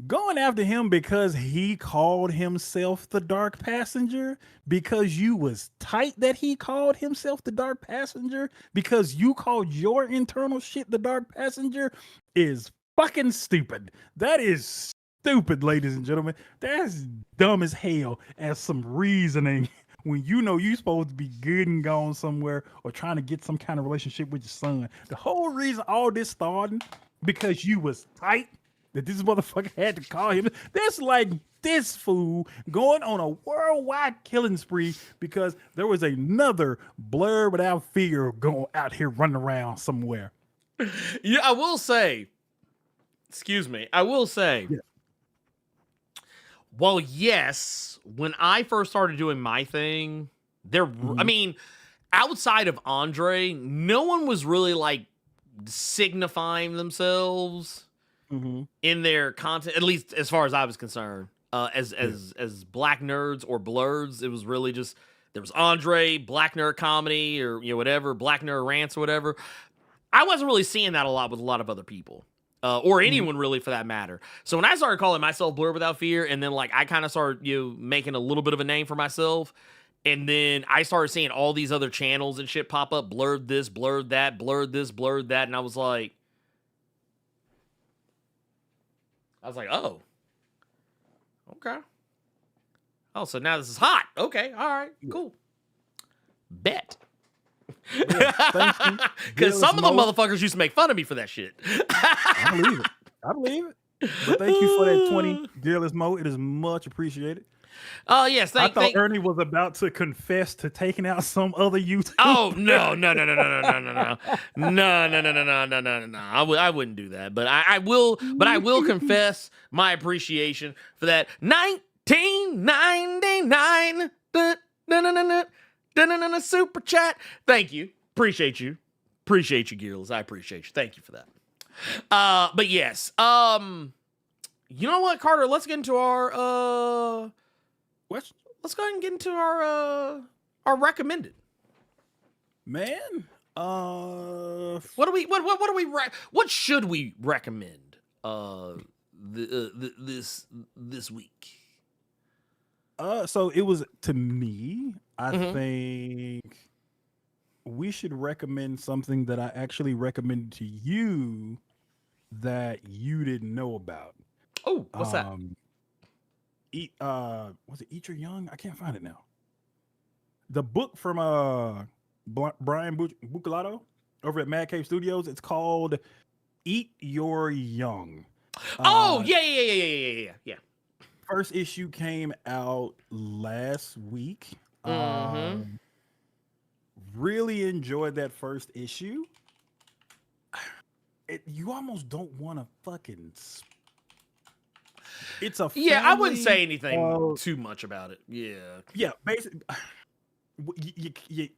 going after him because he called himself the Dark Passenger, because you was tight that he called himself the Dark Passenger, because you called your internal shit the Dark Passenger, is fucking stupid. That is stupid, ladies and gentlemen. That's dumb as hell as some reasoning when you know you're supposed to be good and gone somewhere or trying to get some kind of relationship with your son. The whole reason all this started because you was tight that this motherfucker had to call him. That's like this fool going on a worldwide killing spree because there was another Blerd Without Fear going out here running around somewhere. Yeah, I will say, Yeah. well, yes, when I first started doing my thing, I mean, outside of Andre, no one was really like signifying themselves in their content, at least as far as I was concerned, as black nerds or blurs. It was really just, there was Andre, black nerd comedy, or whatever, black nerd rants or whatever. I wasn't really seeing that a lot with a lot of other people. Or anyone really for that matter. So when I started calling myself Blerd Without Fear, and then like I kind of started making a little bit of a name for myself, and then I started seeing all these other channels and shit pop up, blurred this, blurred that, blurred this, blurred that, and I was like, oh, okay. Oh, so now this is hot. Okay, all right, cool. Bet. Because some of the motherfuckers used to make fun of me for that shit. I believe it. But thank you for that 20, Dearless Mo. It is much appreciated. Oh, yes. I thought Ernie was about to confess to taking out some other YouTuber. Oh, no. I wouldn't do that. But I will confess my appreciation for that 1999 super chat. Thank you. Appreciate you, Gearless. I appreciate you. Thank you for that. But yes. You know what, Carter? Let's get into our let's go ahead and get into our recommended. Man, what should we recommend this week? So it was to me. I think we should recommend something that I actually recommended to you that you didn't know about. Oh, what's that? Was it Eat Your Young? I can't find it now. The book from Brian Bucalato over at Mad Cave Studios. It's called Eat Your Young. Yeah. First issue came out last week. Really enjoyed that first issue. You almost don't want to fucking. It's a family, I wouldn't say anything too much about it. Yeah, basically,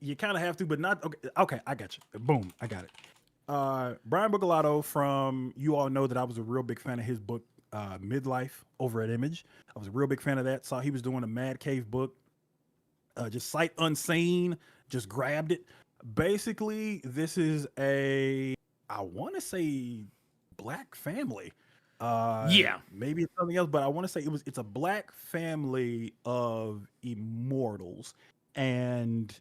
you kind of have to, but not okay. I got you. Boom, I got it. Brian Bucalato, from you all know that I was a real big fan of his book Midlife over at Image. I was a real big fan of that. Saw he was doing a Mad Cave book. Just sight unseen, just grabbed it. Basically, this is I want to say black family. Maybe it's something else, but I want to say it's a black family of immortals. And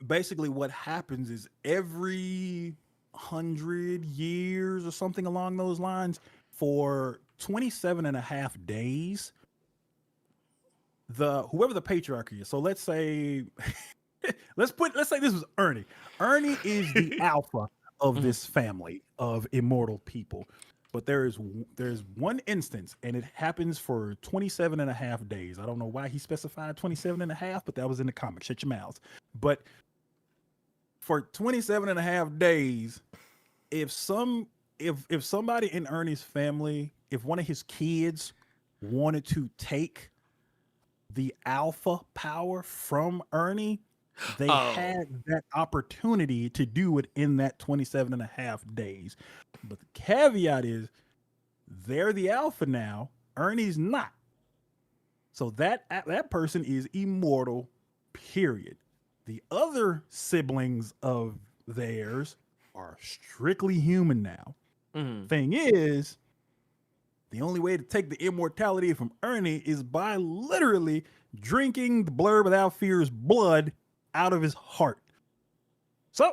basically what happens is every 100 years or something along those lines, for 27 and a half days, whoever the patriarchy is. So let's say let's say this was Ernie. Ernie is the alpha of this family of immortal people. But there's one instance, and it happens for 27 and a half days. I don't know why he specified 27 and a half, but that was in the comic. Shut your mouths. But for 27 and a half days, if somebody in Ernie's family, if one of his kids wanted to take the alpha power from Ernie, they had that opportunity to do it in that 27 and a half days. But the caveat is they're the alpha now. Ernie's not. So that person is immortal, period. The other siblings of theirs are strictly human now. Thing is, the only way to take the immortality from Ernie is by literally drinking the Blerd Without Fear's blood out of his heart. So,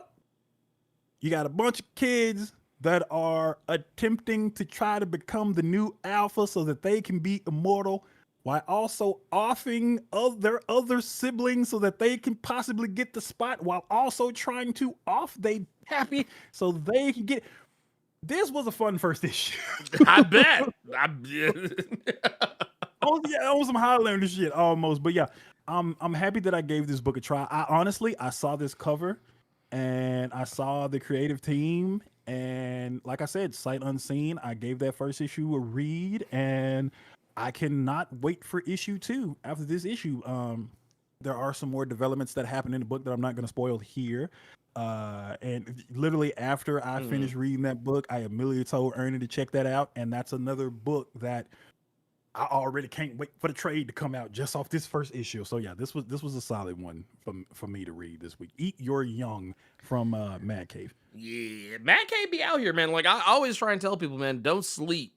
you got a bunch of kids that are attempting to try to become the new alpha so that they can be immortal, while also offing of their other siblings so that they can possibly get the spot, while also trying to off they happy so they can get. This was a fun first issue. I bet. Oh yeah, on some Highlander shit almost. But yeah, I'm happy that I gave this book a try. I saw this cover and I saw the creative team, and like I said, sight unseen, I gave that first issue a read, and I cannot wait for issue 2 after this issue. There are some more developments that happen in the book that I'm not going to spoil here. And literally after I finished reading that book, I immediately told Ernie to check that out. And that's another book that I already can't wait for the trade to come out just off this first issue. So yeah, this was a solid one for me to read this week. Eat Your Young from Mad Cave. Yeah, Mad Cave be out here, man. Like I always try and tell people, man, don't sleep.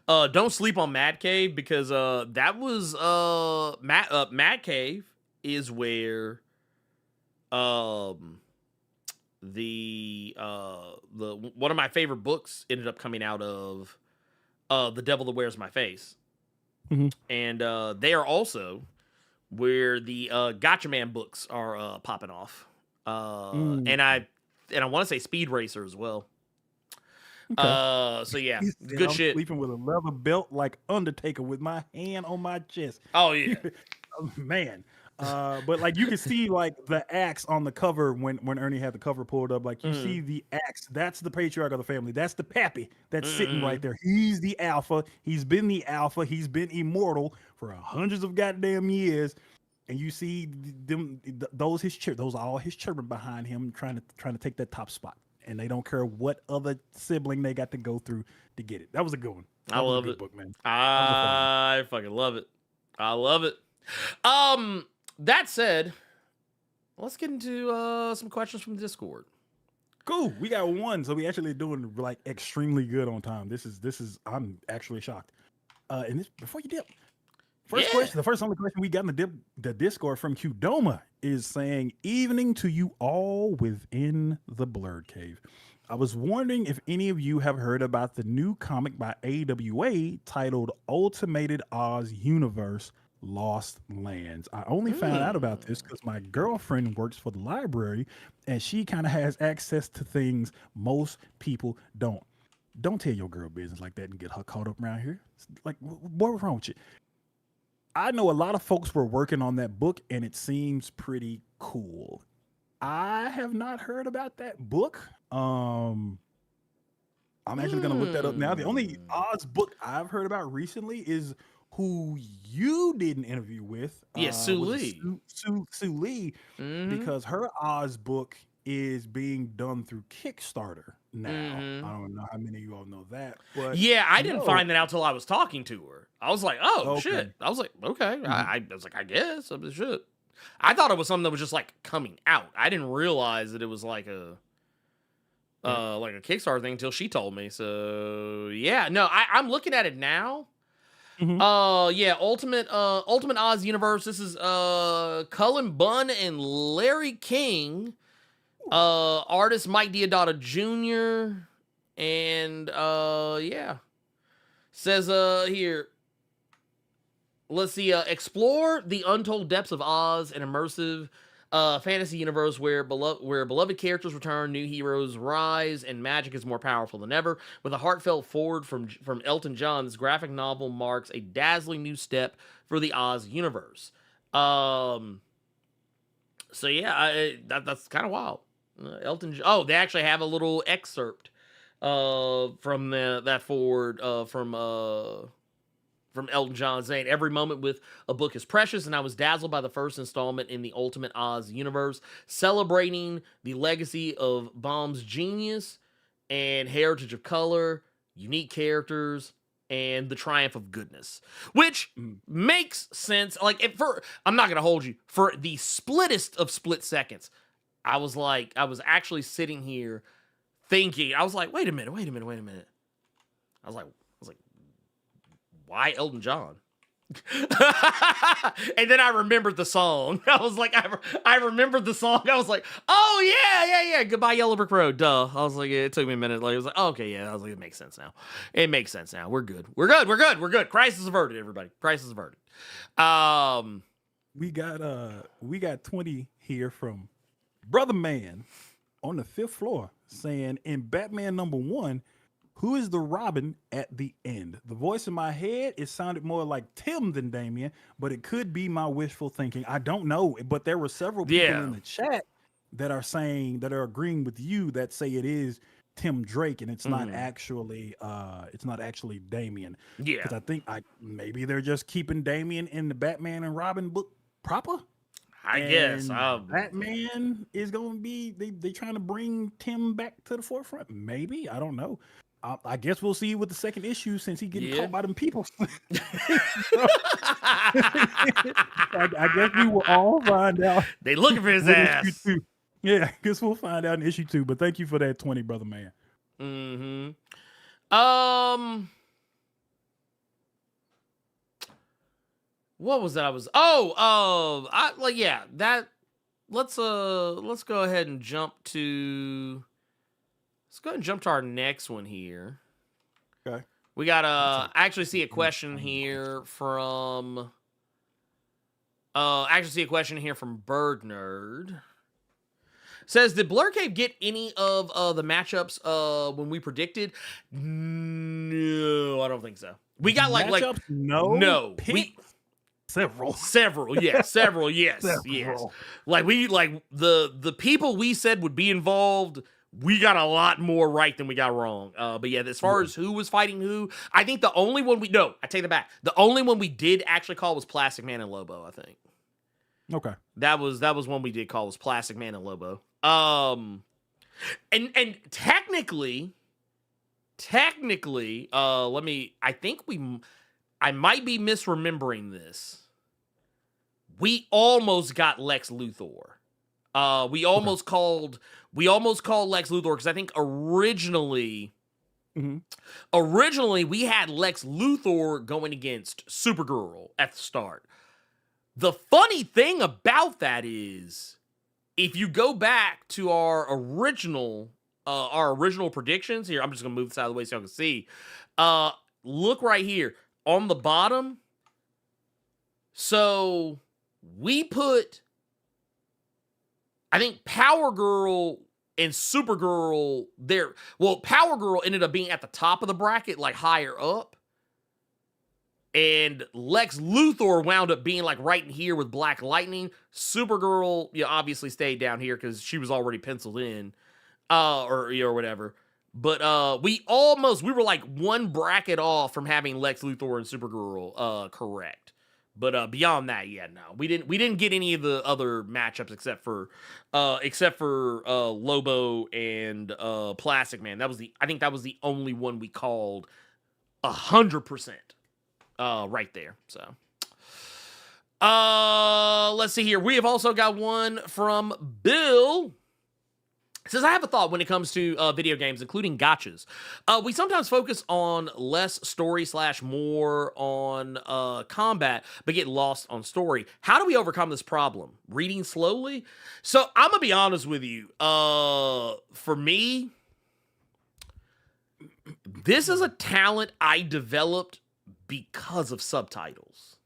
Don't sleep on Mad Cave, because that was Mad Cave is where the one of my favorite books ended up coming out of, The Devil That Wears My Face. And they are also where the Gotcha Man books are popping off. And I want to say Speed Racer as well. So yeah, good I'm shit. Sleeping with a leather belt like Undertaker with my hand on my chest. Oh yeah. Oh, man. But like you can see like the axe on the cover when Ernie had the cover pulled up, like you see the axe. That's the patriarch of the family. That's the pappy that's sitting right there. He's the alpha. He's been the alpha. He's been immortal for hundreds of goddamn years. And you see them, those are all his children behind him trying to take that top spot. And they don't care what other sibling they got to go through to get it. That was a good one. I love it. Book, man. I fucking love it. I love it. That said, let's get into some questions from the Discord. Cool. We got one, so we actually doing like extremely good on time. This is I'm actually shocked. And this, before you dip, question, the first only question we got in the Discord from Qdoma is saying, "Evening to you all within the Blerd Cave. I was wondering if any of you have heard about the new comic by AWA titled Ultimated Oz Universe Lost Lands. I only found out about this because my girlfriend works for the library and she kind of has access to things most people don't. Don't tell your girl business like that and get her caught up around here. It's like, what's wrong with you?" I know a lot of folks were working on that book and it seems pretty cool. I have not heard about that book. I'm actually going to look that up now. The only Oz book I've heard about recently is who you did an interview with. Sue Lee. Sue Lee, because her Oz book is being done through Kickstarter now. I don't know how many of you all know that. But yeah, I didn't find that out till I was talking to her. I was like, oh, Okay. shit. I was like, okay. I was like, I guess. Shit. I thought it was something that was just like coming out. I didn't realize that it was like a Kickstarter thing until she told me. So yeah, no, I'm looking at it now. Yeah, Ultimate Oz Universe. This is Cullen Bunn and Larry King. Artist Mike Diodato Jr. And yeah. Says here, let's see, explore the untold depths of Oz, an immersive fantasy universe where beloved characters return, new heroes rise, and magic is more powerful than ever. With a heartfelt forward from Elton John, this graphic novel marks a dazzling new step for the Oz universe. So yeah, that's kind of wild. They actually have a little excerpt from that forward from Elton John saying, "Every moment with a book is precious, and I was dazzled by the first installment in the Ultimate Oz universe, celebrating the legacy of Baum's genius and heritage of color, unique characters, and the triumph of goodness, which makes sense. Like, I'm not gonna hold you, for the splittest of split seconds, I was actually sitting here thinking, I was like, wait a minute. I was like, why Elton John? And then I remembered the song. I was like, I remembered the song. I was like, oh yeah. Goodbye Yellow Brick Road. Duh. I was like, it took me a minute. Like, I was like, oh, okay, yeah. I was like, it makes sense now. We're good. Crisis averted, everybody. Crisis averted. We got 20 here from Brother Man on the 5th floor saying, in Batman #1, who is the Robin at the end? The voice in my head, it sounded more like Tim than Damian, but it could be my wishful thinking. I don't know, but there were several people in the chat that are agreeing with you that say it is Tim Drake and it's not actually Damian. Yeah, because I think maybe they're just keeping Damian in the Batman and Robin book proper. I guess Batman is going to be they trying to bring Tim back to the forefront. Maybe, I don't know. I guess we'll see with the second issue since he's getting caught by them people. I guess we will all find out. They looking for his ass. Yeah, I guess we'll find out in issue 2. But thank you for that 20, Brother Man. What was that? Let's go ahead and jump to our next one here. Okay. We got I actually see a question here from Bird Nerd. Says, did Blerd Cave get any of the matchups when we predicted? No, I don't think so. We got matchups? No. Several, yes. Like the people we said would be involved, we got a lot more right than we got wrong. But yeah, as far as who was fighting who, I think the only one I take that back. The only one we did actually call was Plastic Man and Lobo, I think. Okay. That was one we did call was Plastic Man and Lobo. And technically, I might be misremembering this. We almost got Lex Luthor. We almost called Lex Luthor because I think originally we had Lex Luthor going against Supergirl at the start. The funny thing about that is, if you go back to our original predictions here, I'm just gonna move this out of the way so y'all can see. Look right here on the bottom. So we put, I think, Power Girl and Supergirl there. Well, Power Girl ended up being at the top of the bracket, like higher up. And Lex Luthor wound up being like right in here with Black Lightning. Supergirl, obviously stayed down here because she was already penciled in, or whatever. But we were like one bracket off from having Lex Luthor and Supergirl correct. But beyond that, no, we didn't get any of the other matchups except for Lobo and Plastic Man. I think that was the only one we called 100%. Right there. So, let's see here. We have also got one from Bill. It says, I have a thought when it comes to video games, including gachas. We sometimes focus on less story / more on combat, but get lost on story. How do we overcome this problem? Reading slowly? So I'm going to be honest with you. For me, this is a talent I developed because of subtitles.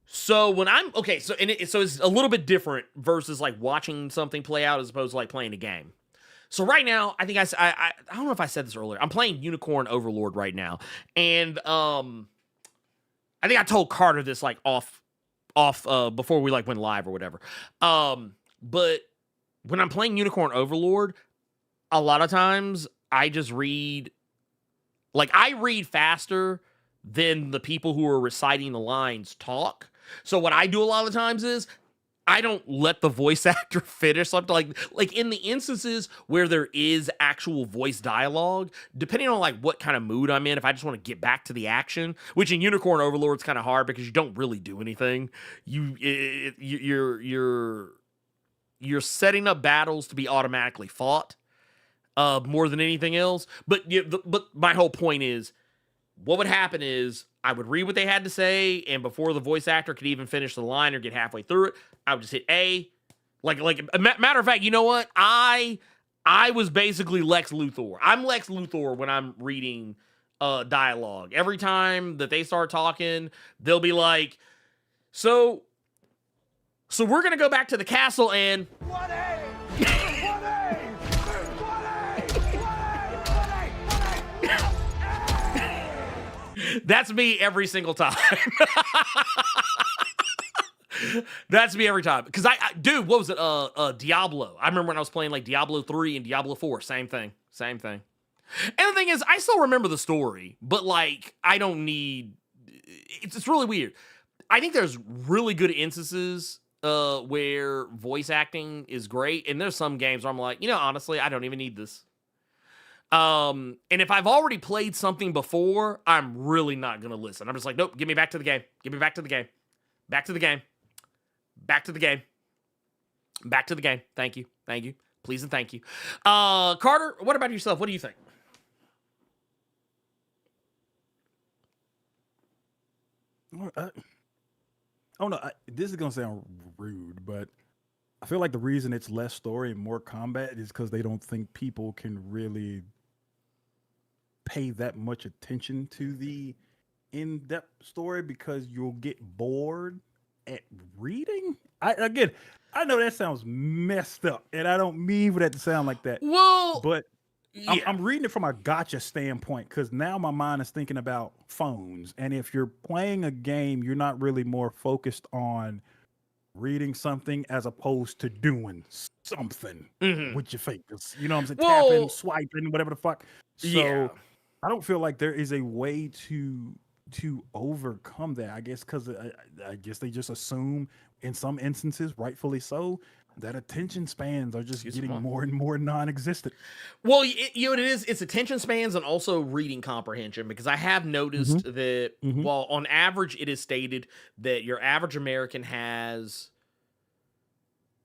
So when so it's a little bit different versus like watching something play out as opposed to like playing a game. So right now, I think I don't know if I said this earlier. I'm playing Unicorn Overlord right now, and I think I told Carter this like off before we like went live or whatever. But when I'm playing Unicorn Overlord, a lot of times I just read faster than the people who are reciting the lines talk. So what I do a lot of the times is I don't let the voice actor finish something like in the instances where there is actual voice dialogue, depending on like what kind of mood I'm in, if I just want to get back to the action, which in Unicorn Overlord is kind of hard because you don't really do anything. You're setting up battles to be automatically fought more than anything else. But my whole point is, what would happen is I would read what they had to say, and before the voice actor could even finish the line or get halfway through it, I would just hit A. Like matter of fact, you know what? I was basically Lex Luthor. I'm Lex Luthor when I'm reading dialogue. Every time that they start talking, they'll be like, so we're gonna go back to the castle and that's me every single time. That's me every time. Because dude, what was it? Diablo. I remember when I was playing like Diablo 3 and Diablo 4. Same thing. And the thing is, I still remember the story, but like, I don't need. It's really weird. I think there's really good instances where voice acting is great, and there's some games where I'm like, honestly, I don't even need this. And if I've already played something before, I'm really not gonna listen. I'm just like, nope, give me back to the game. Thank you. Please and thank you. Carter, what about yourself? What do you think? Oh no, this is gonna sound rude, but I feel like the reason it's less story and more combat is because they don't think people can really pay that much attention to the in-depth story because you'll get bored at reading. I know that sounds messed up, and I don't mean for that to sound like that. Well, but yeah. I'm reading it from a gotcha standpoint because now my mind is thinking about phones, and if you're playing a game, you're not really more focused on reading something as opposed to doing something with your fingers. You know what I'm saying? Tapping, swiping, whatever the fuck. So I don't feel like there is a way to overcome that. I guess because I guess they just assume in some instances, rightfully so, that attention spans are just getting more and more non-existent. Well, it is. It's attention spans and also reading comprehension, because I have noticed that while on average it is stated that your average American has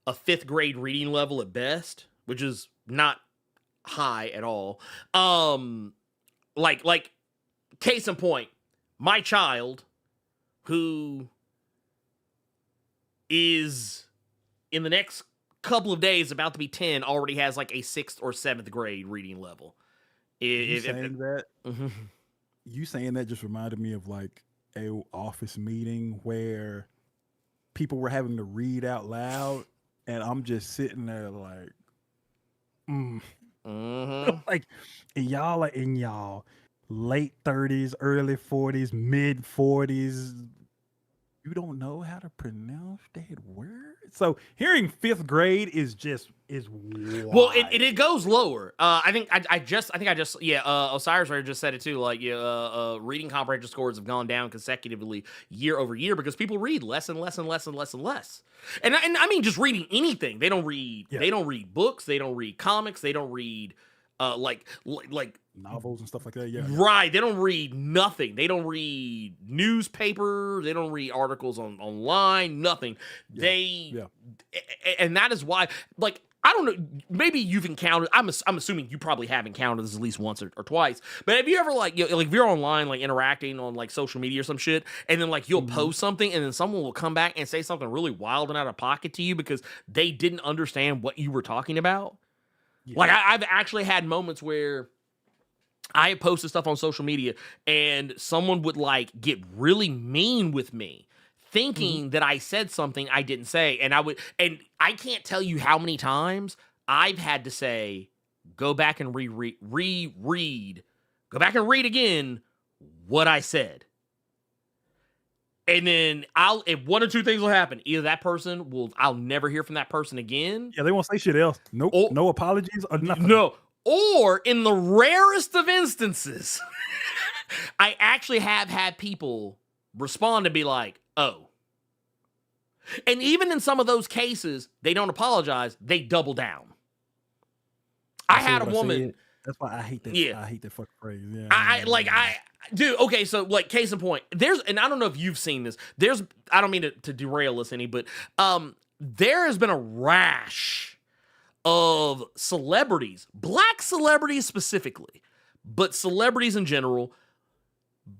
a 5th grade reading level at best, which is not high at all. Like case in point, my child, who is in the next couple of days about to be 10, already has like a 6th or 7th grade reading level. You saying that just reminded me of like a office meeting where people were having to read out loud, and I'm just sitting there like, like, and y'all like in y'all late 30s, early 40s, mid 40s. You don't know how to pronounce that word. So hearing 5th grade is wild. Well, it goes lower. I think Osiris just said it too. Like, reading comprehension scores have gone down consecutively year over year because people read less and less and less and less and less. And I mean just reading anything. They don't read. Yeah. They don't read books. They don't read comics. They don't read like novels and stuff like that. Yeah. Right. They don't read nothing. They don't read newspaper. They don't read articles online. Nothing. And that is why, like, I don't know, maybe you've encountered, I'm assuming you probably have encountered this at least once or twice, but have you ever like if you're online, like interacting on like social media or some shit, and then like you'll post something and then someone will come back and say something really wild and out of pocket to you because they didn't understand what you were talking about? Yeah. Like I've actually had moments where I had posted stuff on social media and someone would like get really mean with me, thinking that I said something I didn't say. And I can't tell you how many times I've had to say, go back and reread, go back and read again what I said. And then if one or two things will happen. Either that person I'll never hear from that person again. Yeah, they won't say shit else. Nope. No apologies or nothing. No. Or in the rarest of instances, I actually have had people respond to be like, oh. And even in some of those cases, they don't apologize. They double down. I had a woman. That's why I hate that. Yeah. I hate that fucking phrase. Yeah. Dude, okay, so like case in point, and I don't know if you've seen this. I don't mean to derail us any, but there has been a rash of celebrities, black celebrities specifically, but celebrities in general,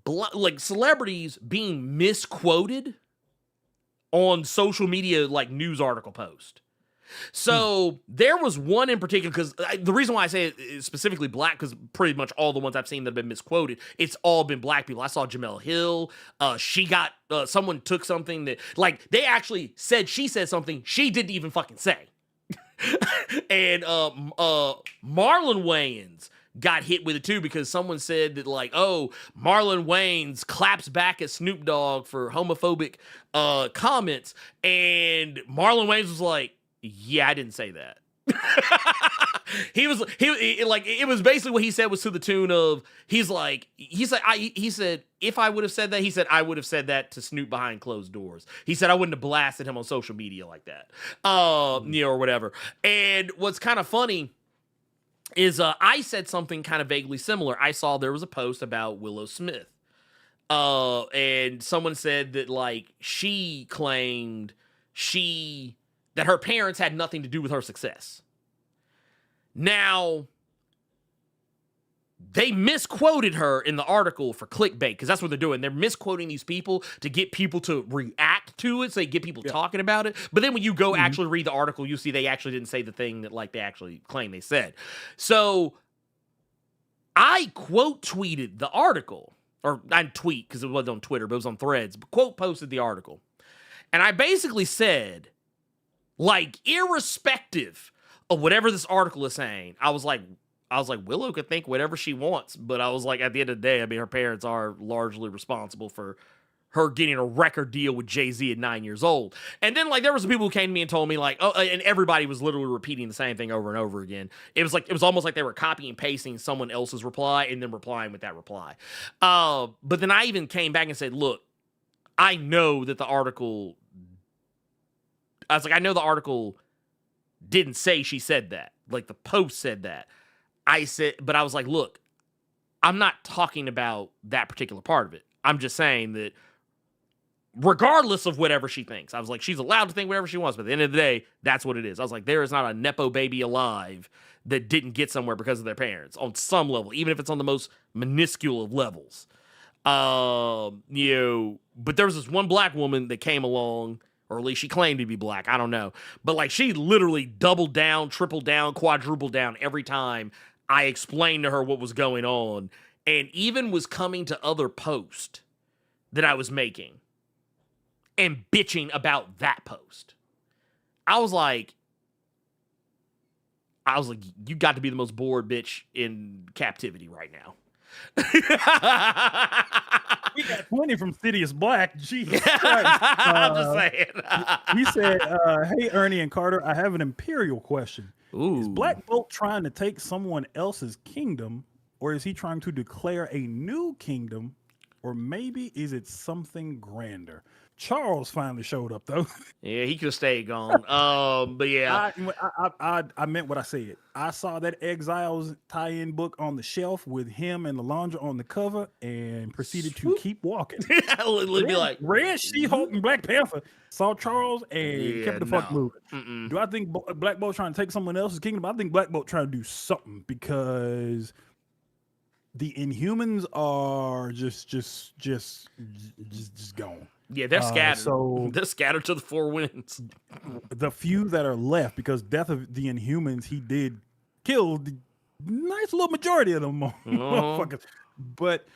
like celebrities being misquoted on social media, like news article post. So there was one in particular, because the reason why I say it is specifically black, because pretty much all the ones I've seen that have been misquoted, it's all been black people. I saw Jamel Hill. She got, someone took something that, like, they actually said she said something she didn't even fucking say. And Marlon Wayans got hit with it too, because someone said that, like, oh, Marlon Wayans claps back at Snoop Dogg for homophobic comments, and Marlon Wayans was like, yeah, I didn't say that. he like, it was basically what he said was to the tune of, he said if I would have said that, he said I would have said that to Snoop behind closed doors. He said I wouldn't have blasted him on social media like that, or whatever. And what's kind of funny is I said something kind of vaguely similar. I saw there was a post about Willow Smith, and someone said that, like, she claimed that her parents had nothing to do with her success. Now, they misquoted her in the article for clickbait, because that's what they're doing. They're misquoting these people to get people to react to it, so they get people talking about it. But then when you go actually read the article, you see they actually didn't say the thing that, like, they actually claim they said. So I quote tweeted the article, or I tweet because it wasn't on Twitter, but it was on Threads, but quote posted the article. And I basically said, like, irrespective of whatever this article is saying, I was like, Willow could think whatever she wants, but I was like, at the end of the day, I mean, her parents are largely responsible for her getting a record deal with Jay-Z at 9 years old. And then, like, there was some people who came to me and told me, like, oh, and everybody was literally repeating the same thing over and over again. It was almost like they were copying and pasting someone else's reply and then replying with that reply. But then I even came back and said, look, I know that the article, I know the article didn't say she said that. Like, the post said that. But I was like, look, I'm not talking about that particular part of it. I'm just saying that regardless of whatever she thinks, I was like, she's allowed to think whatever she wants, but at the end of the day, that's what it is. I was like, there is not a Nepo baby alive that didn't get somewhere because of their parents on some level, even if it's on the most minuscule of levels. But there was this one black woman that came along, or at least she claimed to be black. I don't know. But, like, she literally doubled down, tripled down, quadrupled down every time I explained to her what was going on, and even was coming to other posts that I was making and bitching about that post. I was like, you got to be the most bored bitch in captivity right now. We got 20 from Sidious Black. Jesus Christ. I'm just saying. He said, hey, Ernie and Carter, I have an imperial question. Ooh. Is Black Bolt trying to take someone else's kingdom, or is he trying to declare a new kingdom, or maybe is it something grander? Charles finally showed up, though. Yeah, he could have stayed gone. But yeah. I meant what I said. I saw that Exiles tie-in book on the shelf with him and Lalandra on the cover and proceeded to keep walking. Literally be like, Red She-Hulk and Black Panther saw Charles and kept the fuck moving. Do I think Black Bolt trying to take someone else's kingdom? I think Black Bolt trying to do something, because the Inhumans are just gone. Yeah, they're scattered. So they're scattered to the four winds. The few that are left, because Death of the Inhumans, he did kill the nice little majority of them motherfuckers. But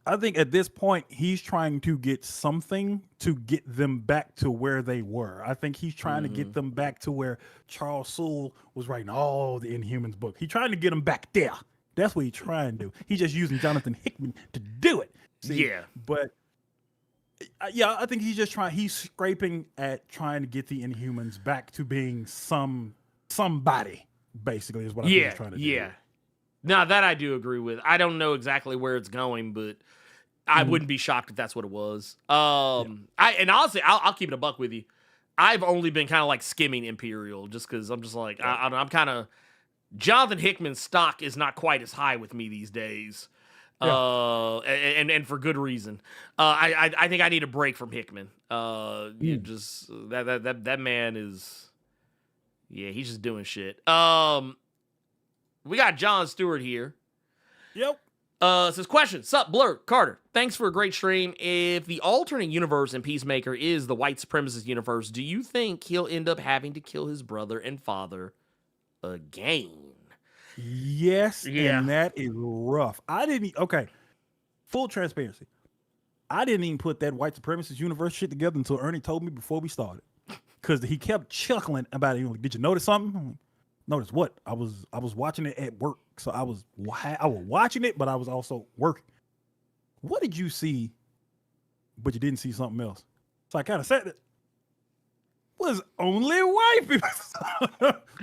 I think at this point, he's trying to get something to get them back to where they were. I think he's trying to get them back to where Charles Soule was writing all the Inhumans books. He's trying to get them back there. That's what he's trying to do. He's just using Jonathan Hickman to do it. See? Yeah. But yeah, I think he's scraping at trying to get the Inhumans back to being somebody, basically, is what I think he's trying to do. Yeah. Now, that I do agree with. I don't know exactly where it's going, but I wouldn't be shocked if that's what it was. And honestly, I'll keep it a buck with you. I've only been kind of like skimming Imperial just because I'm just like, I'm kind of, Jonathan Hickman's stock is not quite as high with me these days. And for good reason. I think I need a break from Hickman. Just that man is, he's just doing shit. We got John Stewart here. Yep. Says, question, sup, Blerd, Carter, thanks for a great stream. If the alternate universe in Peacemaker is the white supremacist universe, do you think he'll end up having to kill his brother and father again? Yes, and that is rough. Okay, full transparency. I didn't even put that white supremacist universe shit together until Ernie told me before we started. Because he kept chuckling about it. He was like, did you notice something? I'm like, notice what? I was watching it at work. So I was watching it, but I was also working. What did you see, but you didn't see something else? So I kind of said it was only white people.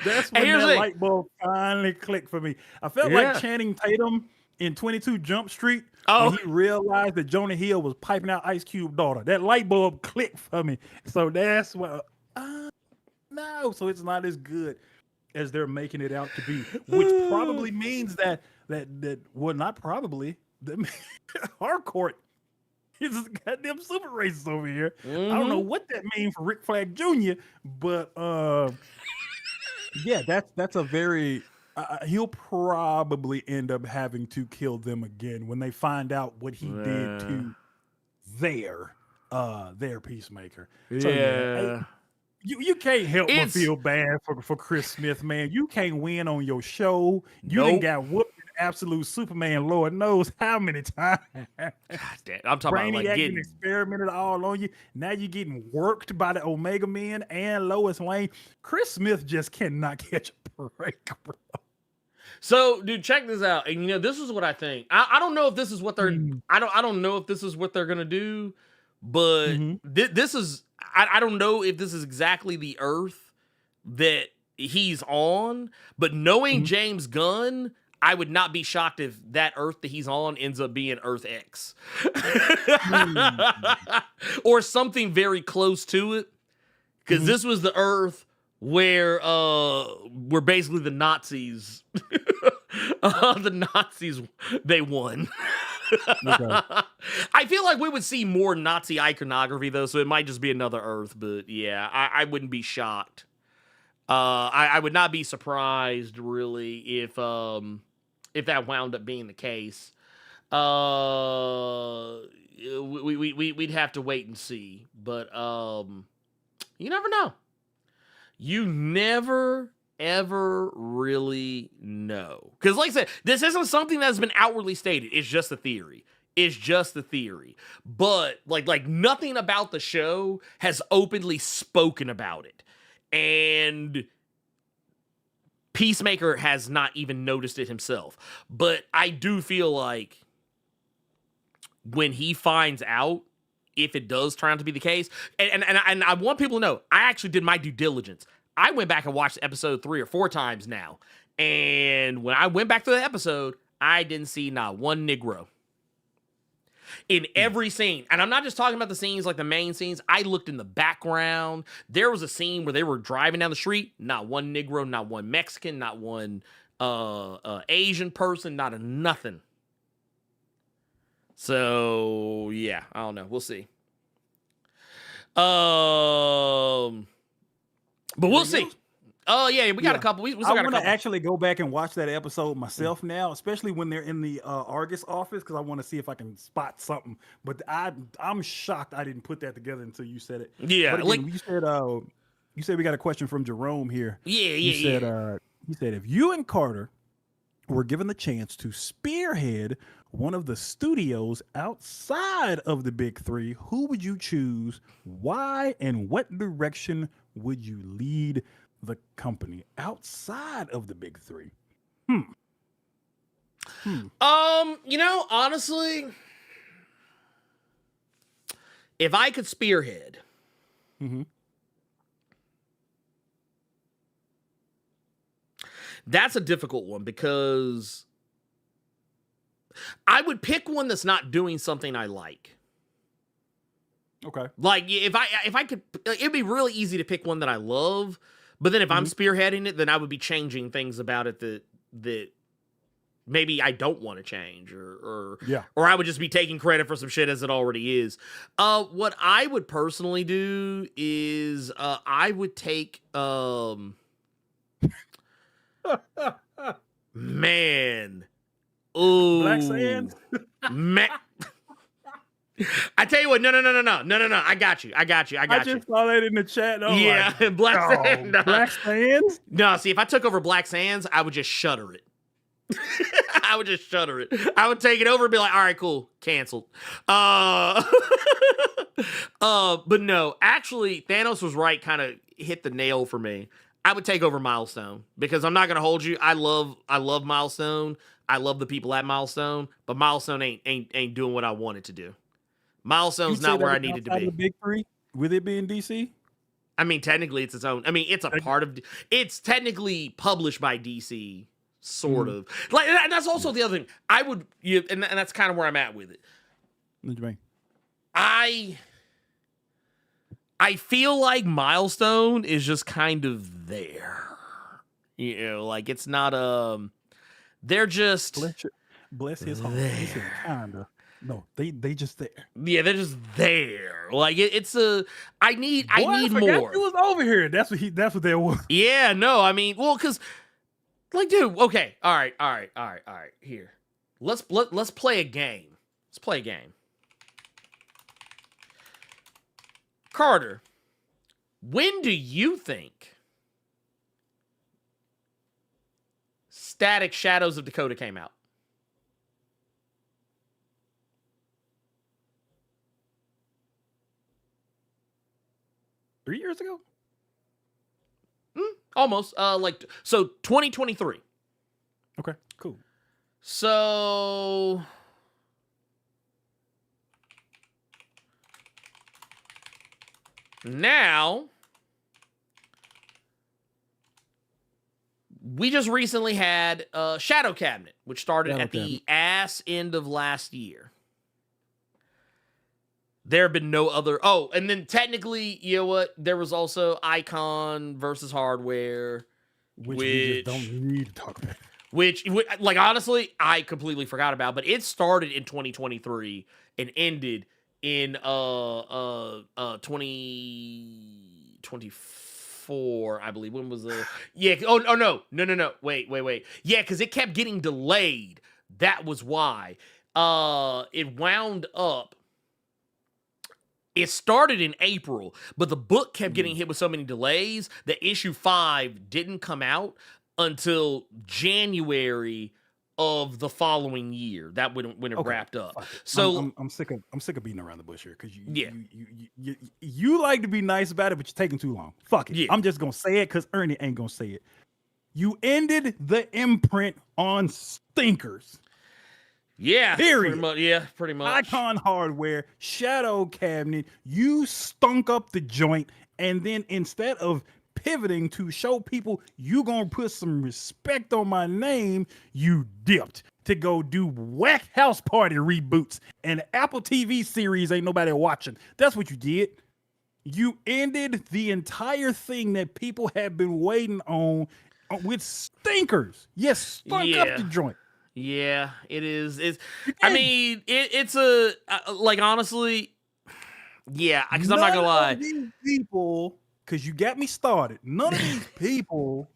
That's when that light bulb finally clicked for me. I felt like Channing Tatum in 22 Jump Street when he realized that Jonah Hill was piping out Ice Cube's daughter. That light bulb clicked for me. So that's what. No, so it's not as good as they're making it out to be, which probably means that well, not probably, that Harcourt is goddamn super racist over here. I don't know what that means for Rick Flag Jr., but that's a very he'll probably end up having to kill them again when they find out what he did to their Peacemaker. So, you can't help but feel bad for Chris Smith, man. You can't win on your show. You done got whooped in Absolute Superman, Lord knows how many times. God damn, I'm talking about like getting experimented all on you. Now you're getting worked by the Omega Men and Lois Lane. Chris Smith just cannot catch a break, bro. So, dude, check this out. And this is what I think. I don't know if this is what they're. I don't know if this is what they're gonna do, but this is. I don't know if this is exactly the Earth that he's on, but knowing James Gunn, I would not be shocked if that Earth that he's on ends up being Earth X. Or something very close to it. Because this was the Earth where basically the Nazis they won. Okay. I feel like we would see more Nazi iconography though, so it might just be another Earth. But yeah, I wouldn't be shocked. I would not be surprised really if that wound up being the case. We'd have to wait and see. But you never know. You never ever really know. Because like I said, this isn't something that's been outwardly stated. It's just a theory. But like nothing about the show has openly spoken about it. And Peacemaker has not even noticed it himself. But I do feel like when he finds out, if it does turn out to be the case, and I want people to know, I actually did my due diligence. I went back and watched episode 3 or 4 times now. And when I went back to the episode, I didn't see not one Negro. In every scene. And I'm not just talking about the scenes like the main scenes. I looked in the background. There was a scene where they were driving down the street. Not one Negro, not one Mexican, not one Asian person, not a nothing. So, yeah, I don't know. We'll see. But we'll see. Oh, yeah, we got a couple. We still got a couple. I want to actually go back and watch that episode myself now, especially when they're in the Argus office, because I want to see if I can spot something. But I'm shocked I didn't put that together until you said it. Yeah. But again, you said we got a question from Jerome here. He said, if you and Carter were given the chance to spearhead one of the studios outside of the big 3, who would you choose? Why and what direction would you lead the company outside of the big 3? Honestly, if I could spearhead, that's a difficult one because I would pick one that's not doing something I like. Okay. Like if I could, it'd be really easy to pick one that I love. But then if I'm spearheading it, then I would be changing things about it that maybe I don't want to change, or I would just be taking credit for some shit as it already is. What I would personally do is I would take man. Ooh. Black Sands? Man. I tell you what, no. I got you. I just saw that in the chat. Yeah, like, Black Sands. No. Black Sands? No, see, if I took over Black Sands, I would just shutter it. I would just shutter it. I would take it over and be like, all right, cool, canceled. But no, actually, Thanos was right, kind of hit the nail for me. I would take over Milestone, because I'm not gonna hold you. I love Milestone. I love the people at Milestone, but Milestone ain't doing what I want it to do. Milestone's not where I needed to be. The big three, with it being DC? I mean, technically, it's its own. I mean, it's a part of. It's technically published by DC, sort of. Like, and that's also the other thing. I would, and that's kind of where I'm at with it. What do you mean? I feel like Milestone is just kind of there. Like it's not they're just bless his heart. He said kinda. No, they just there. Yeah, they're just there. Like it's I need more. He was over here. That's what they were. Yeah, no, I mean, well, because like, dude, okay, all right. Here, let's play a game. Let's play a game. Carter, when do you think Static Shadows of Dakota came out? $3 years ago? Almost. So 2023. Okay, cool. So now we just recently had Shadow Cabinet, which started at the ass end of last year. There have been no other. Oh, and then technically, you know what? There was also Icon versus Hardware, which we just don't need to talk about. Which, like, honestly, I completely forgot about. But it started in 2023 and ended in 2024, I believe. When was the? Yeah. Oh no. Wait. Yeah, because it kept getting delayed. That was why. It wound up. It started in April, but the book kept getting hit with so many delays that issue 5 didn't come out until January of the following year. That when it wrapped up. So I'm sick of beating around the bush here, because you like to be nice about it, but you're taking too long. Fuck it. Yeah. I'm just gonna say it because Ernie ain't gonna say it. You ended the imprint on stinkers. Yeah, period. Pretty much. Icon Hardware, Shadow Cabinet, you stunk up the joint, and then instead of pivoting to show people you gonna put some respect on my name, you dipped to go do whack house party reboots and Apple TV series ain't nobody watching. That's what you did. You ended the entire thing that people have been waiting on with stinkers. Yes, stunk up the joint. Yeah, it is. I mean, it's a like, honestly, yeah. Because I'm not gonna lie, these people, because you got me started. None of these people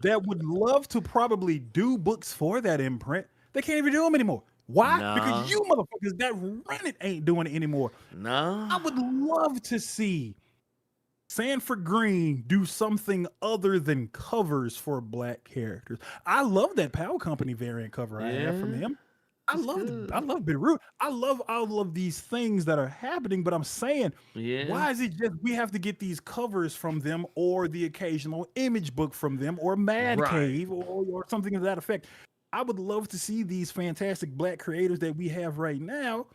that would love to probably do books for that imprint, they can't even do them anymore. Why? No. Because you motherfuckers that run it ain't doing it anymore. No, I would love to see Sanford Green do something other than covers for black characters. I love that Power Company variant cover I have from him. I love Beirut. I love all of these things that are happening, but I'm saying, why is it just we have to get these covers from them, or the occasional image book from them, or Mad Cave, or something to that effect? I would love to see these fantastic black creators that we have right now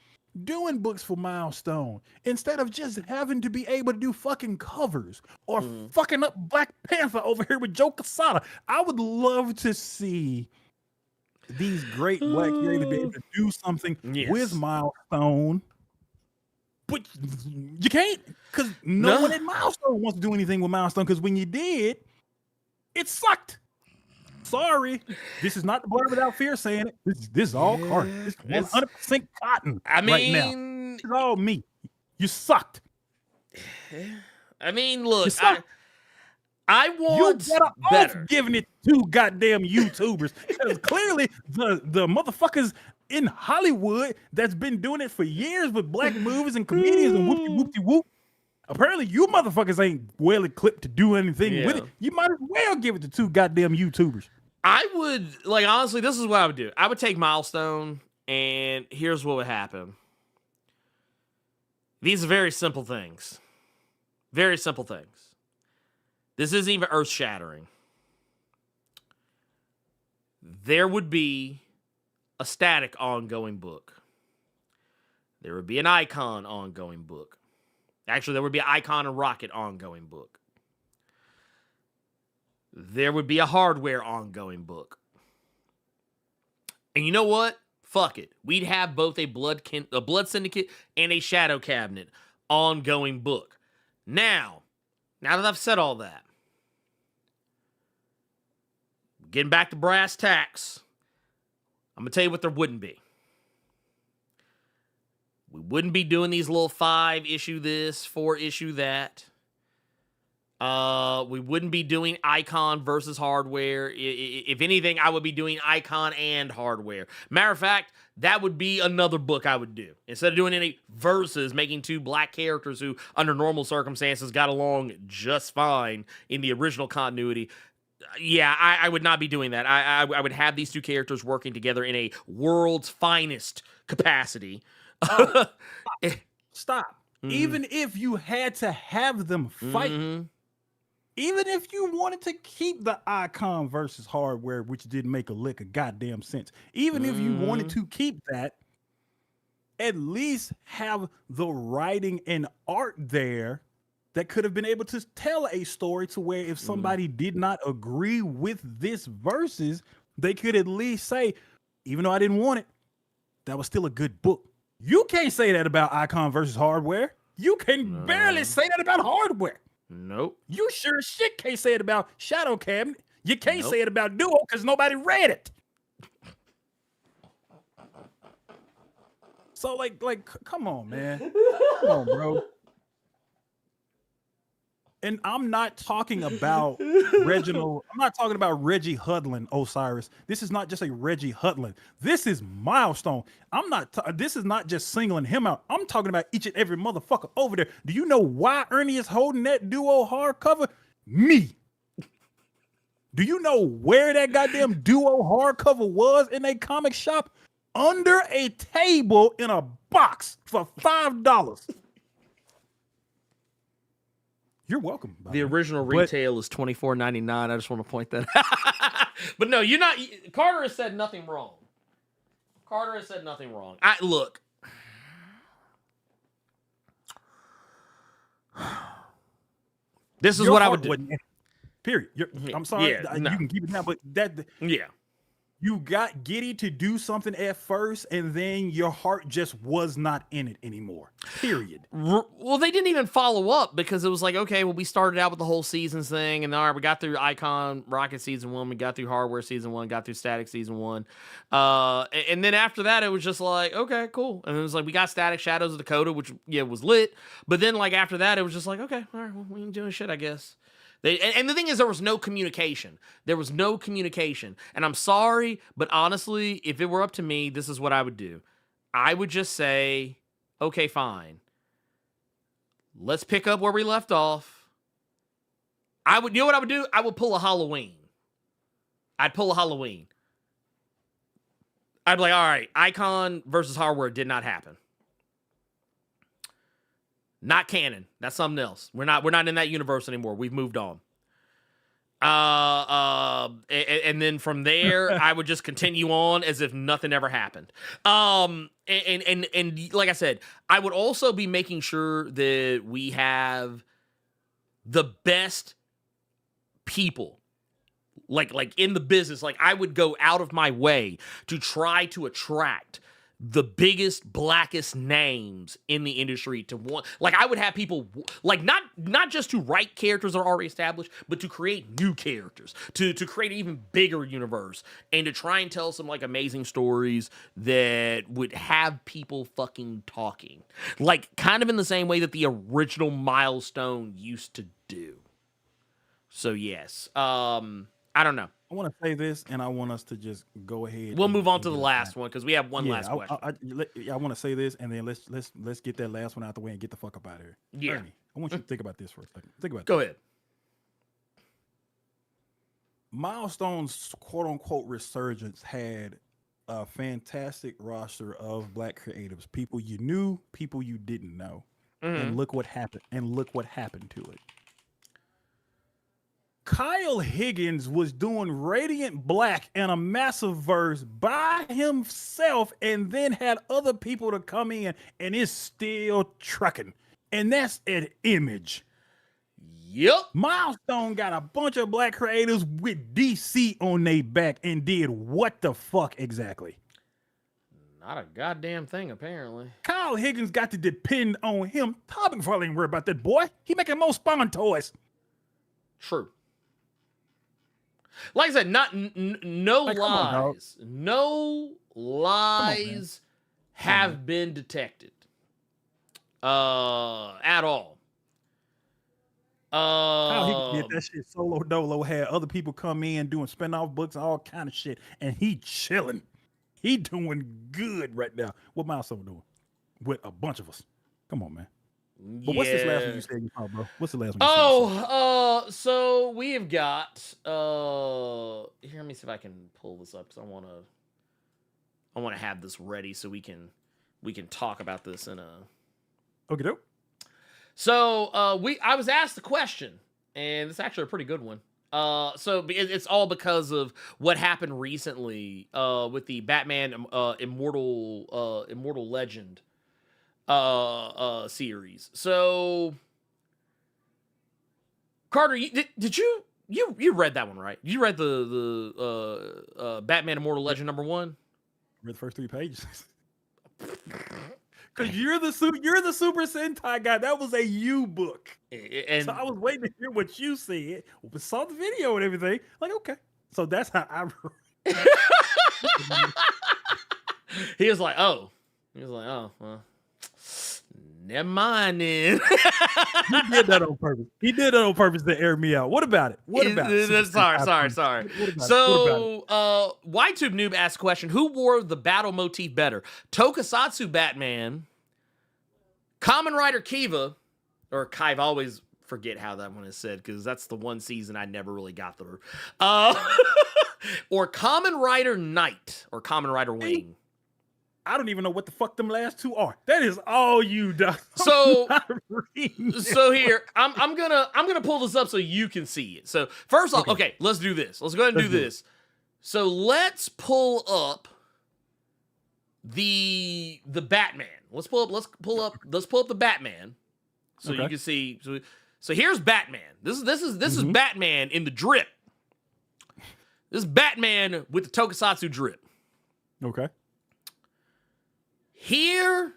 doing books for Milestone, instead of just having to be able to do fucking covers or fucking up Black Panther over here with Joe Quesada. I would love to see these great black creators be able to do something with Milestone, but you can't, because no one at Milestone wants to do anything with Milestone, because when you did, it sucked. Sorry, this is not the Blerd Without Fear saying it. This is all Carter. This is 100% Cotton. I mean, right now. It's all me. You sucked. I mean, look, I want you better better. off giving it to goddamn YouTubers, because clearly the motherfuckers in Hollywood that's been doing it for years with black movies and comedians and whoop. Apparently, you motherfuckers ain't well equipped to do anything with it. You might as well give it to 2 goddamn YouTubers. I would, like, honestly, this is what I would do. I would take Milestone, and here's what would happen. These are very simple things. Very simple things. This isn't even earth-shattering. There would be a static ongoing book. There would be an Icon ongoing book. Actually, there would be an Icon and Rocket ongoing book. There would be a Hardware ongoing book. And you know what? Fuck it. We'd have both a Blood Syndicate and a Shadow Cabinet ongoing book. Now that I've said all that, getting back to brass tacks, I'm going to tell you what there wouldn't be. We wouldn't be doing these little 5-issue this, 4-issue that. We wouldn't be doing Icon versus Hardware. If anything, I would be doing Icon and Hardware. Matter of fact, that would be another book I would do. Instead of doing any versus, making 2 black characters who, under normal circumstances, got along just fine in the original continuity. Yeah, I would not be doing that. I would have these 2 characters working together in a world's finest capacity. Oh, stop. Even if you had to have them fight, even if you wanted to keep the Icon versus Hardware, which didn't make a lick of goddamn sense, even if you wanted to keep that, at least have the writing and art there that could have been able to tell a story to where if somebody did not agree with this versus, they could at least say, even though I didn't want it, that was still a good book. You can't say that about Icon versus Hardware. You can barely say that about Hardware. Nope. You sure as shit can't say it about Shadow Cabinet. You can't say it about Duo because nobody read it. So like, come on, man. Come on, bro. And I'm not talking about Reginald. I'm not talking about Reggie Hudlin, Osiris. This is not just a Reggie Hudlin. This is Milestone. This is not just singling him out. I'm talking about each and every motherfucker over there. Do you know why Ernie is holding that Duo hardcover? Me. Do you know where that goddamn Duo hardcover was in a comic shop? Under a table in a box for $5. You're welcome. The original retail is $24.99. I just want to point that out. But no, you're not. Carter has said nothing wrong. Look. This is what I would do. Period. I'm sorry. Yeah, you can keep it now, but you got Giddy to do something at first, and then your heart just was not in it anymore. Period. Well, they didn't even follow up because it was like, okay, well, we started out with the whole seasons thing, and all right, we got through Icon Rocket season 1, we got through Hardware season 1, got through Static season 1, and then after that, it was just like, okay, cool, and it was like we got Static Shadows of Dakota, which was lit, but then like after that, it was just like, okay, all right, well, we ain't doing shit, I guess. And the thing is, there was no communication. And I'm sorry, but honestly, if it were up to me, this is what I would do. I would just say, okay, fine. Let's pick up where we left off. You know what I would do? I would pull a Halloween. I'd be like, all right, Icon versus Hardware did not happen. Not canon. That's something else. We're not in that universe anymore. We've moved on. And then from there, I would just continue on as if nothing ever happened. And like I said, I would also be making sure that we have the best people, Like in the business, like I would go out of my way to try to attract the biggest, blackest names in the industry to want. Like I would have people like not just to write characters that are already established, but to create new characters, to create an even bigger universe, and to try and tell some like amazing stories that would have people fucking talking. Like kind of in the same way that the original Milestone used to do. So yes, I don't know. I want to say this, and I want us to just go ahead. We'll move on to and the get it last done. one because we have one last question. I want to say this, and then let's get that last one out the way and get the fuck up out of here. Yeah. Ernie, I want you to think about this for a second. Think about Go this. ahead. Milestone's quote unquote resurgence had a fantastic roster of black creatives, people you knew, people you didn't know, and look what happened. And look what happened to it. Kyle Higgins was doing Radiant Black and a massive verse by himself, and then had other people to come in, and it's still trucking. And that's an Image. Yep. Milestone got a bunch of black creators with DC on their back and did what the fuck exactly? Not a goddamn thing, apparently. Kyle Higgins got to depend on him. Topic probably ain't worried about that boy. He making more Spawn toys. True. Like I said, no Like, come on, dog. lies. No lies have been detected. At all. Kyle Higgins did that shit solo dolo, had other people come in doing spinoff books and all kind of shit, and he chilling. He doing good right now. What Milestone doing? With a bunch of us. Come on, man. But what's this last one you said you saw, bro? What's the last one you said? So we have got here, let me see if I can pull this up because I wanna have this ready so we can talk about this in a Okay, dope. So I was asked the question, and it's actually a pretty good one. So it's all because of what happened recently with the Batman Immortal Legend series. So Carter, did you read that one, right? You read the Batman Immortal Legend #1? Read the first 3 pages. Because you're the Super Sentai guy. That was a you book. And so I was waiting to hear what you said. We saw the video and everything. Like, okay. So that's how I he was like, oh, well, never mind then. He did that on purpose. He did that on purpose to air me out. What about it? What about it? Sorry. So, YTube Noob asked a question: who wore the battle motif better, Tokusatsu Batman, Kamen Rider Kiva, or Kiva? I always forget how that one is said because that's the one season I never really got through. Or Kamen Rider Knight, or Kamen Rider Wing. I don't even know what the fuck them last two are. That is all you, Doc. So here I'm gonna pull this up so you can see it. So first off, okay, let's do this. Let's go ahead and do this. So let's pull up the Batman. Let's pull up the Batman so you can see. So here's Batman. This is Batman in the drip. This is Batman with the Tokusatsu drip. Okay. Here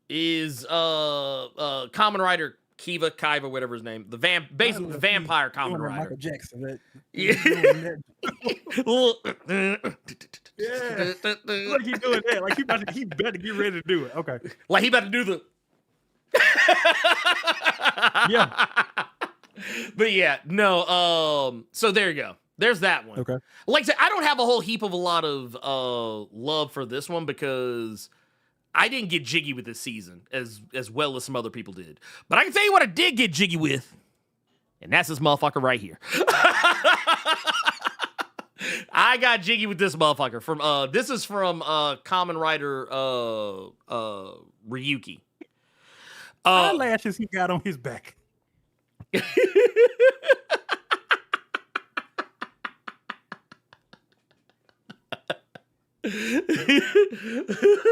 is Kamen Rider Kiva, whatever his name, the vampire Kamen Rider. Michael Jackson. Right? Yeah. Yeah. Like he doing that. Like he about to get ready to do it. Okay. Like he about to do the Yeah. But yeah, no, so there you go. There's that one. Okay. Like I said, I don't have a whole heap of a lot of love for this one because I didn't get jiggy with this season as well as some other people did. But I can tell you what I did get jiggy with, and that's this motherfucker right here. I got jiggy with this motherfucker from this is from Kamen Rider Ryuki. Eyelashes he got on his back. If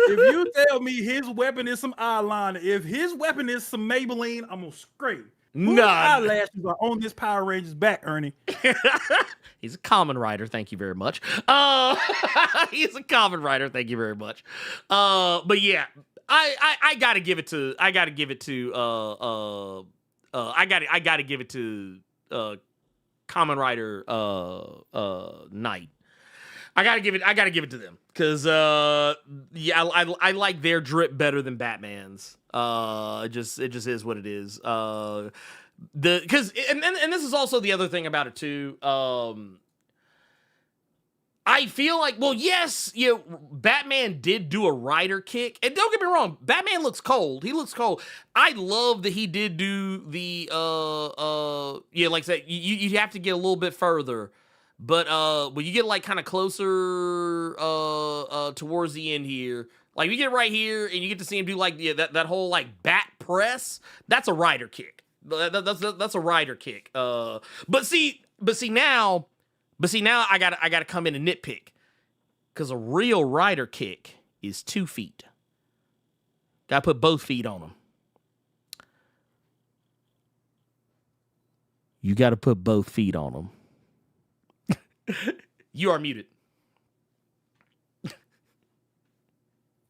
you tell me his weapon is some eyeliner, if his weapon is some Maybelline, I'm gonna scream. Whose None. eyelashes are on this Power Rangers back, Ernie? He's a common writer. Thank you very much. He's a common writer. Thank you very much. But yeah, I gotta give it to common writer Knight. I gotta give it to them because yeah, I like their drip better than Batman's. It just is what it is. Because this is also the other thing about it too. I feel like, well, yes, Batman did do a rider kick, and don't get me wrong, Batman looks cold. He looks cold. I love that he did do the like I said, you have to get a little bit further. But when you get like kind of closer towards the end here, like you get right here and you get to see him do like that whole like bat press, that's a rider kick. That's a rider kick. But see now I gotta come in and nitpick, because a real rider kick is 2 feet. Gotta put both feet on them. You gotta put both feet on them. You are muted.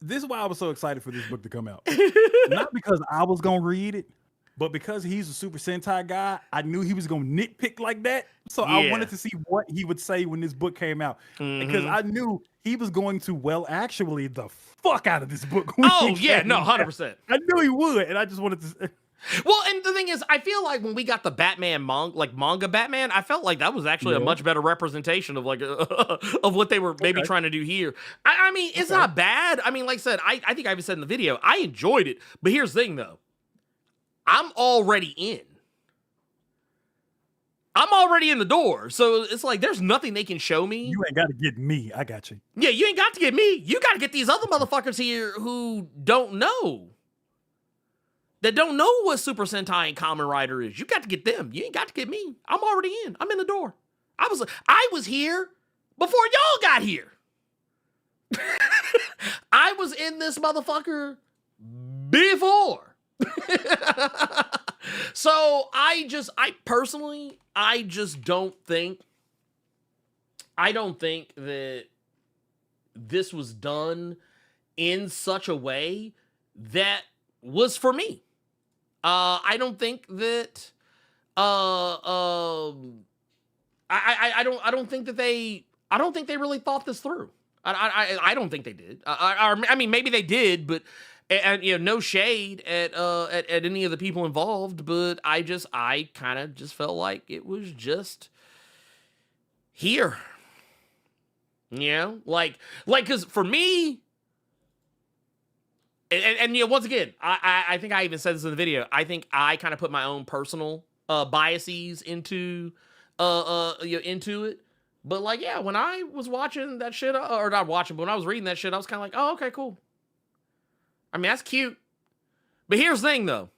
This is why I was so excited for this book to come out. Not because I was gonna read it, but because he's a Super Sentai guy, I knew he was gonna nitpick like that. So I wanted to see what he would say when this book came out. Because I knew he was going to, actually, the fuck out of this book. Oh, yeah, no, 100%. I knew he would, and I just wanted to... Well, and the thing is, I feel like when we got the Batman manga Batman, I felt like that was actually a much better representation of like of what they were maybe trying to do here. I mean, it's not bad. I mean, like I said, I think I even said in the video, I enjoyed it. But here's the thing, though. I'm already in. I'm already in the door. So it's like, there's nothing they can show me. You ain't got to get me. I got you. Yeah, you ain't got to get me. You got to get these other motherfuckers here who don't know. That don't know what Super Sentai and Kamen Rider is. You got to get them. You ain't got to get me. I'm already in. I'm in the door. I was here before y'all got here. I was in this motherfucker before. So I don't think that this was done in such a way that was for me. I don't think that I don't think they really thought this through. I don't think they did. I mean, maybe they did, but and no shade at any of the people involved, but I kind of just felt like it was just here. Like because for me. And once again, I think I even said this in the video. I think I kind of put my own personal biases into into it. But like, yeah, when I was watching that shit, or not watching, but when I was reading that shit, I was kind of like, oh, okay, cool. I mean, that's cute. But here's the thing, though.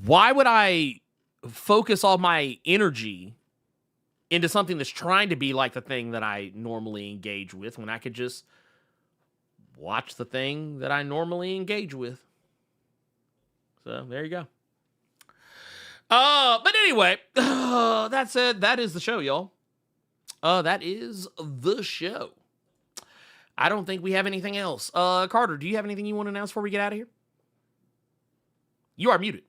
Why would I focus all my energy into something that's trying to be like the thing that I normally engage with when I could just watch the thing that I normally engage with? So there you go. But anyway, that said, that is the show, y'all. That is the show. I don't think we have anything else. Carter, do you have anything you want to announce before we get out of here? You are muted.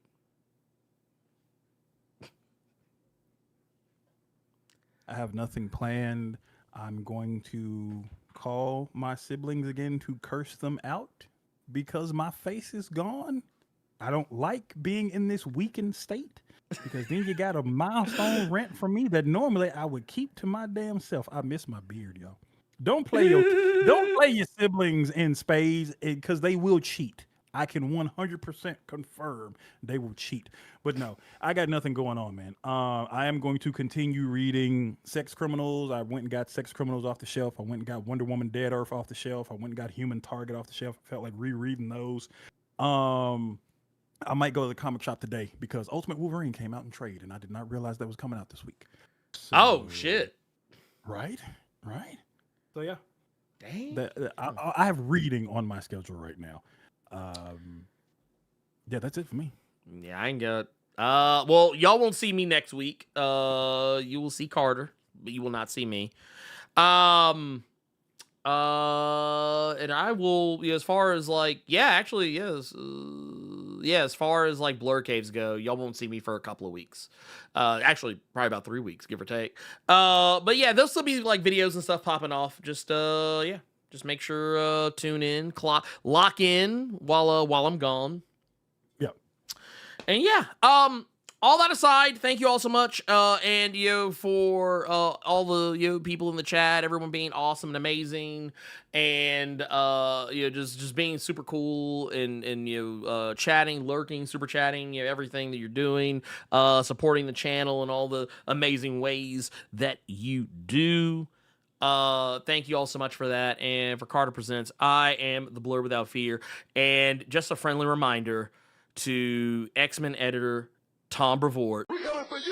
I have nothing planned. I'm going to call my siblings again to curse them out because my face is gone. I don't like being in this weakened state because then you got a milestone rant from me that normally I would keep to my damn self. I miss my beard, y'all. Don't play your siblings in spades because they will cheat. I can 100% confirm they will cheat. But no, I got nothing going on, man. I am going to continue reading Sex Criminals. I went and got Sex Criminals off the shelf. I went and got Wonder Woman Dead Earth off the shelf. I went and got Human Target off the shelf. I felt like rereading those. I might go to the comic shop today because Ultimate Wolverine came out in trade, and I did not realize that was coming out this week. So, oh, shit. Right? So, yeah. Dang. I have reading on my schedule right now. Yeah, that's it for me. Yeah, I ain't got. Well, y'all won't see me next week. You will see Carter, but you will not see me. And I will, as far as like, actually, yes, as far as like Blur Caves go, y'all won't see me for a couple of weeks. Actually, probably about 3 weeks, give or take. But yeah, there'll still be like videos and stuff popping off. Just just make sure tune in, lock in while I'm gone. Yeah. And all that aside, thank you all so much, and for all the people in the chat, everyone being awesome and amazing, and just being super cool and chatting, lurking, super chatting, everything that you're doing, supporting the channel in all the amazing ways that you do. Thank you all so much for that. And for Carter Presents, I am the Blerd Without Fear, and just a friendly reminder to X-Men editor Tom Brevoort. We coming for you.